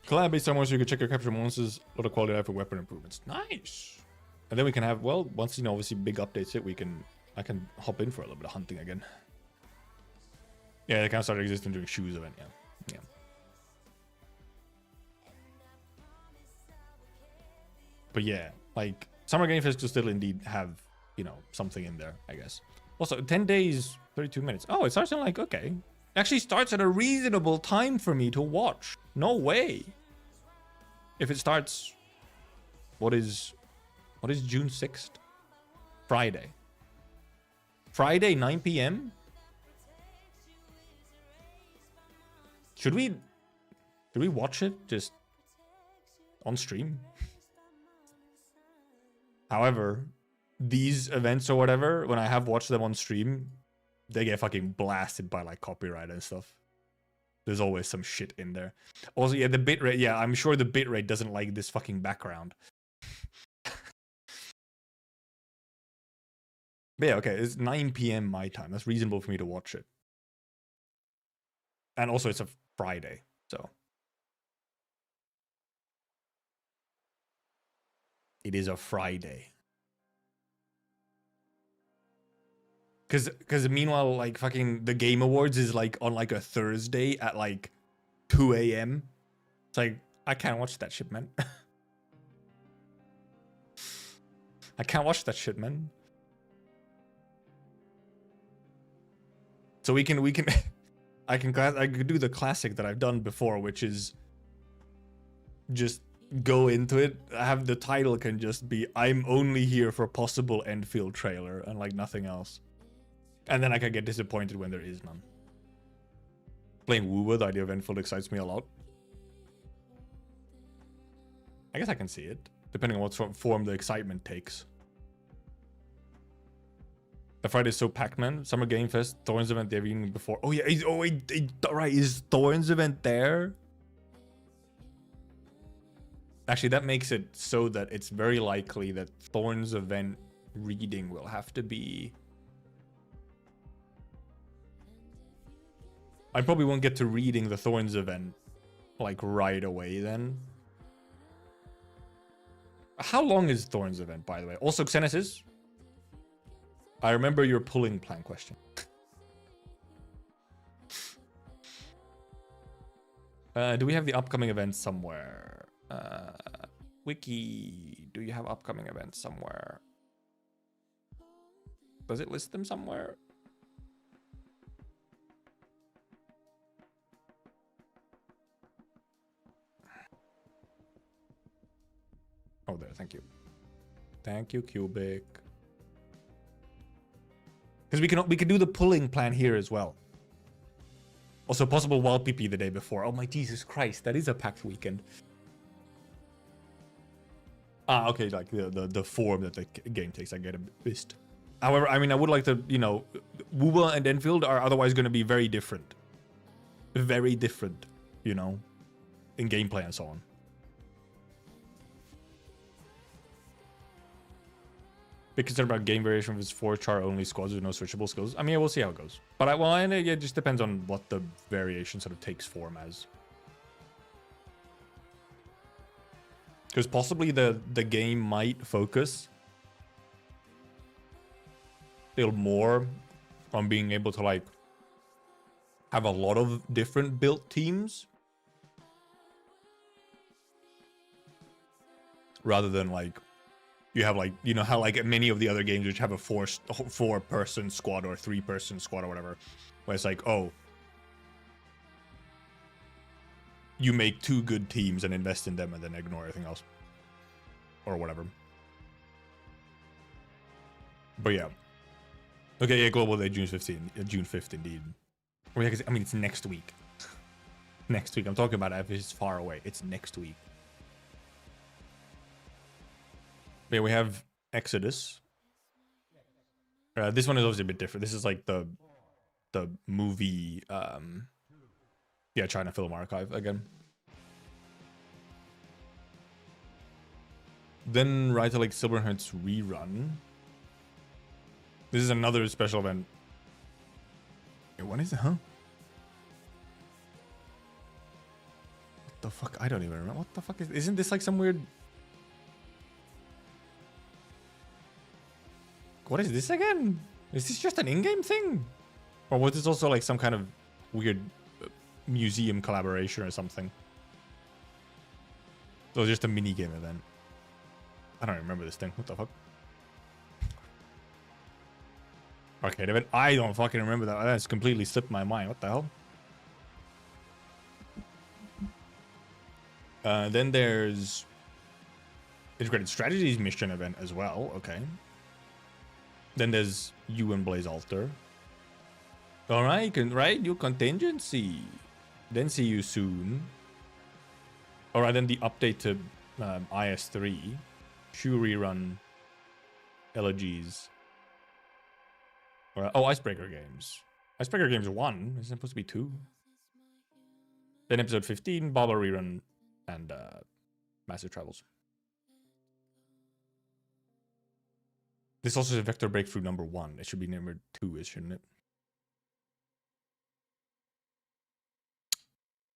Collab based on once you can check your capture monsters, a lot of quality life for weapon improvements. Nice. And then we can have, well, once, you know, obviously big updates hit, I can hop in for a little bit of hunting again. Yeah, they kind of started existing during Shoes event, yeah. Yeah. But yeah, like Summer Game Fest could still indeed have, you know, something in there, I guess. Also, 10 days, 32 minutes. Oh, it starts in like, okay. It actually starts at a reasonable time for me to watch. No way. If it starts, what is June 6th? Friday. Friday, 9 p.m.? Should we watch it just on stream? However, these events or whatever, when I have watched them on stream, they get fucking blasted by like copyright and stuff. There's always some shit in there. Also, yeah, the bitrate. Yeah, I'm sure the bitrate doesn't like this fucking background. But yeah, okay, it's 9 p.m. my time. That's reasonable for me to watch it. And also, it's a Friday, so. It is a Friday. Because meanwhile, like, fucking the Game Awards is, like, on, like, a Thursday at, like, 2 a.m. It's like, I can't watch that shit, man. I can't watch that shit, man. So we can I could do the classic that I've done before, which is just go into it. Have the title can just be "I'm only here for possible Enfield trailer" and like nothing else. And then I can get disappointed when there is none. Playing Woowa, the idea of Enfield excites me a lot. I guess I can see it, depending on what sort of form the excitement takes. The Friday is so packed, man. Summer Game Fest, Thorns event the evening before. Oh yeah, right, is Thorns event there? Actually, that makes it so that it's very likely that Thorns event reading will have to be... I probably won't get to reading the Thorns event, like, right away then. How long is Thorns event, by the way? Also, Xenesis, I remember your pulling plan question. Do we have the upcoming events somewhere? Wiki, do you have upcoming events somewhere? Does it list them somewhere? Oh, there, thank you. Thank you, Cubic. Because we can do the pulling plan here as well. Also, possible wild PP the day before. Oh my Jesus Christ, that is a packed weekend. Ah, okay, like the form that the game takes, I get a bit. However, I mean, I would like to, you know, Woowa and Enfield are otherwise going to be very different. Very different, you know, in gameplay and so on. Big concern about game variation with 4-char only squads with no switchable skills. I mean, we'll see how it goes. But it just depends on what the variation sort of takes form as. Because possibly the game might focus a little more on being able to like have a lot of different built teams rather than like you have like, you know how like many of the other games which have a four-person squad or 3-person squad or whatever, where it's like, oh, you make 2 good teams and invest in them and then ignore everything else or whatever. But yeah. Okay, yeah, Global Day, June 5th indeed. Oh, yeah, I mean, it's next week. Next week. I'm talking about if it's far away. It's next week. But yeah, we have Exodus. This one is obviously a bit different. This is like the movie, yeah, China Film Archive again. Then Ride to Lake Silverhurt's rerun. This is another special event. Wait, what is it, huh? What the fuck? I don't even remember. What the fuck is... Isn't this like some weird... What is this again? Is this just an in-game thing? Or was this also like some kind of weird museum collaboration or something. So it was just a mini game event. I don't remember this thing. What the fuck? Arcade event. I don't fucking remember that. That's completely slipped my mind. What the hell? Then there's integrated strategies mission event as well. Okay. Then there's you and Blaze Alter. All right, new contingency. Then see you soon. All right, then the update to IS3, Shu rerun, elegies. Oh, Icebreaker games. Icebreaker games 1. Is it supposed to be 2? Then episode 15, Baba rerun, and Massive Travels. This also is a Vector Breakthrough number 1. It should be number 2, shouldn't it?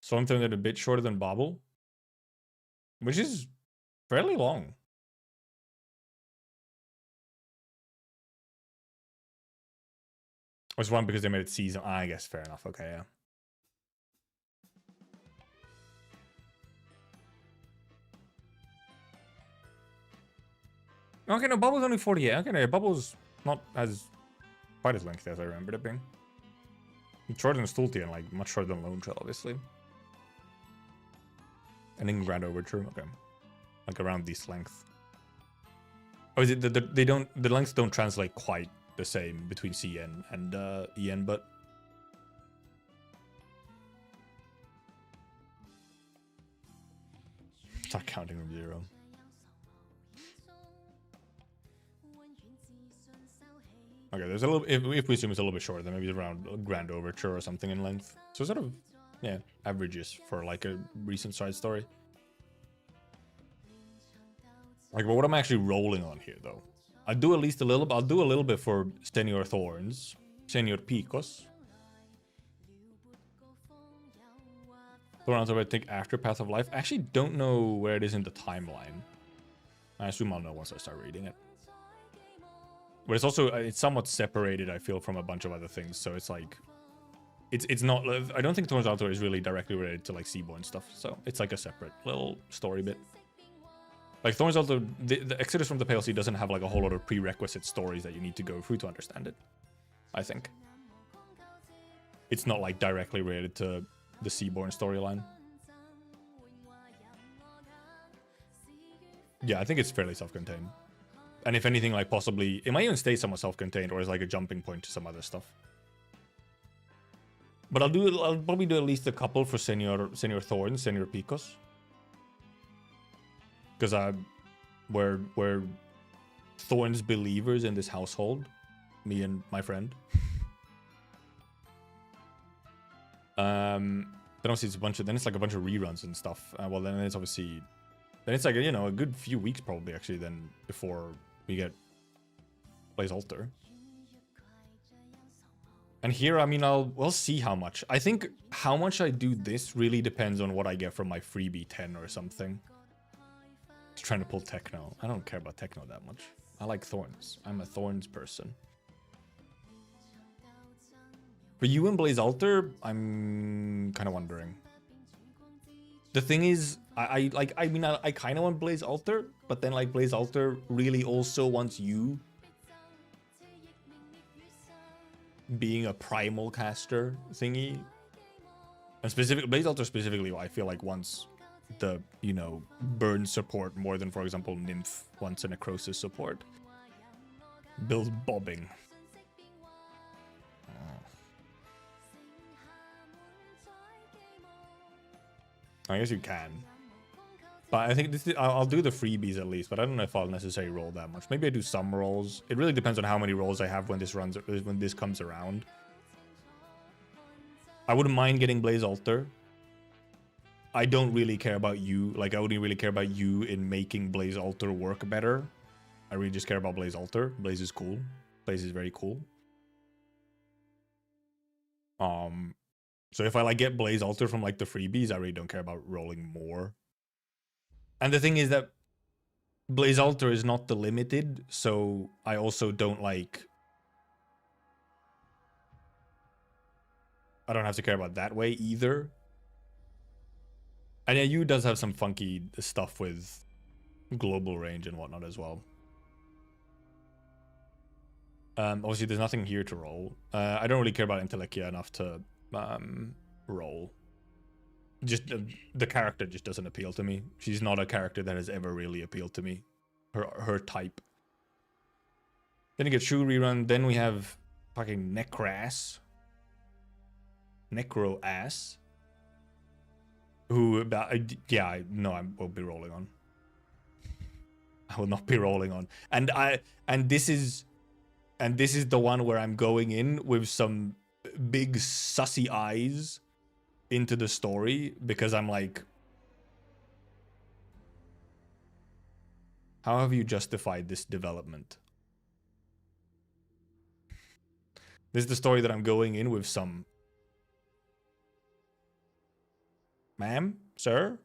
Something that's a bit shorter than Bobble, which is fairly long. Was one because they made it season. I guess fair enough. Okay, yeah. Okay, no, Bubble's only 48. Okay, no, Bubble's not as quite as lengthy as I remembered it being. It's shorter than Stulti and like much shorter than Lone Trail, obviously. And then Grand Overture, okay, like around this length. Oh, is it the lengths don't translate quite the same between CN and EN, but start counting from 0. Okay, there's a little. If we assume it's a little bit shorter, then maybe around Grand Overture or something in length. So sort of, yeah, averages for like a recent side story. Like, but what am I actually rolling on here, though? I'll do at least a little. I'll do a little bit for Senior Thorns, Senior Picos. Thorns, I think after Path of Life. I actually don't know where it is in the timeline. I assume I'll know once I start reading it. But it's also it's somewhat separated, I feel, from a bunch of other things. So it's like, it's not. I don't think Thorns Altar is really directly related to like Seaborn stuff. So it's like a separate little story bit. Like Thorns Altar, the Exodus from the Pale Sea doesn't have like a whole lot of prerequisite stories that you need to go through to understand it. I think it's not like directly related to the Seaborn storyline. Yeah, I think it's fairly self-contained. And if anything, like possibly, it might even stay somewhat self-contained or as like a jumping point to some other stuff. But I'll probably do at least a couple for Senior Thorns, Senior Picos. Because we're Thorns believers in this household. Me and my friend. Then obviously it's like a bunch of reruns and stuff. Well, then it's obviously, then it's like, you know, a good few weeks probably actually then before we get Blaze Altar. And here, I mean, we'll see how much. I think how much I do this really depends on what I get from my freebie 10 or something. Just trying to pull Techno. I don't care about Techno that much. I like Thorns. I'm a Thorns person. For you and Blaze Altar, I'm kind of wondering. The thing is, I kind of want Blaze Altar, but then like Blaze Altar really also wants you being a primal caster thingy. And specifically, Blaze Altar specifically, I feel like wants the, you know, burn support more than, for example, Nymph wants a necrosis support. Build bobbing. I guess you can. But I think I'll do the freebies at least, but I don't know if I'll necessarily roll that much. Maybe I do some rolls. It really depends on how many rolls I have when this comes around. I wouldn't mind getting Blaze Altar. I don't really care about you. Like, I wouldn't really care about you in making Blaze Altar work better. I really just care about Blaze Altar. Blaze is cool. Blaze is very cool. So if I like get Blaze Altar from like the freebies, I really don't care about rolling more. And the thing is that Blaze Altar is not the limited, so I also don't like... I don't have to care about that way either. And yeah, Yu does have some funky stuff with global range and whatnot as well. Obviously, there's nothing here to roll. I don't really care about Intellekia enough to roll. Just the character just doesn't appeal to me. She's not a character that has ever really appealed to me. Her type. Then you get Shu rerun. Then we have fucking Necras. Necro ass. Who, yeah, no, I won't be rolling on. I will not be rolling on. And this is the one where I'm going in with some big sussy eyes into the story, because I'm like, how have you justified this development? This is the story that I'm going in with some, ma'am, sir,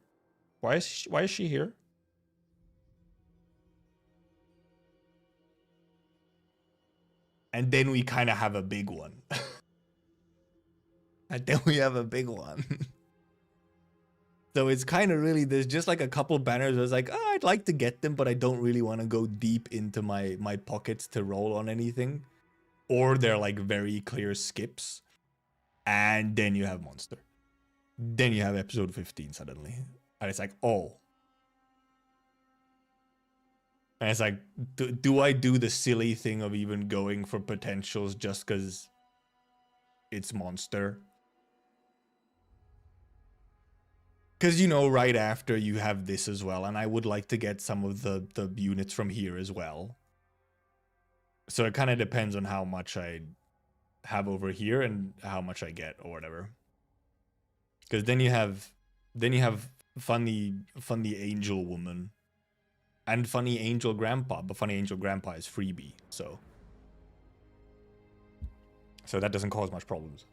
why is she here? And then we kind of have a big one. And then we have a big one. So it's kind of really, there's just like a couple banners where it's like, oh, I'd like to get them, but I don't really want to go deep into my pockets to roll on anything. Or they're like very clear skips. And then you have Monster. Then you have episode 15 suddenly. And it's like, oh. And it's like, do I do the silly thing of even going for potentials just because it's Monster? Because, you know, right after you have this as well, and I would like to get some of the units from here as well. So it kind of depends on how much I have over here and how much I get or whatever. Because then you have funny angel woman and funny angel grandpa, but funny angel grandpa is freebie, so that doesn't cause much problems.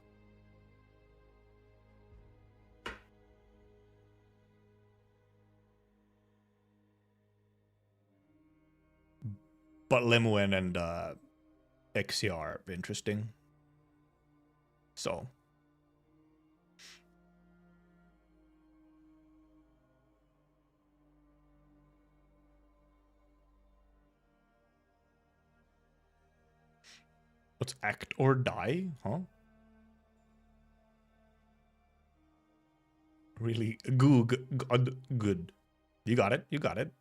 But Lemuen and XCR are interesting. So. What's act or die? Huh? Really? Good. You got it. You got it.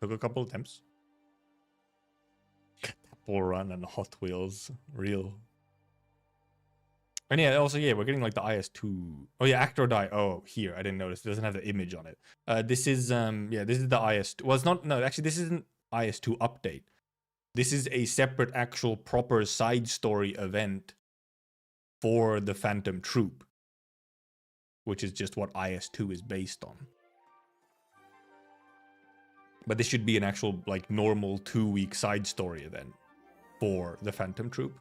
Took a couple attempts. Bull Run and Hot Wheels, real. And yeah, also, yeah, we're getting like the IS2. Oh yeah, Act or Die. Oh, here, I didn't notice. It doesn't have the image on it. This is yeah, this is the IS2. Well, it's not. No, actually, this isn't IS2 update. This is a separate, actual, proper side story event for the Phantom Troop, which is just what IS2 is based on. But this should be an actual, like, normal 2-week side story event for the Phantom Troop.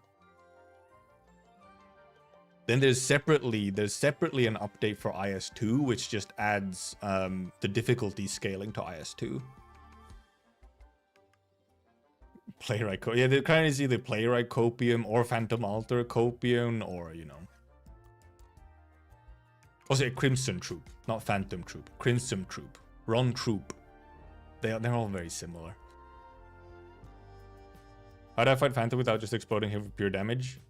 Then there's separately an update for IS2, which just adds the difficulty scaling to IS2. Playwright, yeah, they kind of see the Playwright Copium or Phantom Altar Copium, or, you know. Also, Crimson Troop, not Phantom Troop. Crimson Troop, Ron Troop. They're all very similar. How do I fight Phantom without just exploding him with pure damage?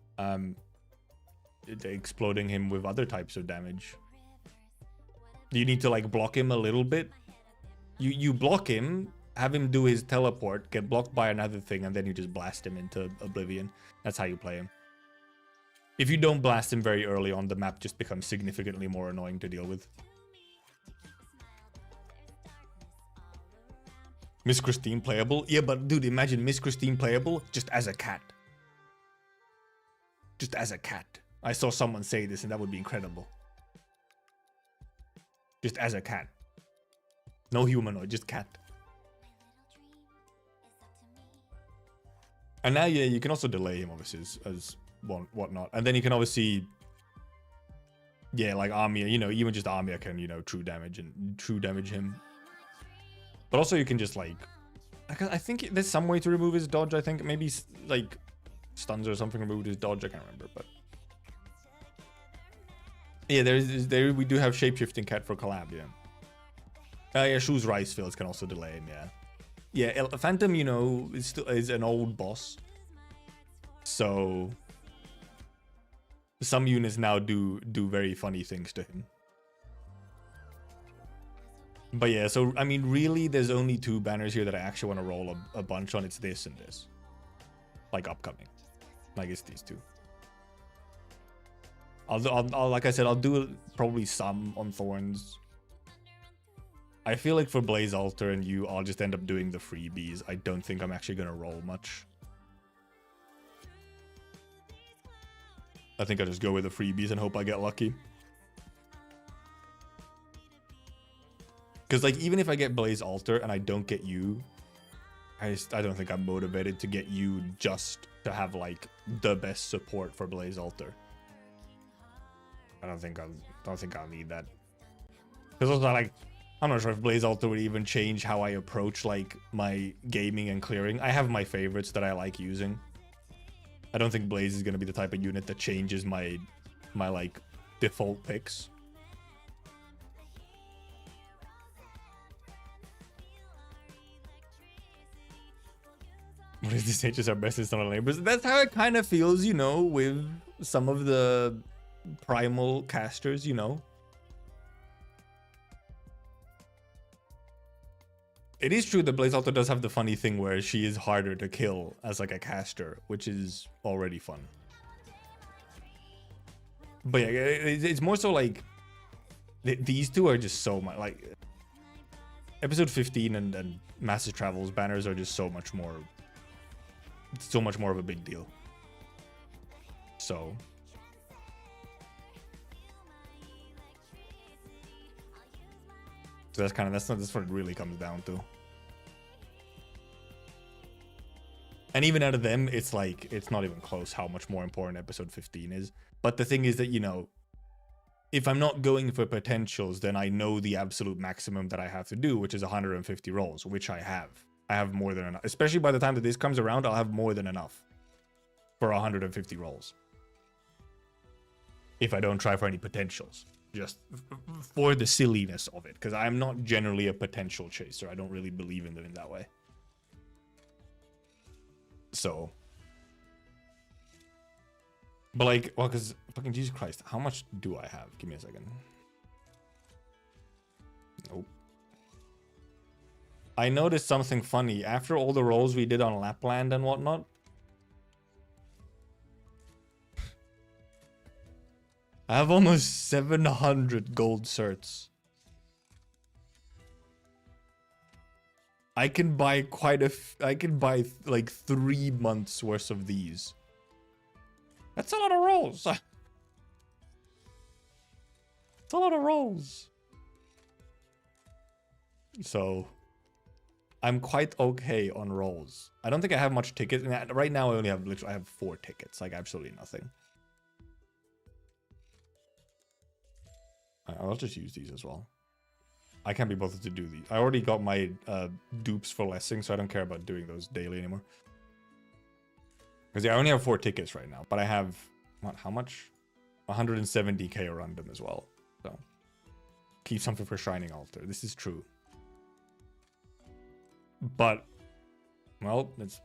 Exploding him with other types of damage. You need to like block him a little bit. You block him, have him do his teleport, get blocked by another thing, and then you just blast him into oblivion. That's how you play him. If you don't blast him very early on, the map just becomes significantly more annoying to deal with. Miss Christine playable? Yeah, but dude, imagine Miss Christine playable just as a cat. Just as a cat. I saw someone say this and that would be incredible. Just as a cat. No humanoid, just cat. And now, yeah, you can also delay him, obviously, as whatnot. And then you can obviously, yeah, like Armia, you know, even just Armia can, you know, true damage him. But also you can just like, I think there's some way to remove his dodge. I think maybe like stuns or something removed his dodge. I can't remember, but Yeah, there we do have shapeshifting cat for collab, yeah. Yeah, Shoes Rice Fields can also delay him, yeah. Yeah, Phantom, you know, is an old boss. So some units now do very funny things to him. But yeah, so I mean, really, there's only 2 banners here that I actually want to roll a bunch on. It's this and this, like upcoming, like it's these 2. I'll like I said, I'll do probably some on Thorns. I feel like for Blaze Altar and you, I'll just end up doing the freebies. I don't think I'm actually gonna roll much. I think I'll just go with the freebies and hope I get lucky. Because like even if I get Blaze Altar and I don't get you, I don't think I'm motivated to get you just to have like the best support for Blaze Altar. I don't think I'll need that. Because also like I'm not sure if Blaze Altar would even change how I approach like my gaming and clearing. I have my favorites that I like using. I don't think Blaze is gonna be the type of unit that changes my like default picks. What is this? H's are best is not a limbus. That's how it kind of feels, you know, with some of the primal casters, you know. It is true that Blaze Altar does have the funny thing where she is harder to kill as like a caster, which is already fun. But yeah, it's more so like these 2 are just so much like episode 15 and Massive Travels banners are just so much more of a big deal. So that's what it really comes down to. And even out of them, it's like, it's not even close how much more important episode 15 is. But the thing is that, you know, if I'm not going for potentials, then I know the absolute maximum that I have to do, which is 150 rolls, which I have. I have more than enough. Especially by the time that this comes around, I'll have more than enough for 150 rolls. If I don't try for any potentials. Just for the silliness of it. Because I'm not generally a potential chaser. I don't really believe in them in that way. So, but like, well, because fucking Jesus Christ, how much do I have? Give me a second. Nope. I noticed something funny after all the rolls we did on Lapland and whatnot. I have almost 700 gold certs. I can buy I can buy like 3 months worth of these. That's a lot of rolls. It's a lot of rolls. So I'm quite okay on rolls. I don't think I have much tickets. Right now I only have I have 4 tickets, like absolutely nothing. I'll just use these as well. I can't be bothered to do these. I already got my dupes for lessing, so I don't care about doing those daily anymore. Because yeah, I only have 4 tickets right now, but I have, what, how much? 170k around them as well. So keep something for Shining Altar. This is true. But, well, it's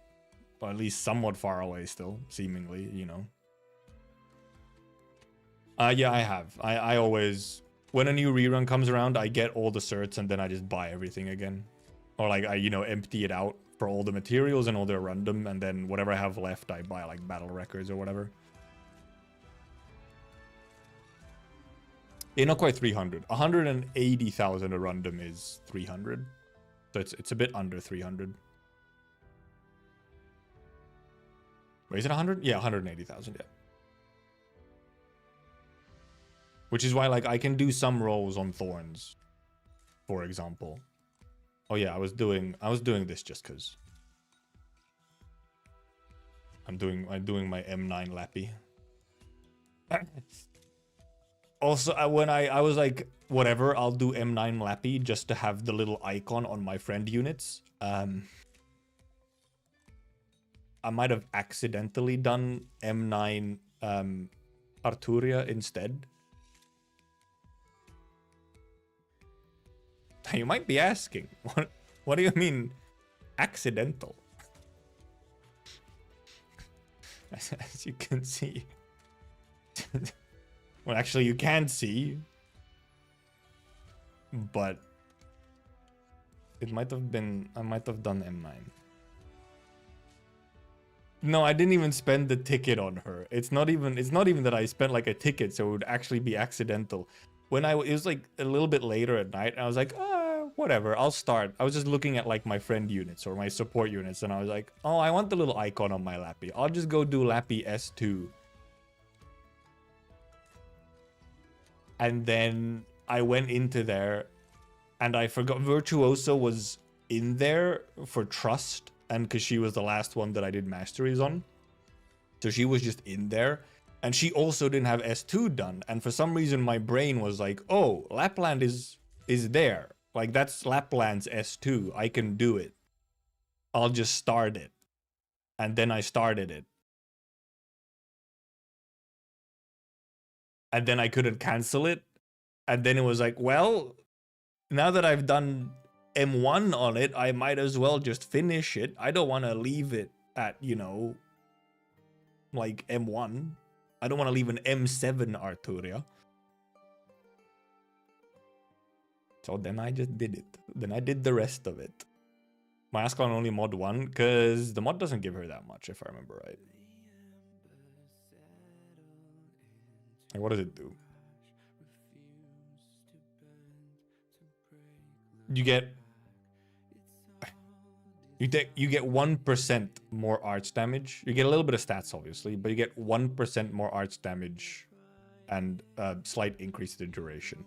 at least somewhat far away still, seemingly, you know. Yeah, I have. I always... When a new rerun comes around, I get all the certs and then I just buy everything again. Or like I, you know, empty it out for all the materials and all the random, and then whatever I have left, I buy like battle records or whatever. Yeah, not quite 300. 180,000 a random is 300. So it's a bit under 300. Wait, is it 100? Yeah, 180,000, yeah. Which is why, like, I can do some rolls on Thorns, for example. Oh yeah, I was doing this just because I'm doing my M9 Lappy. Also, when I was like, whatever, I'll do M9 Lappy just to have the little icon on my friend units. I might have accidentally done M9 Arturia instead. You might be asking, what do you mean accidental? As you can see. Well, actually, you can't see. But it might have been, I might have done M9. No, I didn't even spend the ticket on her. It's not even that I spent like a ticket, so it would actually be accidental. When it was like a little bit later at night, I was like, whatever, I'll start. I was just looking at like my friend units or my support units, and I was like, oh, I want the little icon on my Lappy. I'll just go do Lappy S2. And then I went into there, and I forgot Virtuoso was in there for Trust, and because she was the last one that I did masteries on. So she was just in there, and she also didn't have S2 done. And for some reason, my brain was like, oh, Lapland is there. Like, that's Lapland's S2. I can do it. I'll just start it. And then I started it. And then I couldn't cancel it. And then it was like, well, now that I've done M1 on it, I might as well just finish it. I don't want to leave it at, you know, like M1. I don't want to leave an M7 Arturia. So then I just did it. Then I did the rest of it. My Ascalon only mod 1, because the mod doesn't give her that much, if I remember right. Like, what does it do? You get 1% more arts damage. You get a little bit of stats, obviously, but you get 1% more arts damage and a slight increase in duration.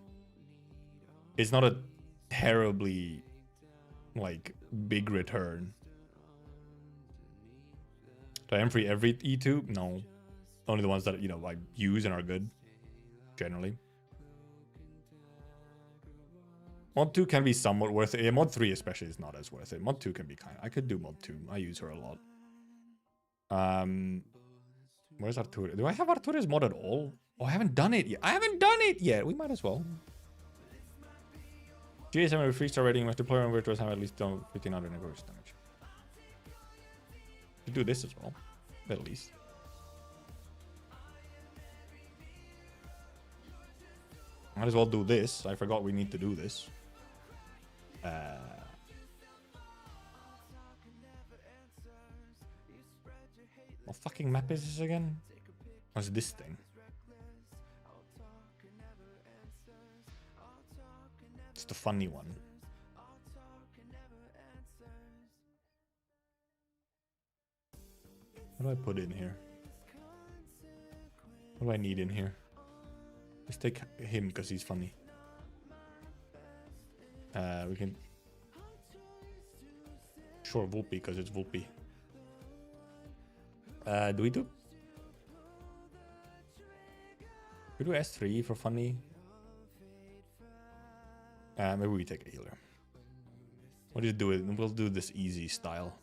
It's not a terribly, like, big return. Do I am free every E2? No. Only the ones that, you know, I use and are good, generally. Mod 2 can be somewhat worth it. Yeah, Mod 3 especially is not as worth it. Mod 2 can be kind of... I could do Mod 2. I use her a lot. Where's Arturia? Do I have Arturia's mod at all? Oh, I haven't done it yet. I haven't done it yet. We might as well. GSM with 3-star rating must deploy on virtuous have at least done 1500 negatives damage. You do this as well. At least. Might as well do this. I forgot we need to do this. What fucking map is this again? What's this thing? It's the funny one. What do I put in here? What do I need in here? Let's take him because he's funny. We can... Sure, Vulpy because it's Vulpy. Do we do... We do S3 for funny. Maybe we take a healer. We'll just do it. We'll do this easy style.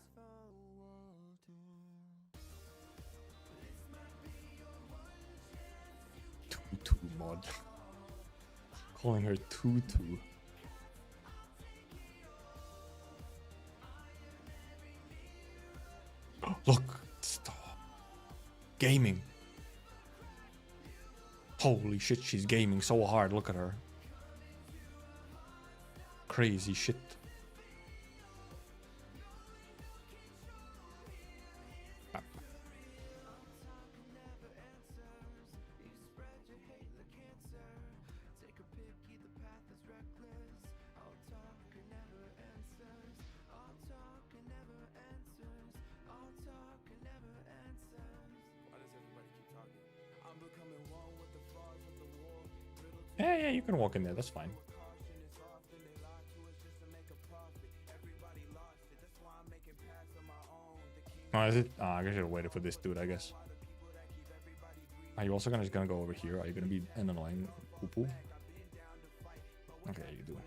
Tutu mod. Calling her Tutu. Look, stop. Gaming. Holy shit, she's gaming so hard. Look at her. Crazy shit. Yeah, you can walk in there. That's fine. Oh, is it? I guess I should have waited for this dude, I guess. Are you also just gonna go over here? Are you gonna be an annoying poo-poo? Okay, you do.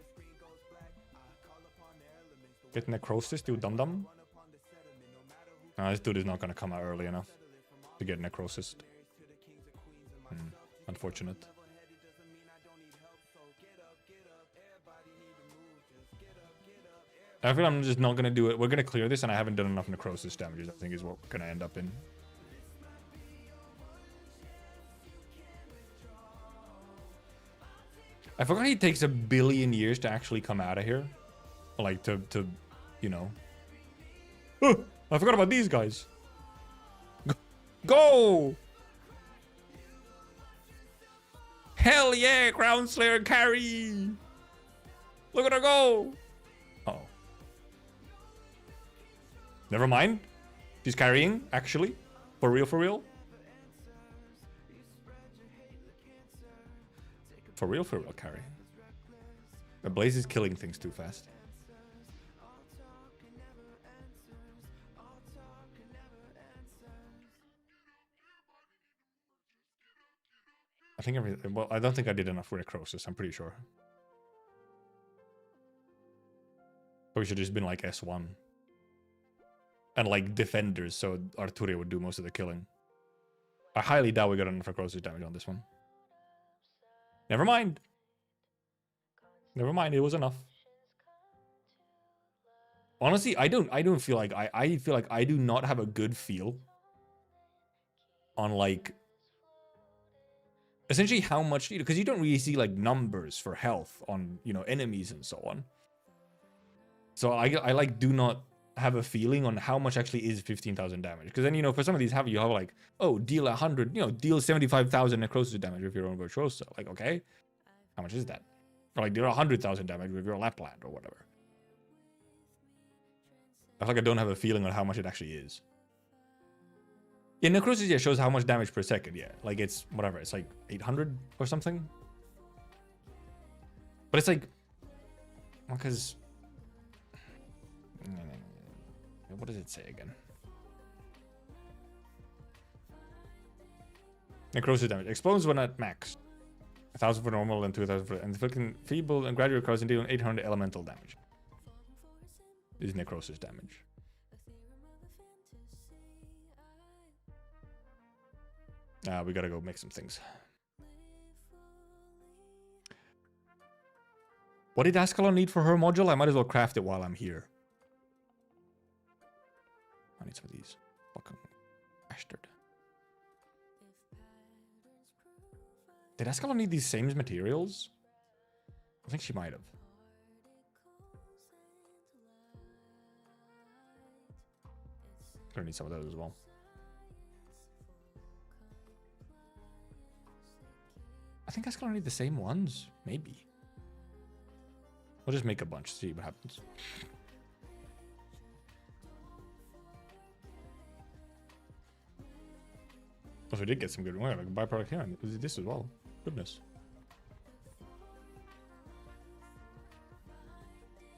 Get necrosis, dude, dum-dum. This dude is not gonna come out early enough to get necrosis. Unfortunate. I feel I'm just not going to do it. We're going to clear this, and I haven't done enough necrosis damages, I think is what we're going to end up in. I forgot he takes 1 billion years to actually come out of here. Like, to you know. Oh, I forgot about these guys. Go! Hell yeah, Crown Slayer carry! Look at her go! Uh oh. Never mind. She's carrying, actually. For real, for real. For real carry. The Blaze is killing things too fast. I think well, I don't think I did enough for necrosis, I'm pretty sure. But we should have just been like S1. And like defenders, so Arturia would do most of the killing. I highly doubt we got enough necrosis damage on this one. Never mind. Never mind, it was enough. Honestly, I don't feel like I feel like I do not have a good feel on like essentially how much, because you don't really see like numbers for health on, you know, enemies and so on. So I like do not have a feeling on how much actually is 15,000 damage, because then, you know, for some of these you have like, oh, deal 100, you know, deal 75,000 necrosis damage with your own virtuoso. Like, okay, how much is that? Or like deal 100,000 damage with your Lapland or whatever. I feel like I don't have a feeling on how much it actually is. Yeah, necrosis, yeah, shows how much damage per second, yeah. Like, it's whatever, it's like 800 or something. But it's like, because what does it say again? Necrosis damage explodes when at max. 1,000 for normal and 2,000 for, and fucking feeble and gradual recurs into 800 elemental damage. This is necrosis damage. We gotta go make some things. What did Ascalon need for her module? I might as well craft it while I'm here. I need some of these. Fucking bastard. Did Ascalon need these same materials? I think she might have. Gonna need some of those as well. I think Ascalon need the same ones. Maybe. We'll just make a bunch, see what happens. Also, we did get some good like byproduct here. And this as well. Goodness.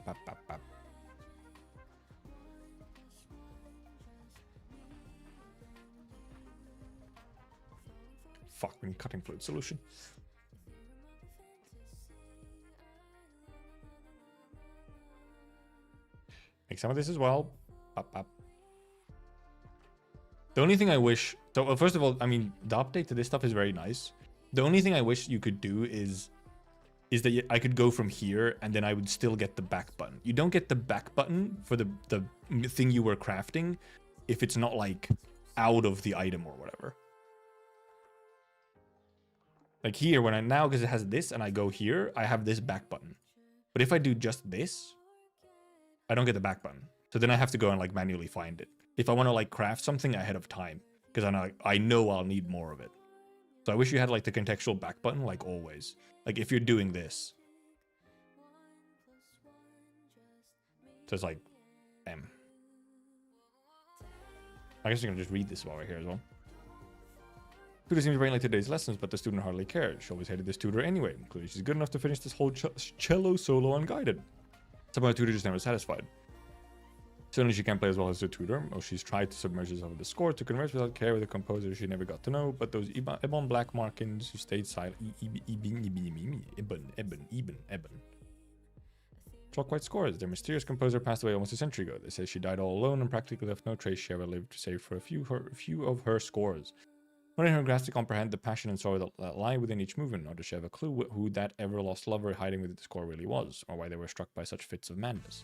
Bap, bap, bap. Fuck, we need cutting fluid solution. Make some of this as well. Bap, bap. The only thing I wish... So, well, first of all, I mean, the update to this stuff is very nice. The only thing I wish you could do is that I could go from here and then I would still get the back button. You don't get the back button for the thing you were crafting if it's not, like, out of the item or whatever. Like here, when I now, because it has this and I go here, I have this back button. But if I do just this, I don't get the back button. So then I have to go and, like, manually find it. If I want to, like, craft something ahead of time, because I know I'll need more of it. So I wish you had, like, the contextual back button, like, always. Like, if you're doing this. So it's like, M. I guess you're going to just read this while we're here as well. Tutor seems very like today's lessons, but the student hardly cared. She always hated this tutor anyway. Clearly she's good enough to finish this whole cello solo unguided. Somehow the tutor just never satisfied. Certainly she can't play as well as the tutor. Oh, she's tried to submerge herself in the score, to converse without care with a composer she never got to know, but those Ebon black markings who stayed silent. Eben. Chalk white scores. Their mysterious composer passed away almost a century ago. They say she died all alone and practically left no trace she ever lived to save for a few of her scores. Not in her grasp to comprehend the passion and sorrow that lie within each movement, nor does she have a clue who that ever-lost lover hiding within the score really was, or why they were struck by such fits of madness.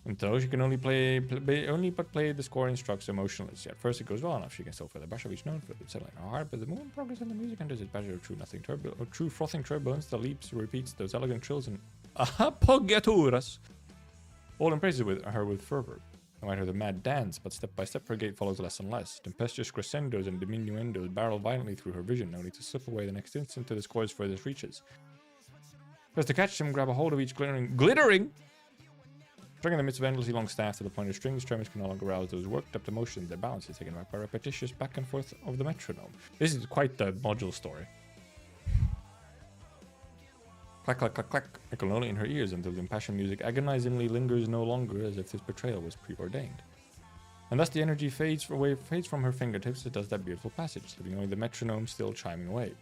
Until she can only play the score instructs emotionless. At first it goes well enough. She can still feel the brush of each note, feel it settling in her heart, but the more progress in the music enters its badge of true frothing turbulence, the leaps repeats those elegant trills and appoggiaturas. All embraces her with fervor. No matter the mad dance, but step by step her gait follows less and less. Tempestuous crescendos and diminuendos barrel violently through her vision, only to slip away the next instant to the score's furthest reaches. First to catch them, grab a hold of each glittering! String in the midst of endlessly long staff to the point of strings, tremors can no longer rouse those worked up emotions. Their balance is taken back by repetitious back and forth of the metronome. This is quite the module story. Clack, clack, clack, clack, echoing only in her ears until the impassioned music agonizingly lingers no longer, as if this betrayal was preordained. And thus the energy fades from her fingertips as it does that beautiful passage, leaving only the metronome still chiming away.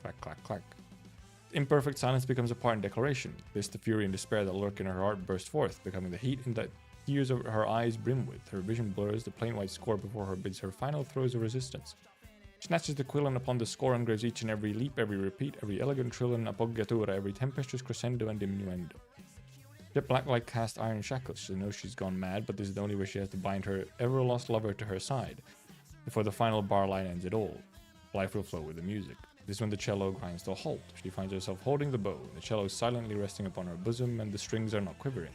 Clack, clack, clack. Imperfect silence becomes a parting declaration. This, the fury and despair that lurk in her heart burst forth, becoming the heat that tears of her eyes brim with. Her vision blurs, the plain white score before her bids her final throes of resistance. Snatches the quill and upon the score engraves each and every leap, every repeat, every elegant trill and appoggiatura, every tempestuous crescendo and diminuendo. Jet black like cast iron shackles. She knows she's gone mad, but this is the only way she has to bind her ever-lost lover to her side. Before the final bar line ends it all, life will flow with the music. This is when the cello grinds to a halt. She finds herself holding the bow, the cello is silently resting upon her bosom, and the strings are not quivering,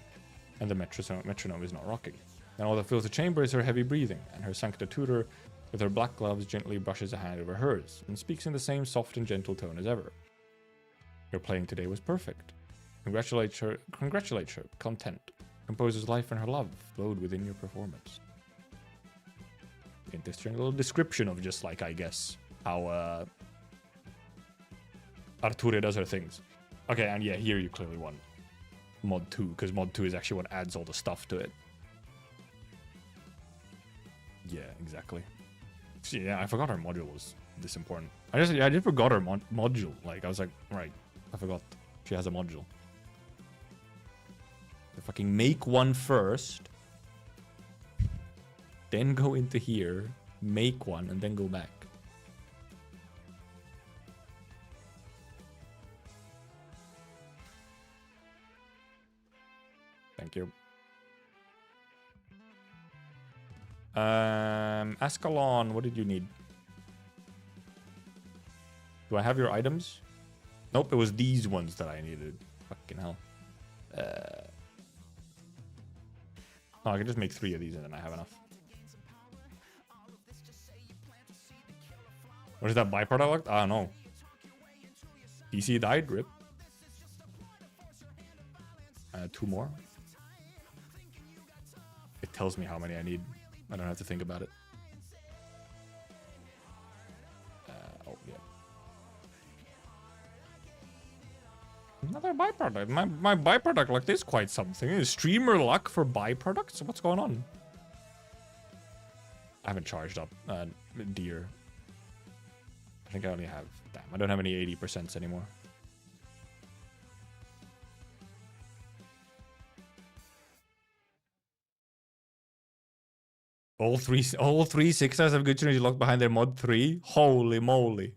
and the metronome is not rocking. And all that fills the chamber is her heavy breathing, and her sancta tutor, with her black gloves, gently brushes a hand over hers, and speaks in the same soft and gentle tone as ever. Your playing today was perfect. Congratulates her, content. Composer's life and her love flowed within your performance. Interesting little description of just like, I guess, how Arture does her things. Okay, and yeah, here you clearly won mod 2, because mod 2 is actually what adds all the stuff to it. Yeah, exactly. See, yeah, I forgot her module was this important. I just forgot her module. Like, I was like, right, I forgot she has a module. So fucking make one first, then go into here, make one, and then go back. Thank you. Ascalon, what did you need? Do I have your items? Nope, it was these ones that I needed. Fucking hell. Oh, I can just make 3 of these and then I have enough. What is that byproduct? I don't know. PC died, rip. 2 more. It tells me how many I need. I don't have to think about it. Oh, yeah. Another byproduct. My byproduct like this quite something. Is streamer luck for byproducts? What's going on? I haven't charged up deer. I think I only have... Damn, I don't have any 80% anymore. All three 6-stars have good synergy locked behind their mod 3? Holy moly.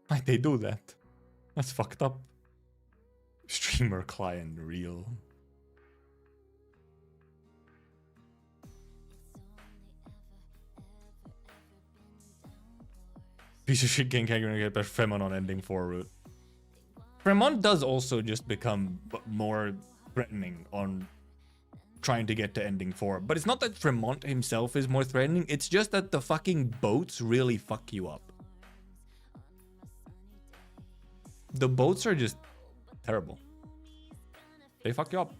Why'd they do that? That's fucked up. Streamer client real. Piece of shit gang can't get better Fremont on ending 4 route. Fremont does also just become more threatening on trying to get to ending 4. But it's not that Fremont himself is more threatening, it's just that the fucking boats really fuck you up. The boats are just terrible. They fuck you up.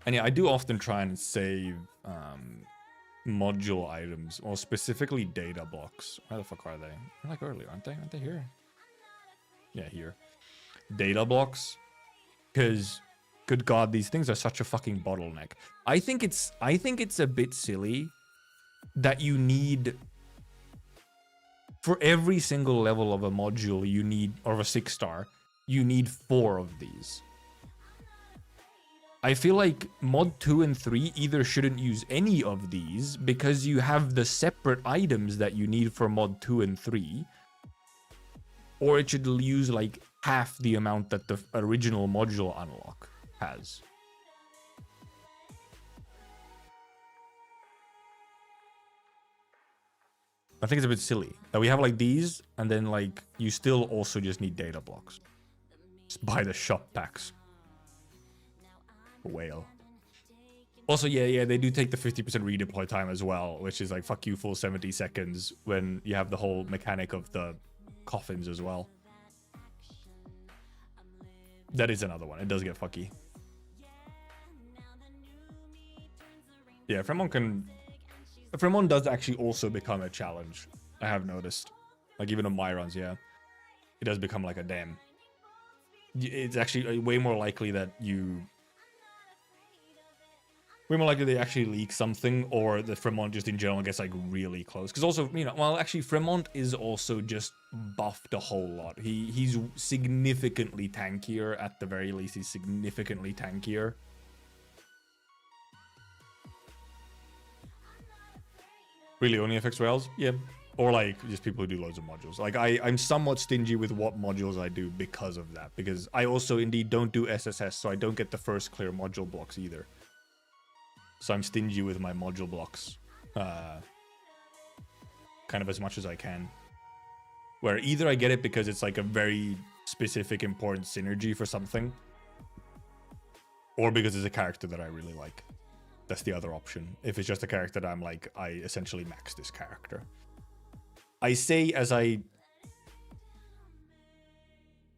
And yeah, I do often try and save module items, or specifically data blocks. Where the fuck are they? They're like earlier, aren't they? Aren't they here? Yeah, here. Data blocks. Because, good god, these things are such a fucking bottleneck. I think it's a bit silly that you need... For every single level of a module you need, or of a 6-star, you need 4 of these. I feel like mod 2 and 3 either shouldn't use any of these because you have the separate items that you need for mod 2 and 3, or it should use like half the amount that the original module unlock has. I think it's a bit silly that we have like these, and then like you still also just need data blocks. Just buy the shop packs. Whale. Also, yeah, they do take the 50% redeploy time as well, which is like, fuck you, full 70 seconds when you have the whole mechanic of the coffins as well. That is another one. It does get fucky. Yeah, Fremon does actually also become a challenge. I have noticed. Like, even on my runs, yeah. It does become like a damn. It's actually way more likely that you... Way more likely they actually leak something, or the Fremont just in general gets like really close. Because also, you know, well, actually Fremont is also just buffed a whole lot. He's significantly tankier, at the very least. He's significantly tankier. Really only affects rails? Yeah. Or like just people who do loads of modules. Like I'm somewhat stingy with what modules I do because of that. Because I also indeed don't do SSS, so I don't get the first clear module blocks either. So I'm stingy with my module blocks, kind of as much as I can. Where either I get it because it's like a very specific, important synergy for something, or because it's a character that I really like. That's the other option. If it's just a character that I'm like, I essentially max this character. I say as I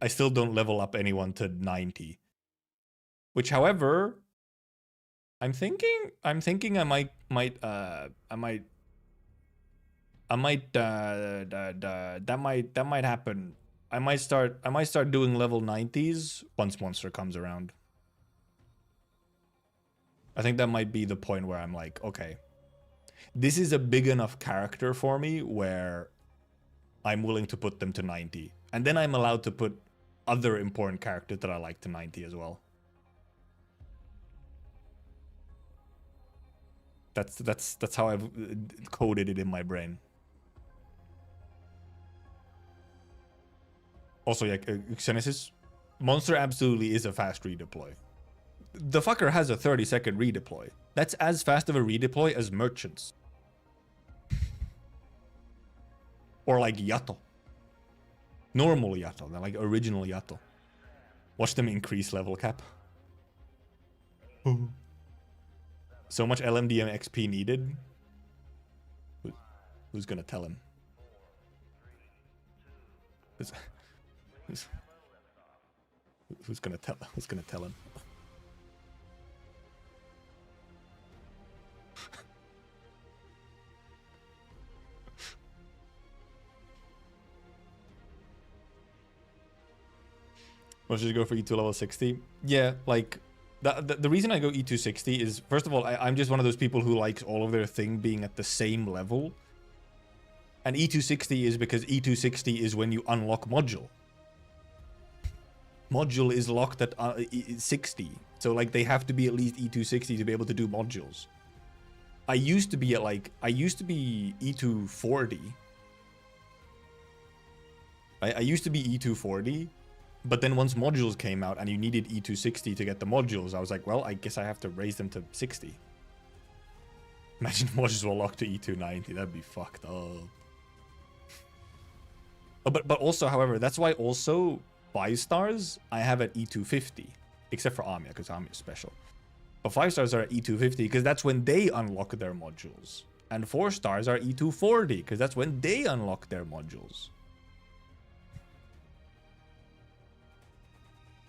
still don't level up anyone to 90. Which, however... I'm thinking I might that might happen. I might start doing level 90s once Monster comes around. I think that might be the point where I'm like, okay, this is a big enough character for me where I'm willing to put them to 90. And then I'm allowed to put other important characters that I like to 90 as well. That's how I've coded it in my brain. Also, yeah, Xenesis, Monster absolutely is a fast redeploy. The fucker has a 30-second redeploy. That's as fast of a redeploy as Merchants. Or like Yato. Normal Yato, like original Yato. Watch them increase level cap. So much LMDM XP needed. Who's gonna tell him? Who's gonna tell him? Let's just go for E2 level 60. Yeah, like the reason I go E2 60 is, first of all, I'm just one of those people who likes all of their thing being at the same level. And E2 60 is because E2 60 is when you unlock module. Module is locked at 60. So like they have to be at least E2 60 to be able to do modules. I used to be E2 40. I used to be E2 40. But then once modules came out and you needed E2 60 to get the modules, I was like, well, I guess I have to raise them to 60. Imagine modules were locked to E2 90. That'd be fucked up. Oh, but also, however, that's why also 5 stars I have at E2 50. Except for Amiya, because Amiya is special. But 5 stars are at E2 50 because that's when they unlock their modules. And 4 stars are E2 40 because that's when they unlock their modules.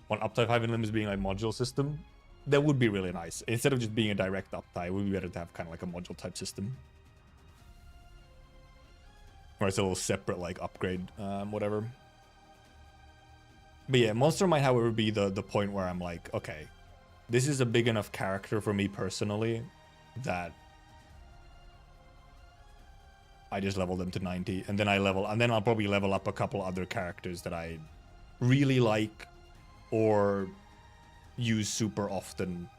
One uptie 5 in limbus being like module system, that would be really nice. Instead of just being a direct uptie, it would be better to have kind of like a module type system. Or it's a little separate like upgrade, whatever. But yeah, Monster might, however, be the point where I'm like, okay, this is a big enough character for me personally that I just level them to 90, and then I'll probably level up a couple other characters that I really like or use super often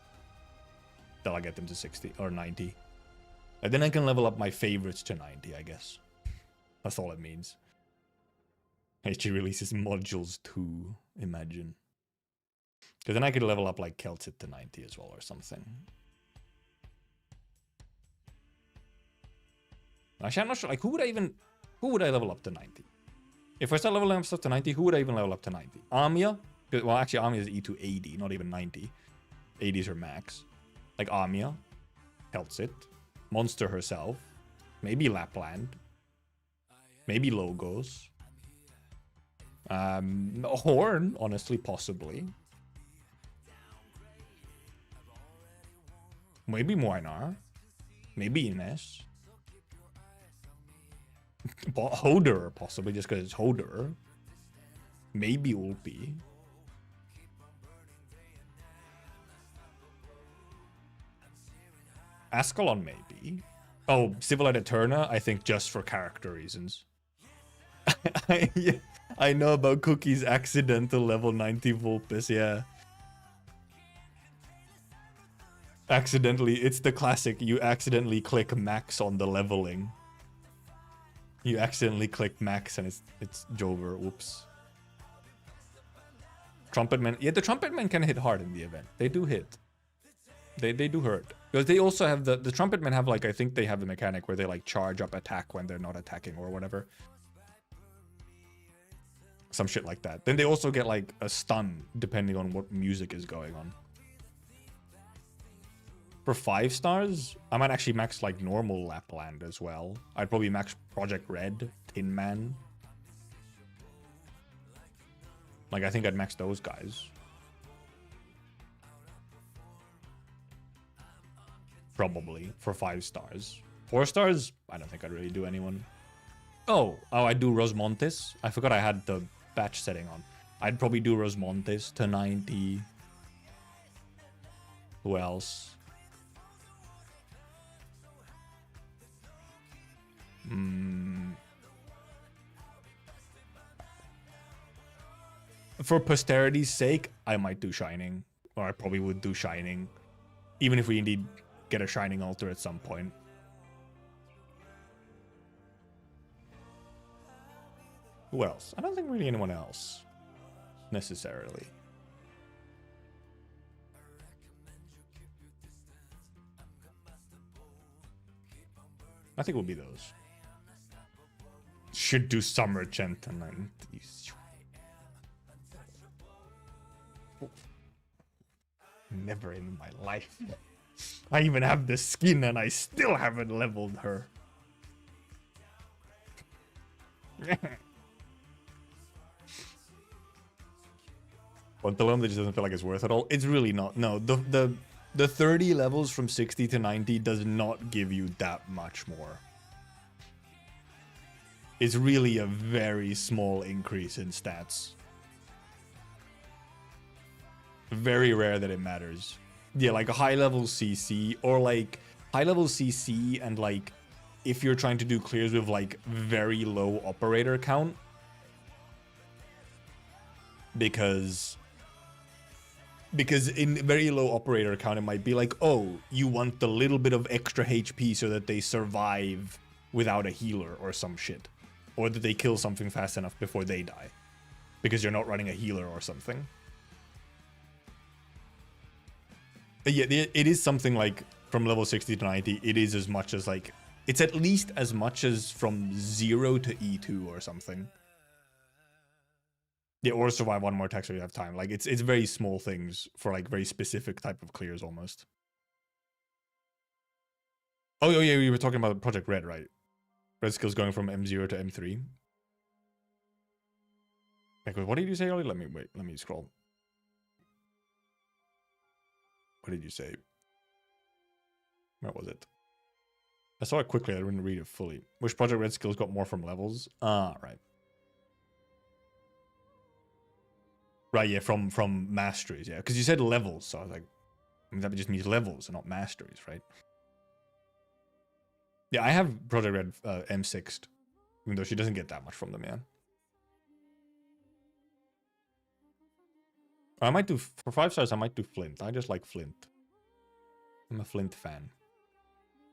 till I get them to 60 or 90. And then I can level up my favorites to 90, I guess. That's all it means. HG releases modules too, imagine. Because then I could level up like Keltsit to 90 as well or something. Actually, I'm not sure. Like, who would I level up to 90? If I start leveling up stuff to 90, who would I even level up to 90? Amia? Well, actually, Amia is E to 80, not even 90. 80 is her max. Like Amia, Keltsit, Monster herself, maybe Lapland, maybe Logos. Horn, honestly, possibly. Maybe Moinar. Maybe Ines. Hoder, possibly, just because it's Hoder. Maybe Ulpi. Ascalon, maybe. Oh, Civilite Eterna, I think just for character reasons. I know about Cookie's accidental level 90 Vulpes, yeah. Accidentally, it's the classic, you accidentally click max on the leveling. You accidentally click max and it's Jover, oops. Trumpetmen, yeah, the Trumpetmen can hit hard in the event. They do hit. They do hurt. Because they also have the Trumpetmen have like, I think they have the mechanic where they like charge up attack when they're not attacking or whatever. Some shit like that. Then they also get like a stun depending on what music is going on. For 5 stars, I might actually max like normal Lapland as well. I'd probably max Project Red, Tin Man. Like, I think I'd max those guys. Probably for 5 stars. 4 stars, I don't think I'd really do anyone. Oh, I do Rosmontes. I forgot I had the batch setting on. I'd probably do Rosmontes to 90. Who else? For posterity's sake, I might do Shining. Or I probably would do Shining. Even if we indeed get a Shining altar at some point. Who else? I don't think really anyone else. Necessarily. I think it will be those. Should do Summer Chant and then... Never in my life. I even have the skin and I still haven't leveled her. Pantaloon that just doesn't feel like it's worth it all. It's really not. No, the 30 levels from 60 to 90 does not give you that much more. It's really a very small increase in stats. Very rare that it matters. Yeah, like a high level CC or like high level CC and like if you're trying to do clears with like very low operator count. Because in very low operator count, it might be like, oh, you want the little bit of extra HP so that they survive without a healer or some shit. Or that they kill something fast enough before they die. Because you're not running a healer or something. Yeah, it is something like from level 60 to 90, it is as much as like, it's at least as much as from 0 to E2 or something. Yeah, or survive one more attack so you have time. Like, it's very small things for like very specific type of clears almost. Oh yeah, we were talking about Project Red, right? Red skills going from M0 to M3. Like, what did you say earlier? Let me scroll. What did you say? Where was it? I saw it quickly, I didn't read it fully. Which Project Red skills got more from levels? Ah, right. Right, yeah, from masteries, yeah. Because you said levels, so I was like, I mean, that just means levels and not masteries, right? Yeah, I have Project Red M6'd, even though she doesn't get that much from them, yeah. I might do, for 5 stars, I might do Flint. I just like Flint. I'm a Flint fan.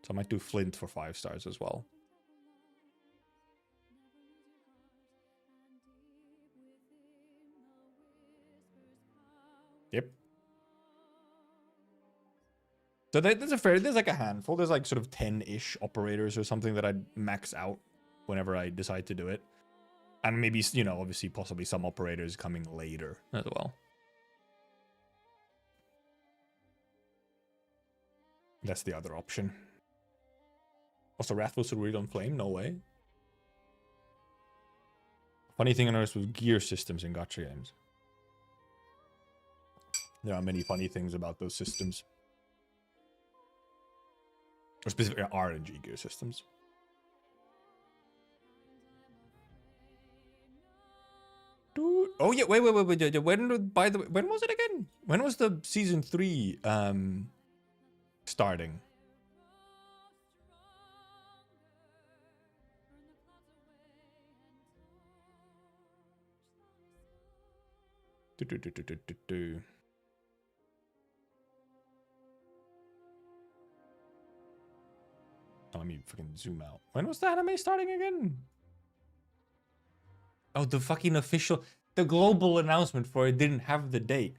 So I might do Flint for 5 stars as well. Yep. So there's like a handful. There's like sort of 10-ish operators or something that I'd max out whenever I decide to do it. And maybe, you know, obviously possibly some operators coming later as well. That's the other option. Also, Wrathful should read on Flame? No way. Funny thing I noticed was gear systems in gacha games. There are many funny things about those systems. Or specifically RNG gear systems. Dude. Oh yeah, wait. When was it again? When was the season 3 starting? Oh, let me fucking zoom out. When was the anime starting again? Oh, the fucking official, the global announcement for it didn't have the date.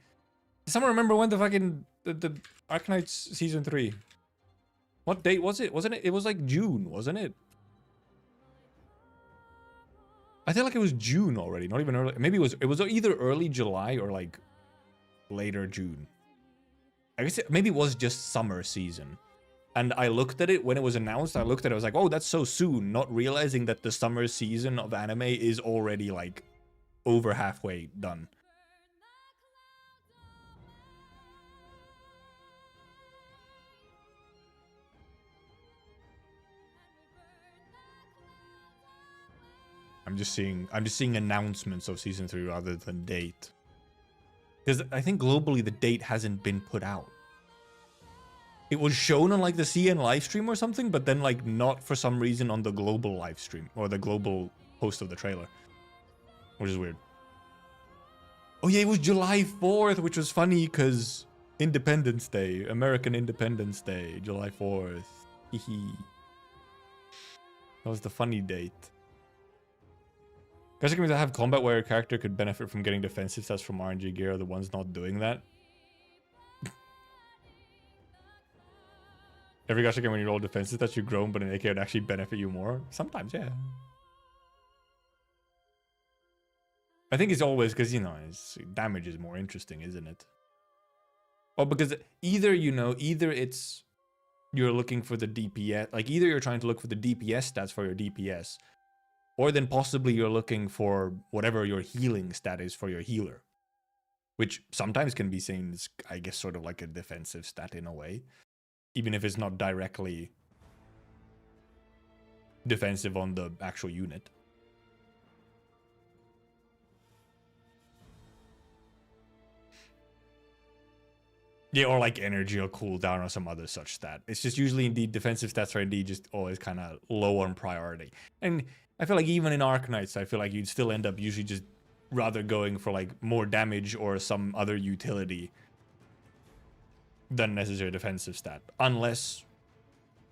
Does someone remember when the fucking the Arknights season 3? What date was it? Wasn't it? It was like June, wasn't it? I feel like it was June already, not even early. Maybe it was either early July or like later June. I guess maybe it was just summer season. And I looked at it when it was announced. I looked at it, I was like, oh, that's so soon. Not realizing that the summer season of anime is already like over halfway done. I'm just seeing announcements of season 3 rather than date. Because I think globally the date hasn't been put out. It was shown on like the CN live stream or something, but then like not for some reason on the global live stream or the global post of the trailer, which is weird. Oh yeah, it was July 4th, which was funny because Independence Day, American Independence Day, July 4th. Hehe. That was the funny date. Gacha games that have combat where a character could benefit from getting defensive stats from RNG gear are the ones not doing that. Every gacha game when you roll defensive stats you grown, but an AK would actually benefit you more. Sometimes, yeah. I think it's always because, you know, damage is more interesting, isn't it? Oh, because either, you know, either it's you're looking for the DPS, like either you're trying to look for the DPS stats for your DPS, or then possibly you're looking for whatever your healing stat is for your healer. Which sometimes can be seen as, I guess, sort of like a defensive stat in a way. Even if it's not directly defensive on the actual unit. Yeah, or like energy or cooldown or some other such stat. It's just usually indeed defensive stats are indeed just always kind of low on priority. And I feel like even in Arknights, I feel like you'd still end up usually just rather going for like more damage or some other utility than necessary defensive stat. Unless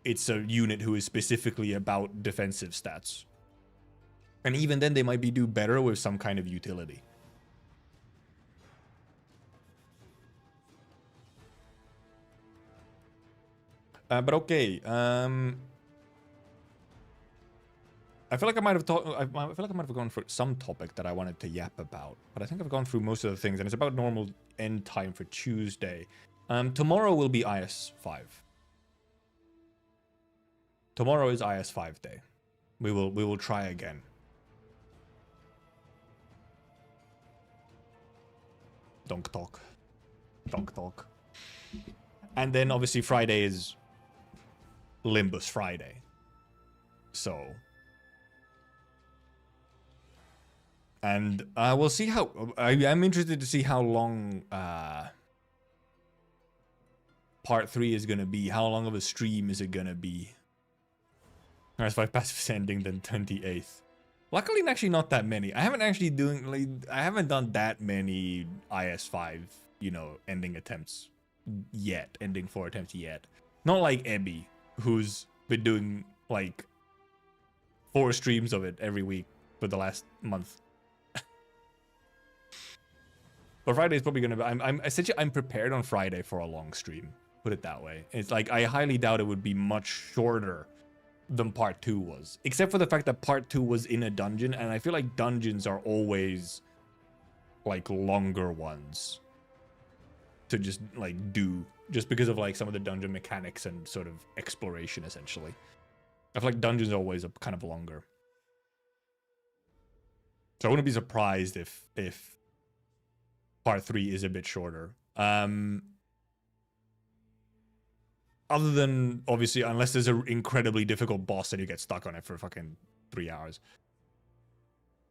it's a unit who is specifically about defensive stats. And even then they might do better with some kind of utility. But okay, I feel like I might have gone for some topic that I wanted to yap about, but I think I've gone through most of the things, and it's about normal end time for Tuesday. Tomorrow will be IS5. Tomorrow is IS5 day. We will try again. Donk talk. Donk talk. And then obviously Friday is Limbus Friday. So. And we'll see how. I'm interested to see how long part 3 is going to be. How long of a stream is it going to be? IS5 passive ending then 28th. Luckily, actually not that many. I haven't actually I haven't done that many IS5, you know, ending attempts yet. Ending 4 attempts yet. Not like Ebby, who's been doing like 4 streams of it every week for the last month. But Friday is probably gonna be. I'm essentially I'm prepared on Friday for a long stream. Put it that way. It's like I highly doubt it would be much shorter than part 2 was, except for the fact that part 2 was in a dungeon, and I feel like dungeons are always like longer ones to just like do, just because of like some of the dungeon mechanics and sort of exploration. Essentially, I feel like dungeons are always a kind of longer. So I wouldn't be surprised if part 3 is a bit shorter. Other than, obviously, unless there's an incredibly difficult boss and you get stuck on it for fucking 3 hours.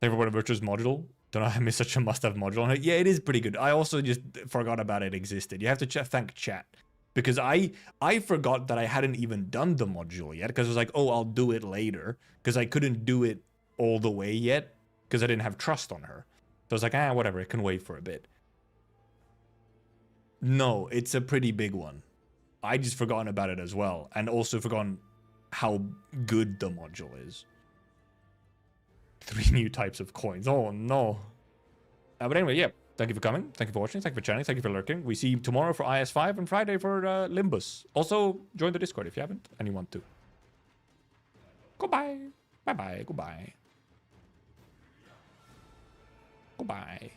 Thank you for what a virtuous module. Don't know, I missed such a must-have module on it. Yeah, it is pretty good. I also just forgot about it existed. You have to thank chat. Because I forgot that I hadn't even done the module yet. Because I was like, oh, I'll do it later. Because I couldn't do it all the way yet. Because I didn't have trust on her. So I was like, whatever, it can wait for a bit. No, it's a pretty big one. I just forgotten about it as well. And also forgotten how good the module is. 3 new types of coins. Oh, no. But anyway, yeah. Thank you for coming. Thank you for watching. Thank you for chatting. Thank you for lurking. We see you tomorrow for IS5 and Friday for Limbus. Also, join the Discord if you haven't and you want to. Goodbye. Bye-bye. Goodbye. Goodbye.